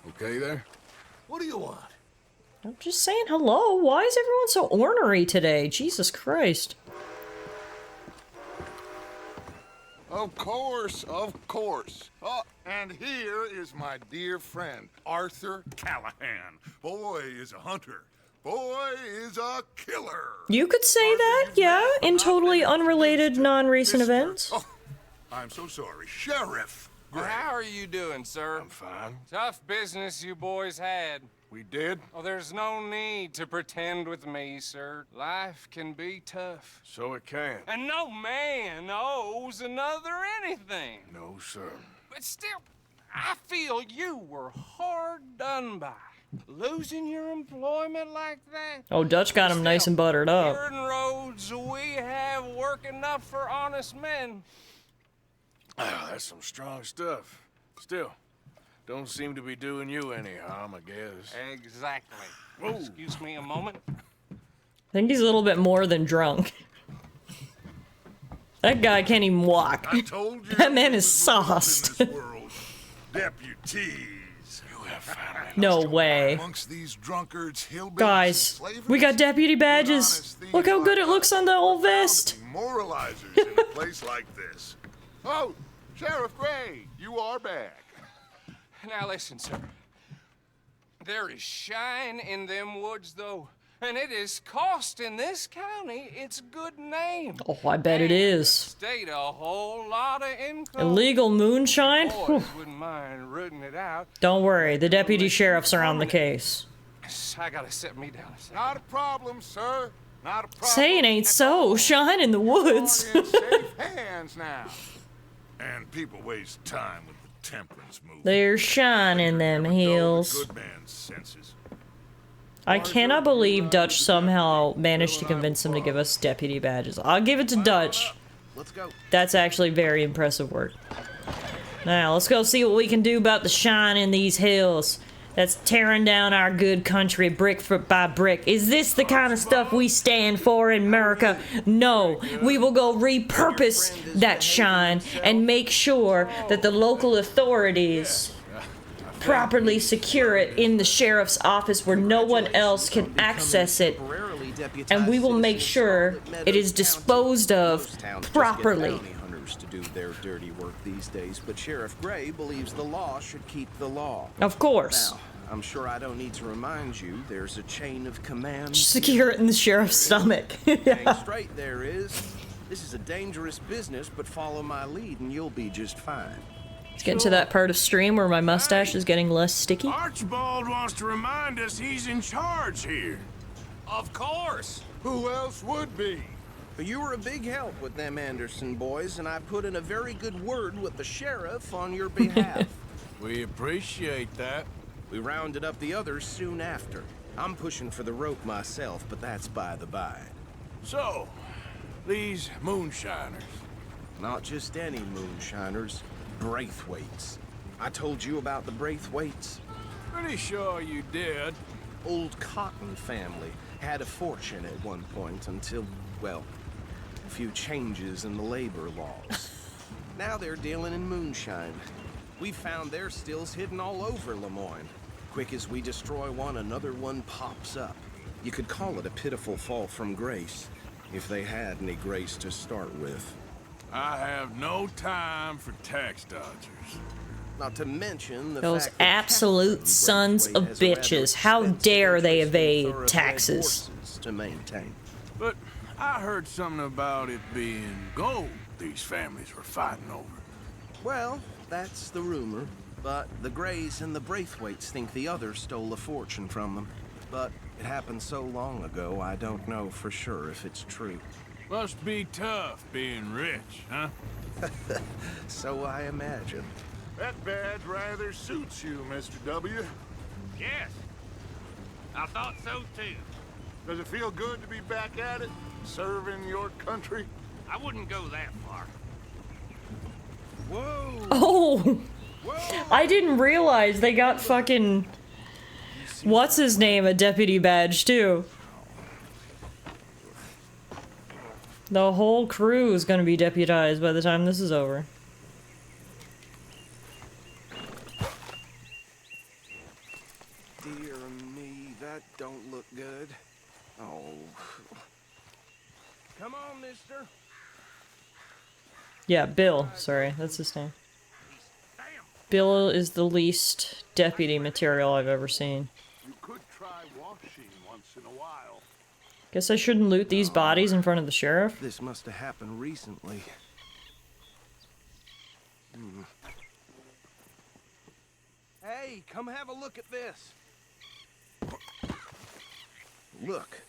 Okay there? What do you want? I'm just saying hello. Why is everyone so ornery today? Jesus Christ. Of course, of course. Oh, and here is my dear friend, Arthur Callahan. Boy is a hunter. Boy is a killer. You could say that, yeah, in totally unrelated, non-recent events. Oh, I'm so sorry. Sheriff Gray. How are you doing, sir? I'm fine. Tough business you boys had. We did? Oh, there's no need to pretend with me, sir. Life can be tough. So it can. And no man owes another anything. No, sir. But still, I feel you were hard done by. Losing your employment like that. Oh, Dutch got him nice and buttered up. Here in Rhodes, we have work enough for honest men. Ah, that's some strong stuff. Still, don't seem to be doing you any harm, I guess. Exactly. Excuse me a moment. I think he's a little bit more than drunk. That guy can't even walk. I told you That man is sauced. Deputies. You have family. No way. Amongst these drunkards, hillbillies, Guys, we got deputy badges. Look how good it looks on the old vest. Moralizers in a place like this. Oh, Sheriff Gray, you are back. Now listen, sir. There is shine in them woods, though. And it is costing this county its good name. Oh, I bet it is. State a whole lot of income. Illegal moonshine? Boys wouldn't mind rooting it out. Don't worry, the deputy sheriffs are on the case. I gotta set me down a second. Not a problem, sir. Not a problem. Say it ain't so. Shine in the woods. You're in safe hands now. And people waste time with the temperance movement. There's shine in them hills. Good man's senses. I cannot believe Dutch somehow managed to convince him to give us deputy badges. I'll give it to Dutch. Let's go. That's actually very impressive work. Now, let's go see what we can do about the shine in these hills. That's tearing down our good country brick by brick. Is this the kind of stuff we stand for in America? No. We will go repurpose that shine and make sure that the local authorities properly secure it in the sheriff's office where no one else can access it, and we will make sure it is disposed of properly. To do their dirty work these days, but Sheriff Gray believes the law should keep the law. Of course. Now, I'm sure I don't need to remind you there's a chain of command. Secure it in the sheriff's stomach. Hang straight there is. This is a dangerous business, but follow my lead and you'll be just fine. Let's get into that part of stream where my mustache is getting less sticky. Archibald wants to remind us he's in charge here. Of course. Who else would be? But you were a big help with them Anderson boys, and I put in a very good word with the sheriff on your behalf. We appreciate that. We rounded up the others soon after. I'm pushing for the rope myself, but that's by the by. So, these moonshiners. Not just any moonshiners. Braithwaites. I told you about the Braithwaites? Pretty sure you did. Old Cotton family had a fortune at one point until, well, a few changes in the labor laws. Now they're dealing in moonshine. We found their stills hidden all over Lemoyne. Quick as we destroy one, another one pops up. You could call it a pitiful fall from grace, if they had any grace to start with. I have no time for tax dodgers. Not to mention the Those fact that absolute sons of bitches. How dare they evade taxes? To maintain. But I heard something about it being gold these families were fighting over. Well, that's the rumor. But the Grays and the Braithwaites think the others stole a fortune from them. But it happened so long ago, I don't know for sure if it's true. Must be tough being rich, huh? So I imagine. That badge rather suits you, Mr. W. Yes. I thought so too. Does it feel good to be back at it? Serving your country? I wouldn't go that far. Whoa! Oh! I didn't realize they got fucking... What's his name a deputy badge, too. The whole crew is gonna be deputized by the time this is over. Dear me, that don't look good. Oh. Come on, mister. Yeah, Bill. Sorry, that's his name. Bill is the least deputy material I've ever seen. You could try washing once in a while. Guess I shouldn't loot these bodies in front of the sheriff. This must have happened recently. Hey, come have a look at this. Look,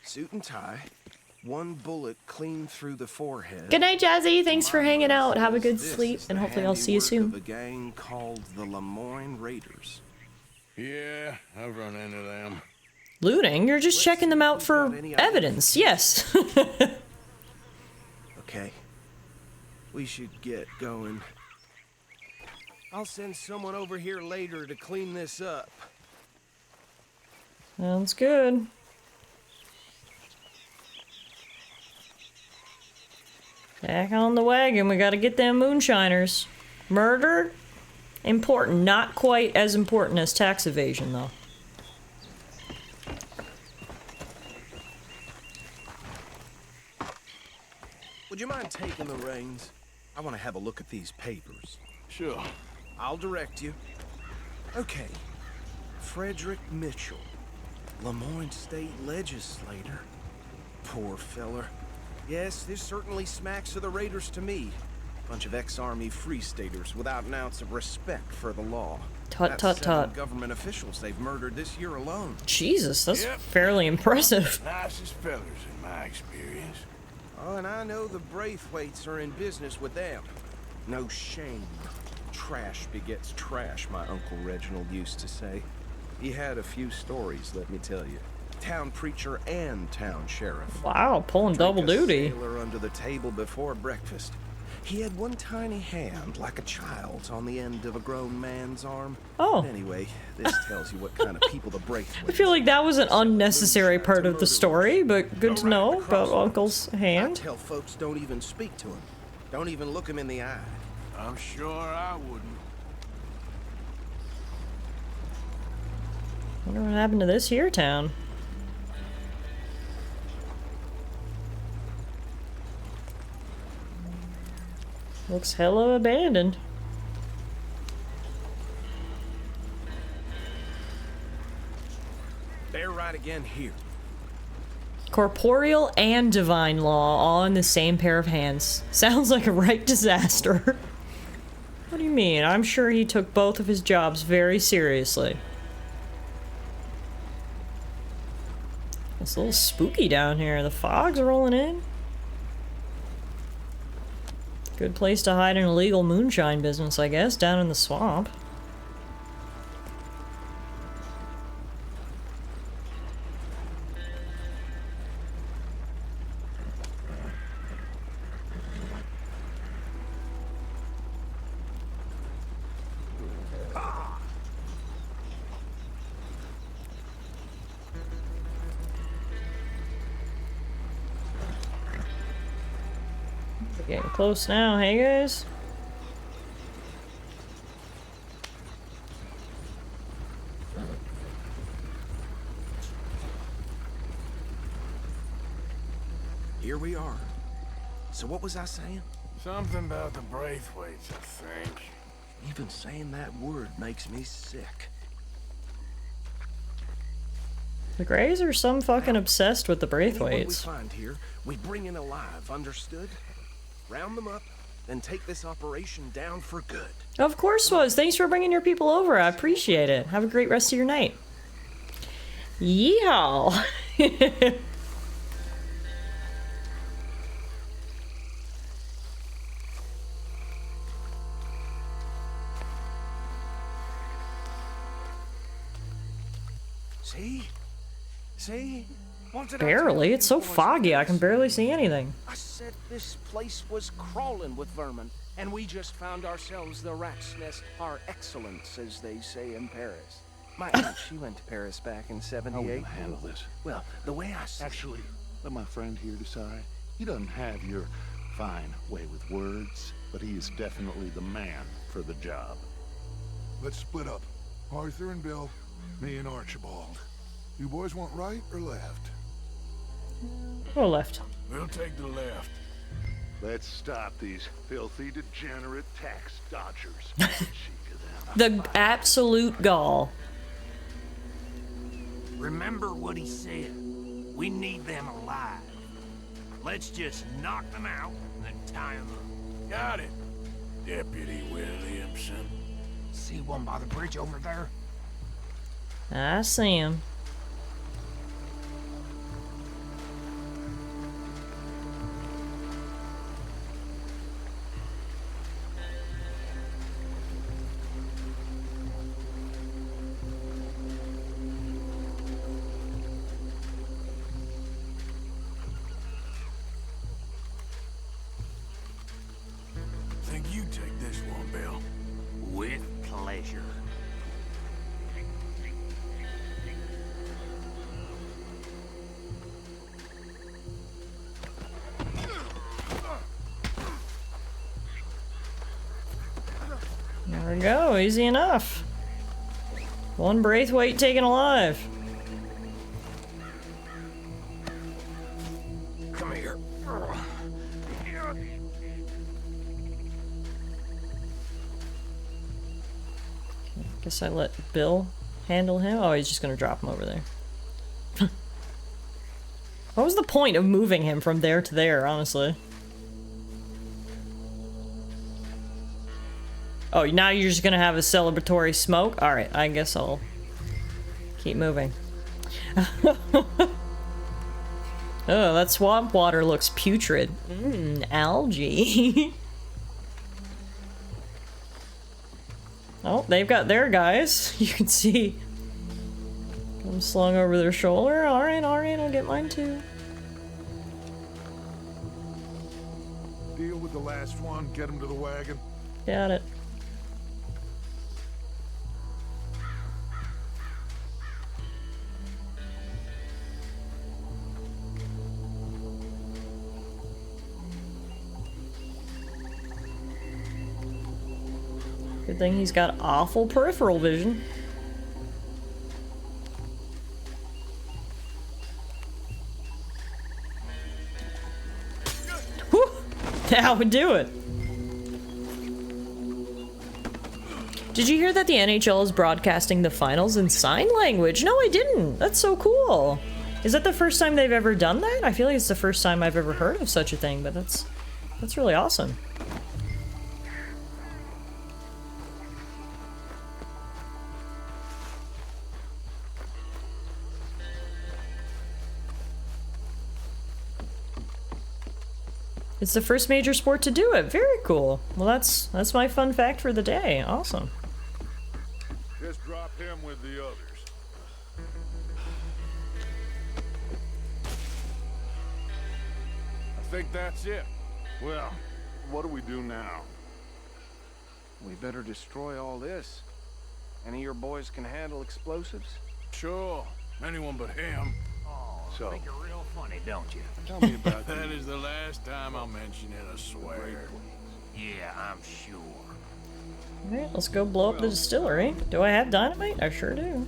suit and tie, one bullet clean through the forehead. Good night, Jazzy. Thanks for hanging out. Have a good sleep, and hopefully I'll see you soon. Of a gang called the Lemoyne Raiders. Yeah, I've run into them. Looting? You're just checking them out for evidence. Yes. Okay. We should get going. I'll send someone over here later to clean this up. Sounds good. Back on the wagon, we gotta get them moonshiners. Murder? Important. Not quite as important as tax evasion, though. Would you mind taking the reins? I want to have a look at these papers. Sure. I'll direct you. Okay. Frederick Mitchell, Lemoyne State Legislator. Poor feller. Yes, this certainly smacks of the Raiders to me. Bunch of ex-Army Free Staters without an ounce of respect for the law. Tut, tut, That's 7 tut. government officials they've murdered this year alone. Jesus, that's fairly impressive. Nicest fellers in my experience. Oh, and I know the Braithwaites are in business with them. No shame. Trash begets trash, my Uncle Reginald used to say. He had a few stories, let me tell you. Town preacher and town sheriff. Wow, pulling double duty. Sailor under the table before breakfast. He had one tiny hand, like a child's, on the end of a grown man's arm. Oh. Anyway, this tells you what kind of people the Braithwaites. I feel like that was an unnecessary part of the story, but good to know about Uncle's hand. I tell folks don't even speak to him. Don't even look him in the eye. I'm sure I wouldn't. Wonder what happened to this here town. Looks hella abandoned. They're right again here. Corporeal and divine law all in the same pair of hands. Sounds like a right disaster. What do you mean? I'm sure he took both of his jobs very seriously. It's a little spooky down here. The fog's rolling in. Good place to hide an illegal moonshine business, I guess, down in the swamp. We're getting close now, hey guys? Here we are. So what was I saying? Something about the Braithwaites, I think. Even saying that word makes me sick. The Greys are some fucking obsessed with the Anyone we Braithwaites. find here, we bring in alive, understood? Round them up, then take this operation down for good. Of course was. Thanks for bringing your people over. I appreciate it. Have a great rest of your night. Yeehaw! See? See? What did I Barely. tell It's so you, boys and foggy. I girls? can barely see anything. I said this place was crawling with vermin, and we just found ourselves the rat's nest par excellence, as they say in Paris. My aunt, she went to Paris back in How '78. we gonna handle this? Well, the way I see Actually, let my friend here decide. He doesn't have your fine way with words, but he is definitely the man for the job. Let's split up. Arthur and Bill, me and Archibald. You boys want right or left? Or left. We'll take the left. Let's stop these filthy, degenerate tax dodgers. The absolute gall. Remember what he said. We need them alive. Let's just knock them out and then tie them up. Got it, Deputy Williamson. See one by the bridge over there? I see him. Think you take this one, Bill? With pleasure. There we go, easy enough. One Braithwaite taken alive. Come here. Guess I let Bill handle him. Oh, he's just gonna drop him over there. What was the point of moving him from there to there, honestly? Oh, now you're just gonna have a celebratory smoke? Alright, I guess I'll keep moving. Oh, that swamp water looks putrid. Algae. Oh, they've got their guys. You can see them slung over their shoulder. Alright, I'll get mine too. Deal with the last one, get him to the wagon. Got it. Good thing he's got awful peripheral vision. Whew! That would do it. Did you hear that the NHL is broadcasting the finals in sign language? No, I didn't. That's so cool. Is that the first time they've ever done that? I feel like it's the first time I've ever heard of such a thing, but that's really awesome. It's the first major sport to do it. Very cool. Well, that's my fun fact for the day. Awesome. Just drop him with the others. I think that's it. Well, what do we do now? We better destroy all this. Any of your boys can handle explosives? Sure. Anyone but him. So, think you're real funny, don't you? Tell me about that. That is the last time I'll mention it, I swear. Yeah, I'm sure. Alright, let's go blow up the distillery. Do I have dynamite? I sure do.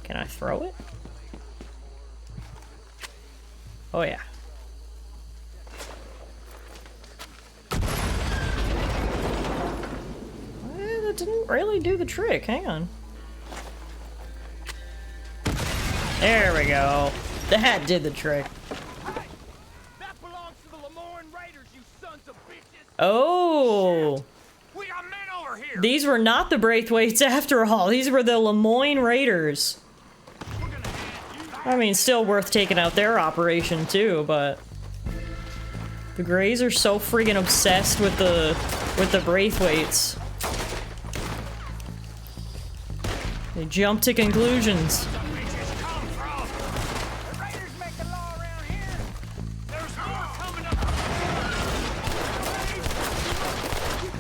Can I throw it? Oh yeah. That didn't really do the trick. Hang on. There we go. That did the trick. Oh. These were not the Braithwaites after all. These were the Lemoyne Raiders. I mean, still worth taking out their operation too, but the Greys are so friggin' obsessed with the Braithwaites. They jump to conclusions.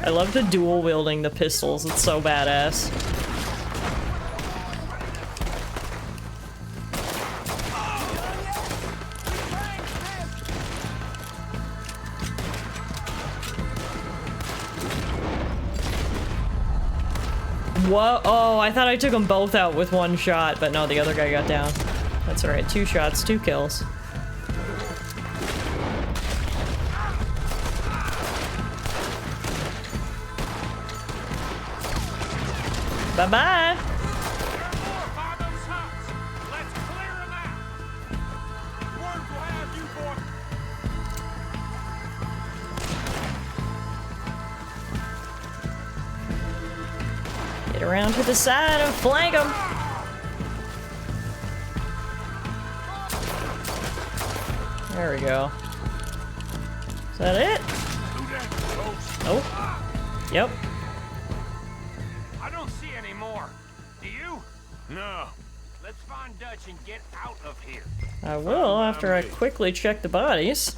I love the dual wielding the pistols, it's so badass. Whoa, oh, I thought I took them both out with one shot, but no, the other guy got down. That's alright, 2 shots, 2 kills. Bye-bye! Get around to the side and flank them! There we go. Is that it? Oh. Yep. No. Let's find Dutch and get out of here. I will after I quickly check the bodies.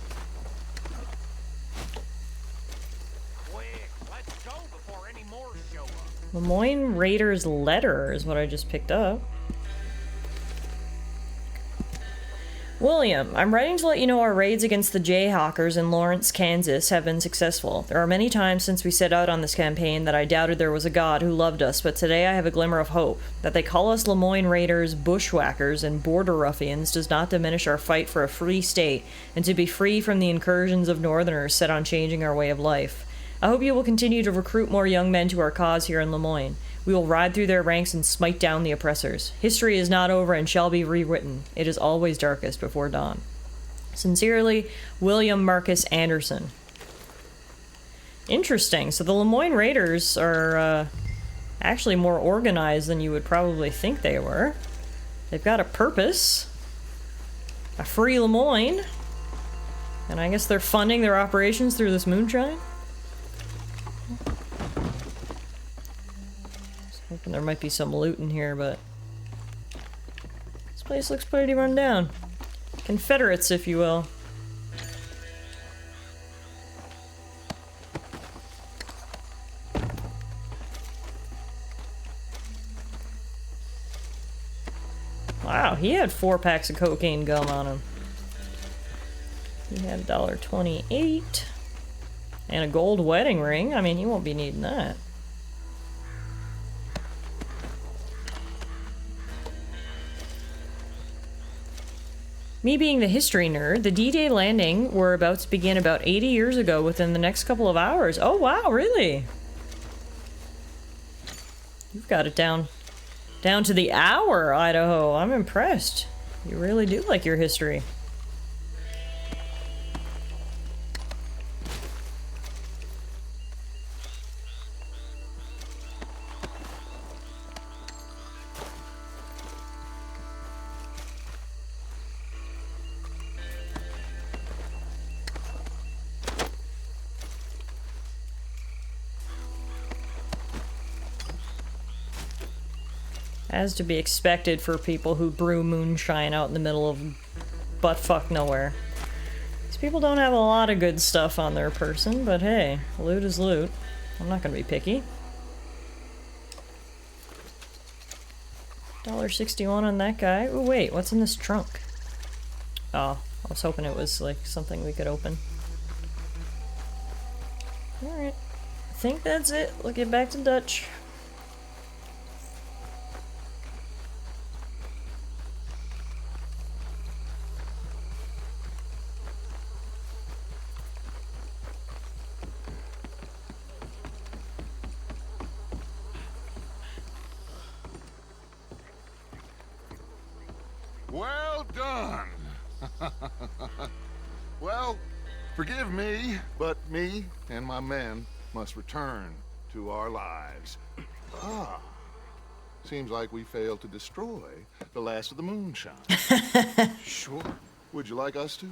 Quick, let's go before any more show up. Lemoyne Raiders letter is what I just picked up. William, I'm writing to let you know our raids against the Jayhawkers in Lawrence, Kansas have been successful. There are many times since we set out on this campaign that I doubted there was a God who loved us, but today I have a glimmer of hope. That they call us Lemoyne Raiders, bushwhackers, and border ruffians does not diminish our fight for a free state and to be free from the incursions of northerners set on changing our way of life. I hope you will continue to recruit more young men to our cause here in Lemoyne. We will ride through their ranks and smite down the oppressors. History is not over and shall be rewritten. It is always darkest before dawn. Sincerely, William Marcus Anderson. Interesting. So the Lemoyne Raiders are actually more organized than you would probably think they were. They've got a purpose. A free Lemoyne. And I guess they're funding their operations through this moonshine? Hoping there might be some loot in here, but this place looks pretty run down. Confederates, if you will. Wow, he had 4 packs of cocaine gum on him. He had $1.28 and a gold wedding ring. I mean, he won't be needing that. Me being the history nerd, the D-Day landing we're about to begin about 80 years ago within the next couple of hours. Oh wow, really? You've got it down to the hour, Idaho. I'm impressed. You really do like your history. As to be expected for people who brew moonshine out in the middle of buttfuck nowhere. These people don't have a lot of good stuff on their person, but hey, loot is loot. I'm not gonna be picky. $1.61 on that guy. Oh wait, what's in this trunk? Oh, I was hoping it was like something we could open. Alright. I think that's it. We'll get back to Dutch. Well done. Well, forgive me, but me and my men must return to our lives. Seems like we failed to destroy the last of the moonshine. Sure. Would you like us to?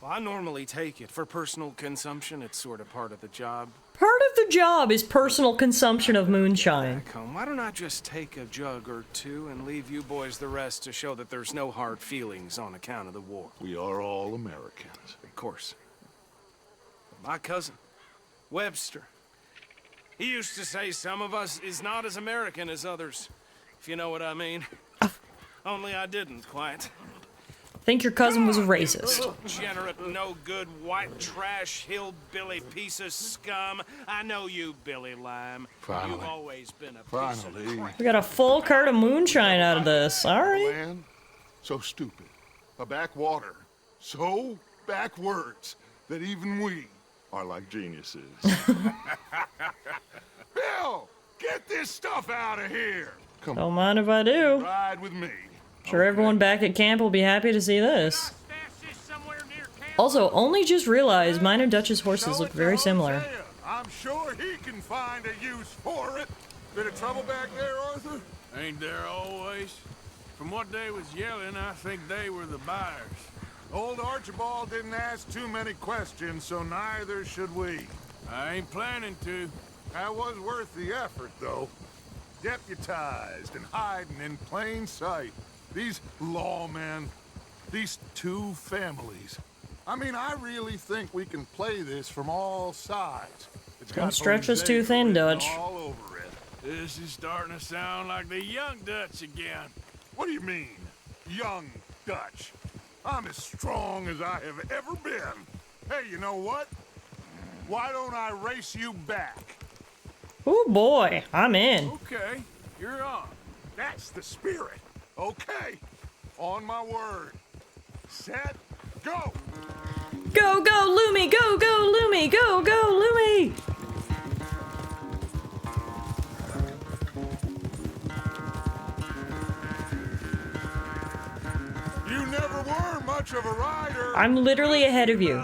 Well, I normally take it. For personal consumption, it's sort of part of the job. Part of the job is personal consumption of moonshine. Why don't I just take a jug or two and leave you boys the rest to show that there's no hard feelings on account of the war? We are all Americans. Of course. My cousin, Webster, he used to say some of us is not as American as others, if you know what I mean. Only I didn't quite. Think your cousin was a racist. Degenerate, no good, white trash, hillbilly piece of scum. I know you, Billy Lime. Finally. You've always been a piece of crap. We got a full cart of moonshine out of this. Alright. Land, so stupid. A backwater. So backwards that even we are like geniuses. Bill, get this stuff out of here. Come Don't mind if I do. Ride with me. Sure, everyone back at camp will be happy to see this. Also, only just realized mine and Dutch's horses look very similar. I'm sure he can find a use for it. Bit of trouble back there, Arthur? Ain't there always? From what they was yelling, I think they were the buyers. Old Archibald didn't ask too many questions, so neither should we. I ain't planning to. That was worth the effort, though. Deputized and hiding in plain sight. These lawmen, these two families. I mean, I really think we can play this from all sides. Don't stretch us too thin, Dutch. All over it. This is starting to sound like the young Dutch again. What do you mean, young Dutch? I'm as strong as I have ever been. Hey, you know what? Why don't I race you back? Oh boy, I'm in. Okay, you're on. That's the spirit. Okay, on my word. Set, go! Go, go, Lumi! Go, go, Lumi! Go, go, Lumi! You never were much of a rider. I'm literally ahead of you.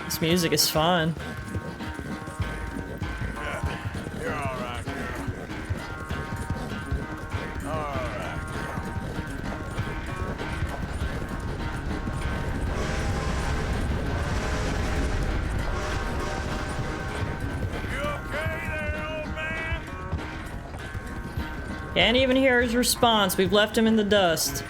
This music is fun. You're all right, girl. All right, You okay there, old man? Can't even hear his response. We've left him in the dust.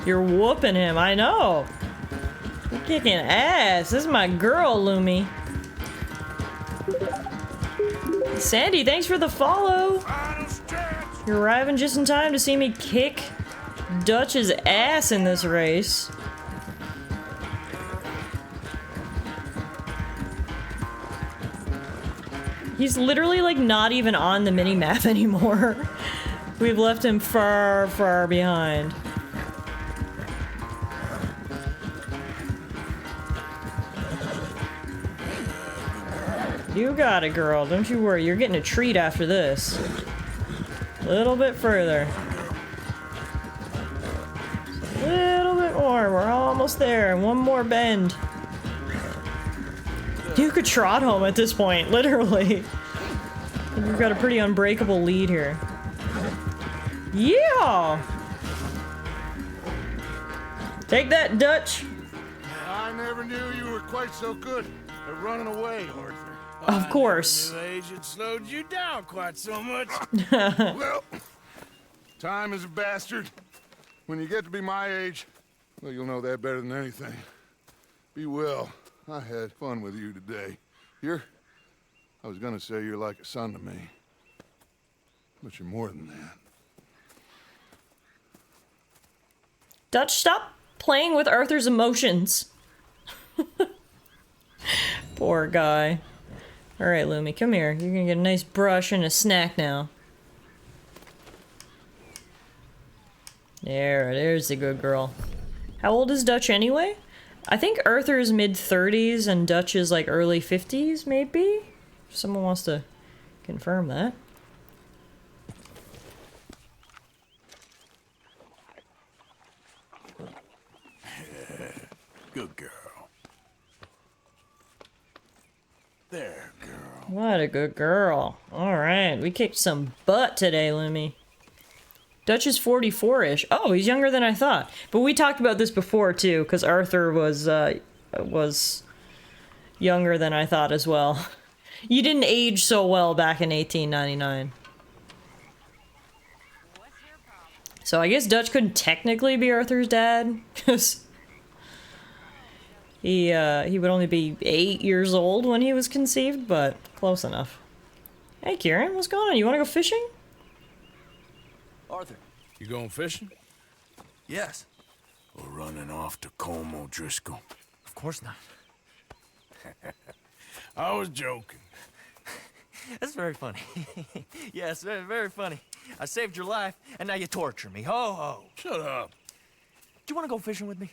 You're whooping him, I know. You're kicking ass. This is my girl, Lumi. Sandy, thanks for the follow. You're arriving just in time to see me kick Dutch's ass in this race. He's literally like not even on the mini-map anymore. We've left him far, far behind. You got it, girl. Don't you worry. You're getting a treat after this. A little bit further. A little bit more. We're almost there. One more bend. You could trot home at this point, literally. You've got a pretty unbreakable lead here. Yeah! Take that, Dutch. I never knew you were quite so good at running away, Arthur. Of course. I never knew age had slowed you down quite so much. Well, time is a bastard. When you get to be my age, well, you'll know that better than anything. Be well. I had fun with you today. I was gonna say you're like a son to me. But you're more than that. Dutch, stop playing with Arthur's emotions. Poor guy. Alright, Lumi, come here. You're gonna get a nice brush and a snack now. There's the good girl. How old is Dutch anyway? I think Arthur is mid-30s and Dutch is like early 50s, maybe? If someone wants to confirm that. Good girl. There, girl. What a good girl. Alright, we kicked some butt today, Lumi. Dutch is 44-ish. Oh, he's younger than I thought. But we talked about this before, too, because Arthur was younger than I thought as well. You didn't age so well back in 1899. So I guess Dutch couldn't technically be Arthur's dad, because he would only be 8 years old when he was conceived, but close enough. Hey, Kieran, what's going on? You want to go fishing? Arthur. You going fishing? Yes. Or running off to Colm O'Driscoll? Of course not. I was joking. That's very funny. Yes, very, very funny. I saved your life, and now you torture me. Ho, ho. Shut up. Do you want to go fishing with me?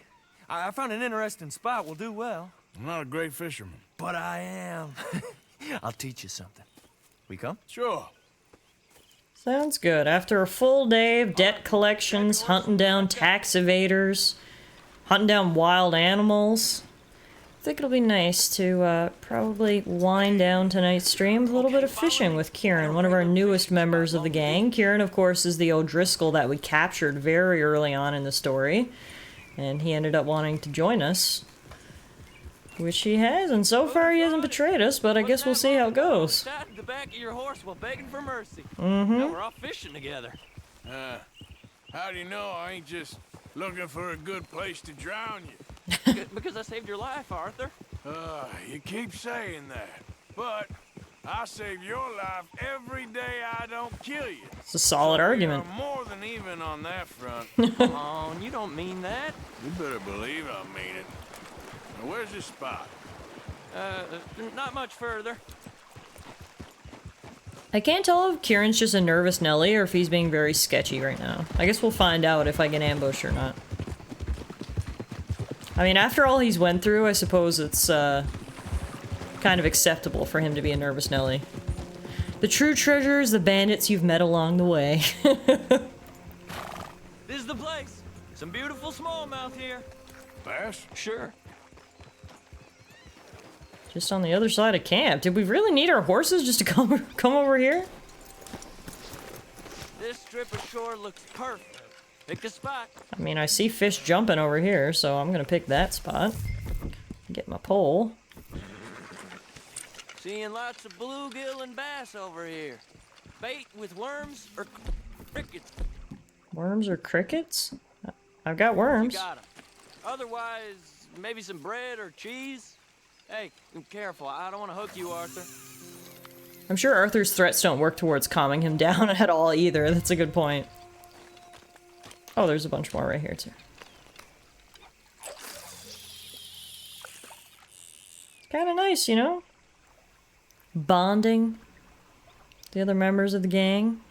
I found an interesting spot. We'll do well. I'm not a great fisherman. But I am. I'll teach you something. We come? Sure. Sounds good. After a full day of debt collections, hunting down tax evaders, hunting down wild animals, I think it'll be nice to probably wind down tonight's stream with a little bit of fishing with Kieran, one of our newest members of the gang. Kieran, of course, is the O'Driscoll that we captured very early on in the story, and he ended up wanting to join us. Which he has, and so far he hasn't betrayed us, but I guess we'll see how it goes. Sat in the back of your horse while begging for mercy. Mm-hmm. Now we're off fishing together. How do you know I ain't just looking for a good place to drown you? Because I saved your life, Arthur. You keep saying that, but I save your life every day I don't kill you. It's a solid argument. We are more than even on that front. Come on, you don't mean that. You better believe I mean it. Now, where's this spot? Not much further. I can't tell if Kieran's just a nervous Nelly or if he's being very sketchy right now. I guess we'll find out if I get ambushed or not. I mean, after all he's went through, I suppose it's, kind of acceptable for him to be a nervous Nelly. The true treasure is the bandits you've met along the way. This is the place. Some beautiful smallmouth here. Bass? Sure. Just on the other side of camp. Did we really need our horses just to come over here? This strip of shore looks perfect. Pick a spot. I mean, I see fish jumping over here, so I'm gonna pick that spot. Get my pole. Seeing lots of bluegill and bass over here. Bait with worms or crickets. Worms or crickets? I've got worms. You got 'em. Otherwise, maybe some bread or cheese. Hey, be careful. I don't want to hook you, Arthur. I'm sure Arthur's threats don't work towards calming him down at all either. That's a good point. Oh, there's a bunch more right here too. Kind of nice, you know? Bonding. The other members of the gang.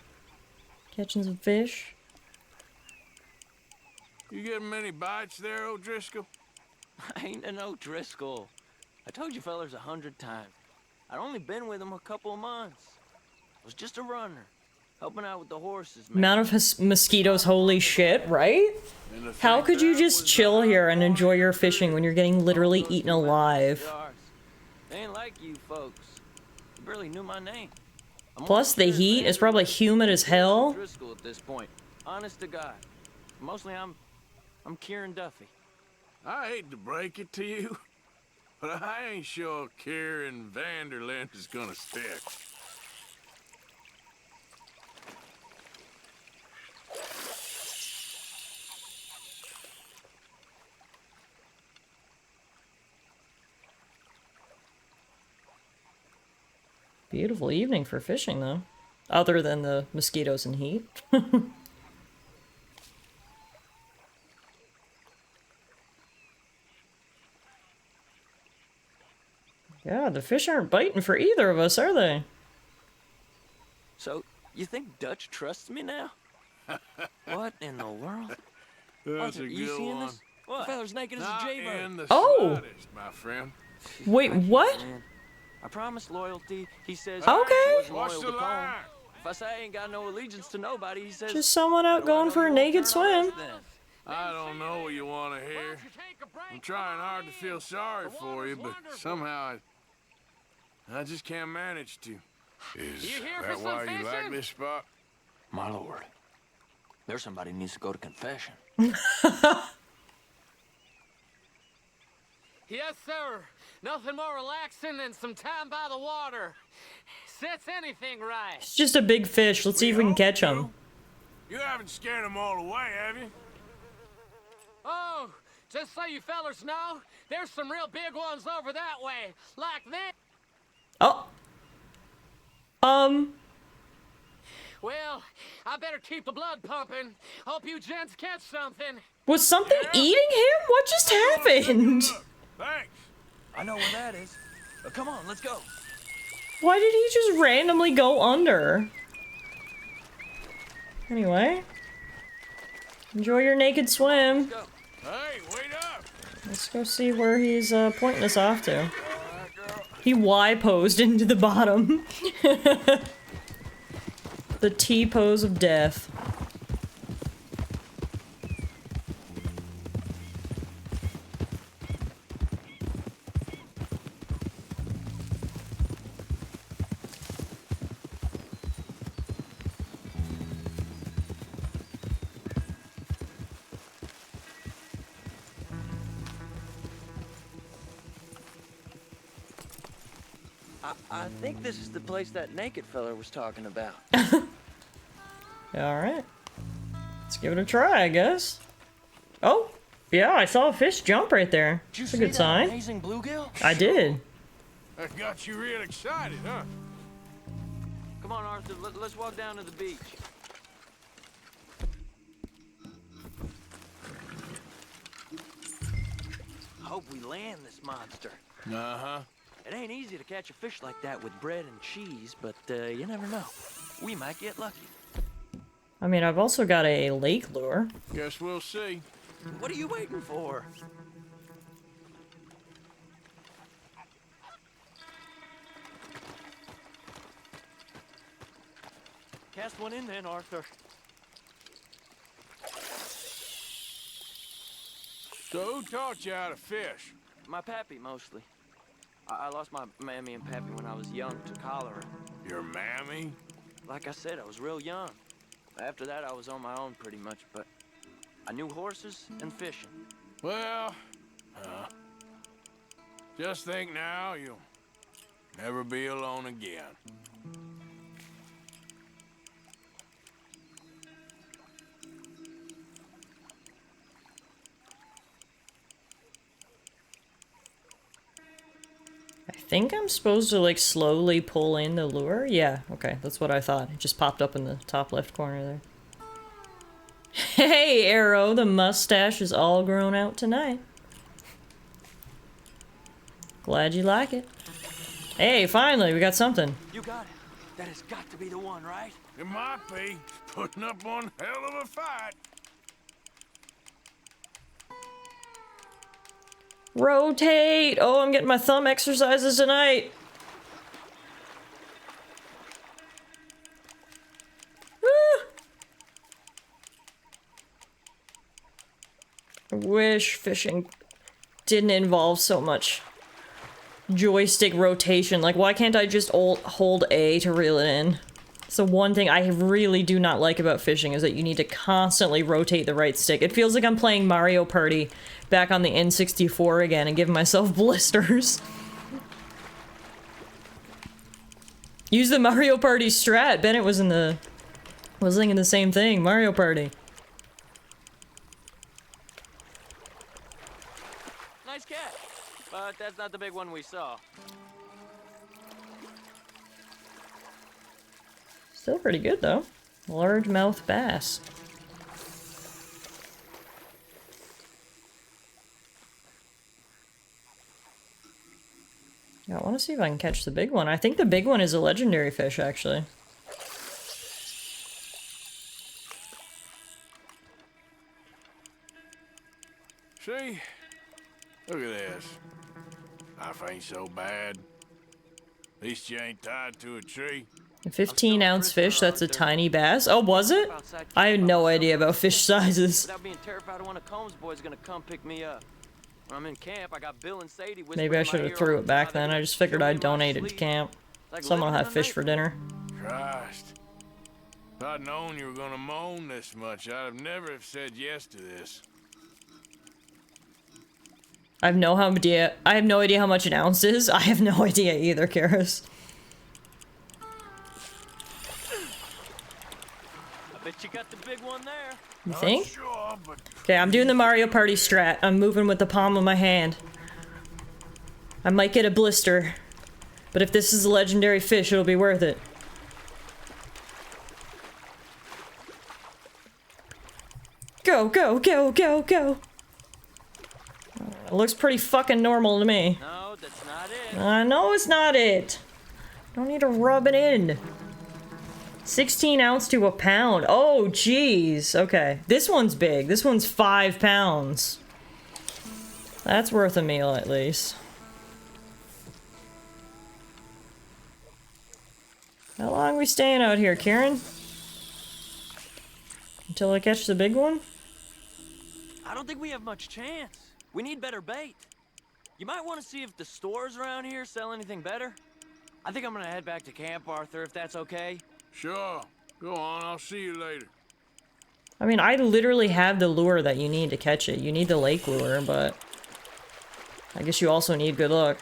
Catching some fish. You getting many bites there, O'Driscoll? I ain't an O'Driscoll. I told you fellers 100 times. I'd only been with him a couple of months. I was just a runner, helping out with the horses, man. Amount of mosquitoes, holy shit, right? How could you just chill here and enjoy your fishing when you're getting literally eaten alive? They ain't like you folks. You barely knew my name. Plus the heat is probably humid as hell. Driscoll at this point. Honest to God. Mostly I'm Kieran Duffy. I hate to break it to you, but I ain't sure Kieran Vanderlyn is gonna stick. Beautiful evening for fishing, though. Other than the mosquitoes and heat. Yeah, the fish aren't biting for either of us, are they? So, you think Dutch trusts me now? What in the world? That's Arthur, a you good seeing one. this? What? The feller's naked as a jaybird. In the Oh! slightest, my friend. Wait, what? Man, I promised loyalty. He says Okay. I wasn't Watch loyal the to Colm. line. If I say I ain't got no allegiance to nobody, he says Just someone out going for a naked swim. I don't know what you want to hear. I'm trying hard to feel sorry for you, but somehow I just can't manage to. Is that why you like this spot? My lord, there's somebody who needs to go to confession. Yes, sir. Nothing more relaxing than some time by the water. Sets anything right. It's just a big fish. Let's see if we can catch him. You haven't scared them all away, have you? Oh, just so you fellers know, there's some real big ones over that way. Like this. Oh. Well, I better keep the blood pumping. Hope you gents catch something. Was something eating him? What just happened? Thanks. I know where that is. Come on, let's go. Why did he just randomly go under? Anyway. Enjoy your naked swim. Hey, wait up! Let's go see where he's pointing us off to. He Y-posed into the bottom. The T-pose of death. I think this is the place that naked fella was talking about. Alright. Let's give it a try, I guess. Oh! Yeah, I saw a fish jump right there. That's a good sign. Amazing bluegill? I did. That got you real excited, huh? Come on, Arthur. Let's walk down to the beach. Hope we land this monster. Uh-huh. It ain't easy to catch a fish like that with bread and cheese, but you never know. We might get lucky. I mean, I've also got a lake lure. Guess we'll see. What are you waiting for? Cast one in then, Arthur. So who taught you how to fish? My pappy, mostly. I lost my mammy and pappy when I was young to cholera. Your mammy? Like I said, I was real young. After that, I was on my own pretty much, but I knew horses and fishing. Well, just think now, you'll never be alone again. I think I'm supposed to, like, slowly pull in the lure? Yeah, okay, that's what I thought. It just popped up in the top left corner there. Hey, Arrow, the mustache is all grown out tonight. Glad you like it. Hey, finally, we got something. You got it. That has got to be the one, right? It might be. Putting up one hell of a fight. Rotate! Oh, I'm getting my thumb exercises tonight. Woo! I wish fishing didn't involve so much joystick rotation. Like, why can't I just hold A to reel it in? It's the one thing I really do not like about fishing, is that you need to constantly rotate the right stick. It feels like I'm playing Mario Party back on the N64 again and giving myself blisters. Use the Mario Party strat. Bennett was thinking the same thing. Mario Party. Nice catch. But that's not the big one we saw. Still pretty good, though. Largemouth bass. Yeah, I want to see if I can catch the big one. I think the big one is a legendary fish, actually. See? Look at this. Life ain't so bad. At least you ain't tied to a tree. A 15-ounce fish, that's a tiny bass. Oh, was it? I have no idea about fish sizes. Without being terrified one of Combs' boys gonna come pick me up. When I'm in camp, I got Bill and Sadie whispering Maybe I in should my have ear threw all it the back time. then. I just figured I'd donate it to camp. Someone will have fish for dinner. Christ. If I'd known you were gonna moan this much, I'd have never have said yes to this. I have no idea how much an ounce is. I have no idea either, Karis. I bet you got the big one there. You think? Sure, but Okay, I'm doing the Mario Party strat. I'm moving with the palm of my hand. I might get a blister, but if this is a legendary fish, it'll be worth it. Go, go, go, go, go. It looks pretty fucking normal to me. No, that's not it. I know it's not it. Don't need to rub it in. 16 ounce to a pound. Oh, jeez. Okay. This one's big. This one's 5 pounds. That's worth a meal, at least. How long are we staying out here, Kieran? Until I catch the big one? I don't think we have much chance. We need better bait. You might want to see if the stores around here sell anything better. I think I'm gonna head back to camp, Arthur, if that's okay. sure. Go on, I'll see you later. I mean, I literally have the lure that you need to catch it. You need the lake lure, but I guess you also need good luck.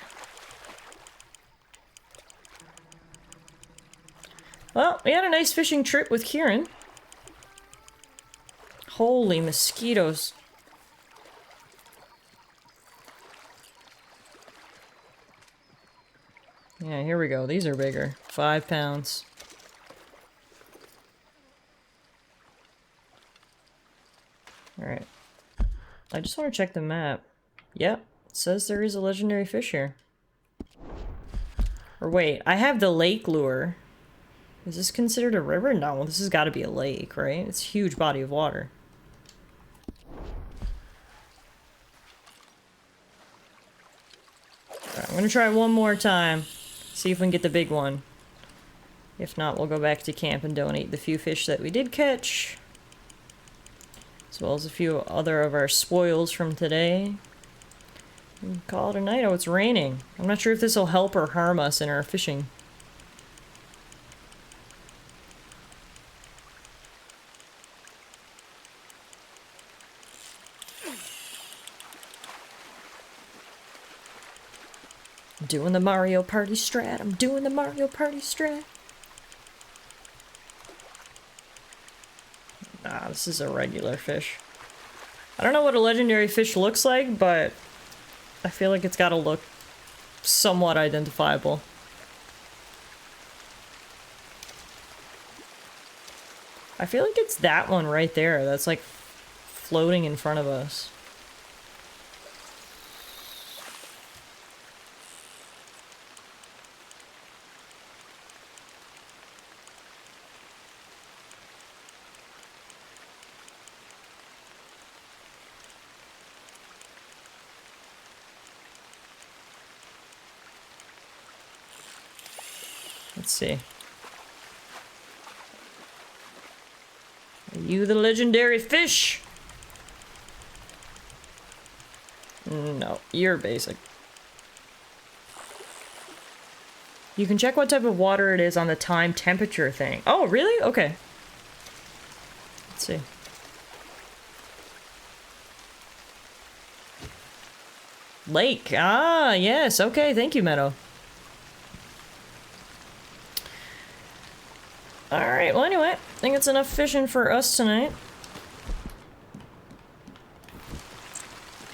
Well, we had a nice fishing trip with Kieran. Holy mosquitoes. Yeah, here we go. These are bigger. 5 pounds. Alright. I just want to check the map. Yep, it says there is a legendary fish here. Or wait, I have the lake lure. Is this considered a river? No, this has got to be a lake, right? It's a huge body of water. Alright, I'm gonna try one more time. See if we can get the big one. If not, we'll go back to camp and donate the few fish that we did catch. As well as a few other of our spoils from today. And call it a night. Oh, it's raining. I'm not sure if this will help or harm us in our fishing. I'm doing the Mario Party strat. I'm doing the Mario Party strat. Nah, this is a regular fish. I don't know what a legendary fish looks like, but I feel like it's got to look somewhat identifiable. I feel like it's that one right there that's like floating in front of us. Let's see. Are you the legendary fish? No, you're basic. You can check what type of water it is on the time temperature thing. Oh, really? Okay. Let's see. Lake. Ah, yes. Okay, thank you, Meadow. Alright, well anyway, I think it's enough fishing for us tonight.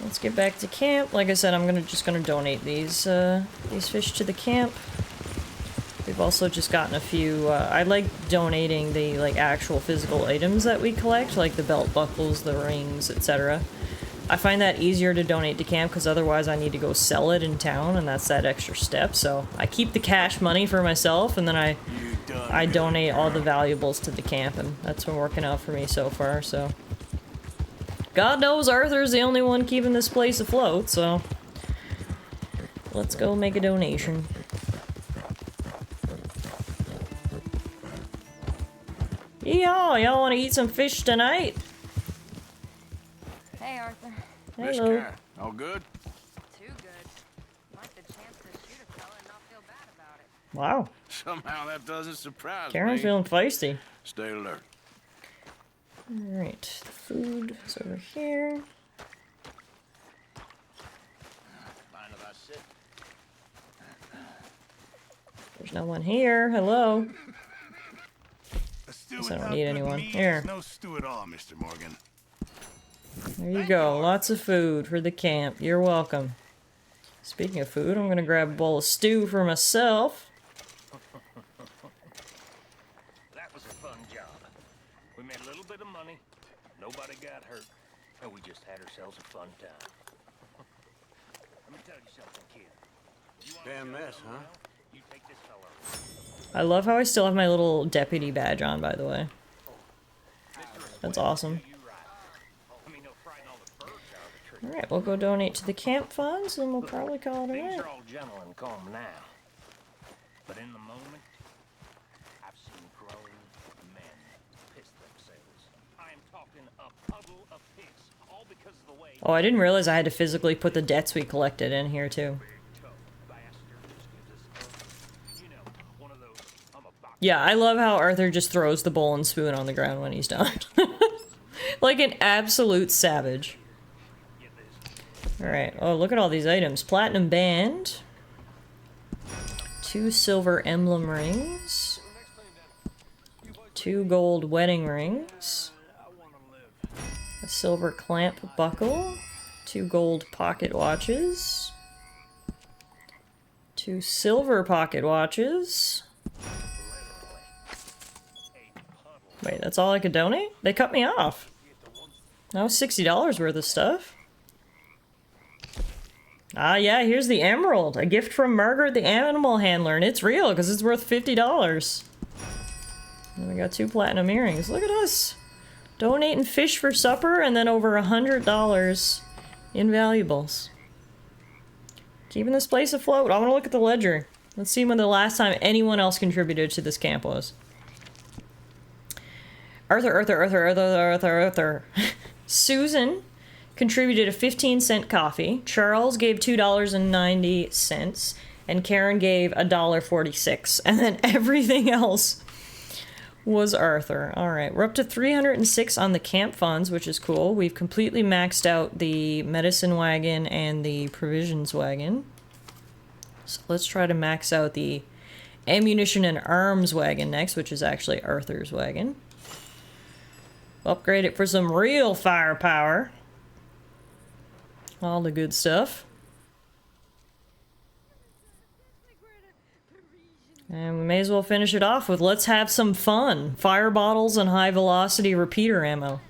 Let's get back to camp. Like I said, I'm just gonna donate these fish to the camp. We've also just gotten a few, I like donating the actual physical items that we collect, like the belt buckles, the rings, etc. I find that easier to donate to camp because otherwise I need to go sell it in town, and that's that extra step. So I keep the cash money for myself, and then I donate all the valuables to the camp, and that's been working out for me so far. So God knows Arthur's the only one keeping this place afloat, so let's go make a donation. Y'all want to eat some fish tonight? Hey, Arthur. Hello. All good? Too good. Like the chance to shoot a fella and not feel bad about it. Wow. Somehow that doesn't surprise Karen's me. feeling feisty. Stay alert. Alright, the food is over here. Mind if I sit? There's no one here. Hello. Stew Guess I don't without need good anyone. meat Here. is no stew at all, Mr. Morgan. There you go. Lots of food for the camp. You're welcome. Speaking of food, I'm gonna grab a bowl of stew for myself. That was a fun job. We made a little bit of money, nobody got hurt, and we just had ourselves a fun time. Let me tell you something, kid. Damn mess, huh? You take this fella. I love how I still have my little deputy badge on, by the way. That's awesome. Alright, we'll go donate to the camp funds, and we'll probably call it a Things night. are all gentle and calm now, but in the moment, I've seen grown men piss themselves. I am talking a puddle of piss, all because of the way. Oh, I didn't realize I had to physically put the debts we collected in here, too. Yeah, I love how Arthur just throws the bowl and spoon on the ground when he's done. Like an absolute savage. Alright, oh, look at all these items. Platinum band. 2 silver emblem rings. 2 gold wedding rings. A silver clamp buckle. 2 gold pocket watches. 2 silver pocket watches. Wait, that's all I could donate? They cut me off. That was $60 worth of stuff. Ah, yeah, here's the emerald. A gift from Margaret the animal handler, and it's real because it's worth $50. And we got 2 platinum earrings. Look at us. Donating fish for supper and then over $100 in valuables. Keeping this place afloat. I want to look at the ledger. Let's see when the last time anyone else contributed to this camp was. Arthur. Susan contributed a 15-cent coffee. Charles gave $2.90. And Karen gave $1.46. And then everything else was Arthur. Alright, we're up to 306 on the camp funds, which is cool. We've completely maxed out the medicine wagon and the provisions wagon. So let's try to max out the ammunition and arms wagon next, which is actually Arthur's wagon. Upgrade it for some real firepower. All the good stuff. And we may as well finish it off with let's have some fun. Fire bottles and high velocity repeater ammo.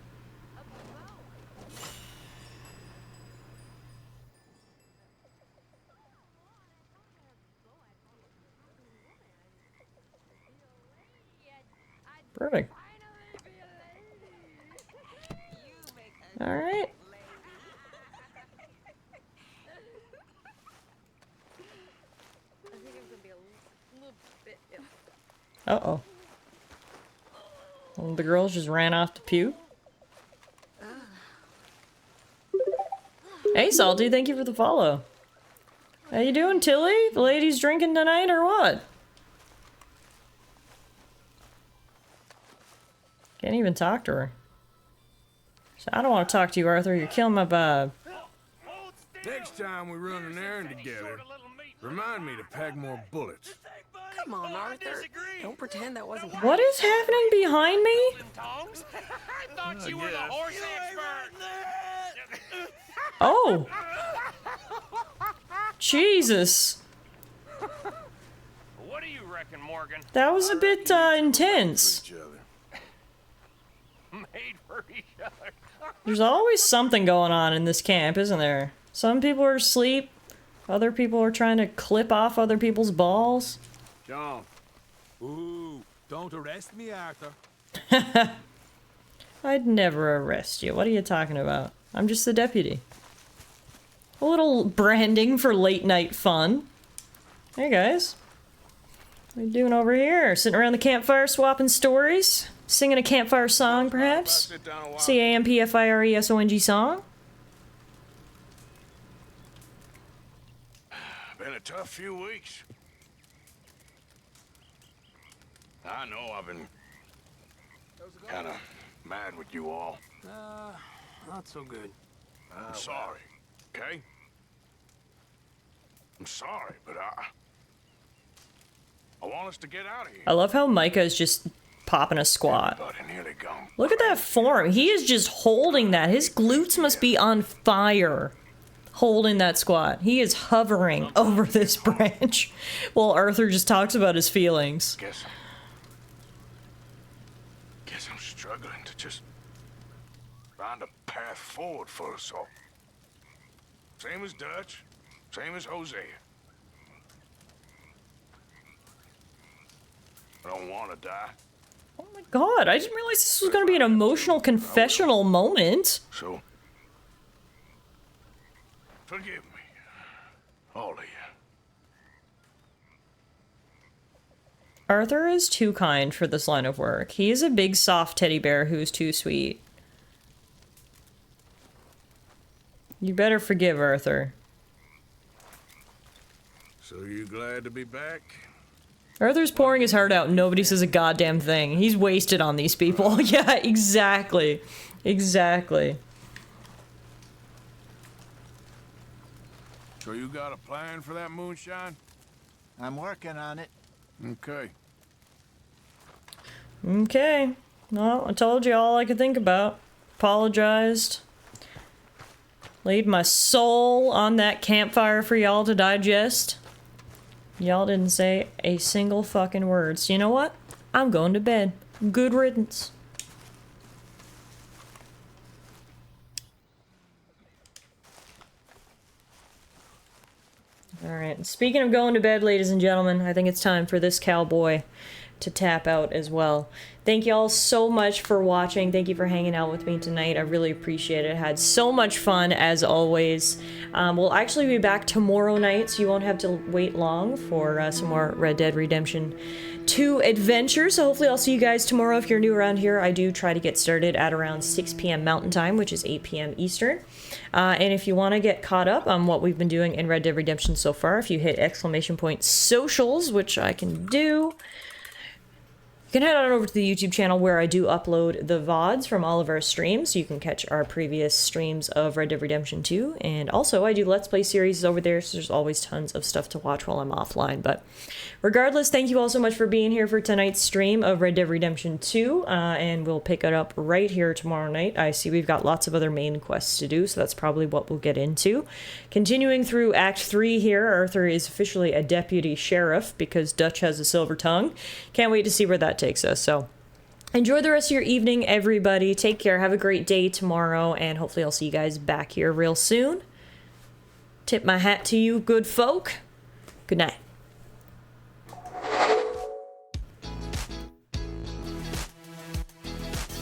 Perfect. Alright. Uh-oh. One of the girls just ran off to puke. Hey, Salty, thank you for the follow. How you doing, Tilly? The ladies drinking tonight or what? Can't even talk to her. So I don't want to talk to you, Arthur. You're killing my vibe. Next time we run an errand together, remind me to pack more bullets. Come on, Arthur. Don't pretend that wasn't. What is happening behind me? I thought you were the horse expert. Oh. Jesus. What do you reckon, Morgan? That was a bit intense. Made for each other. There's always something going on in this camp, isn't there? Some people are asleep. Other people are trying to clip off other people's balls. John. Ooh, don't arrest me, Arthur. I'd never arrest you. What are you talking about? I'm just the deputy. A little branding for late night fun. Hey guys. What are you doing over here? Sitting around the campfire swapping stories? Singing a campfire song, perhaps? CAMPFIRESONG song? Been a tough few weeks. I know I've been kind of mad with you all. Not so good. I'm sorry, okay? I'm sorry, but I want us to get out of here. I love how Micah is just popping a squat. Look at that form. He is just holding that. His glutes must be on fire. Holding that squat. He is hovering over this branch while Arthur just talks about his feelings. Guess I'm struggling to just find a path forward for us all. Same as Dutch, same as Hosea. I don't want to die. Oh my god, I didn't realize this was going to be an emotional confessional moment. So, forgive me, all of you. Arthur is too kind for this line of work. He is a big soft teddy bear who's too sweet. You better forgive Arthur. So you glad to be back? Arthur's pouring his heart out and nobody says a goddamn thing. He's wasted on these people. Yeah, exactly. Exactly. So you got a plan for that moonshine? I'm working on it. Okay. Okay. Well, I told you all I could think about. Apologized. Laid my soul on that campfire for y'all to digest. Y'all didn't say a single fucking word. So you know what? I'm going to bed. Good riddance. Alright, speaking of going to bed, ladies and gentlemen, I think it's time for this cowboy to tap out as well. Thank you all so much for watching. Thank you for hanging out with me tonight. I really appreciate it. I had so much fun, as always. We'll actually be back tomorrow night, so you won't have to wait long for some more Red Dead Redemption 2 adventures. So hopefully I'll see you guys tomorrow. If you're new around here, I do try to get started at around 6 p.m. Mountain Time, which is 8 p.m. Eastern. And if you want to get caught up on what we've been doing in Red Dead Redemption so far, if you hit !socials, which I can do, you can head on over to the YouTube channel where I do upload the VODs from all of our streams, so you can catch our previous streams of Red Dead Redemption 2. And also, I do Let's Play series over there, so there's always tons of stuff to watch while I'm offline. But regardless, thank you all so much for being here for tonight's stream of Red Dead Redemption 2, and we'll pick it up right here tomorrow night. I see we've got lots of other main quests to do, so that's probably what we'll get into. Continuing through Act 3 here, Arthur is officially a deputy sheriff because Dutch has a silver tongue. Can't wait to see where that takes us. So enjoy the rest of your evening, everybody. Take care. Have a great day tomorrow, and hopefully I'll see you guys back here real soon. Tip my hat to you, good folk. Good night.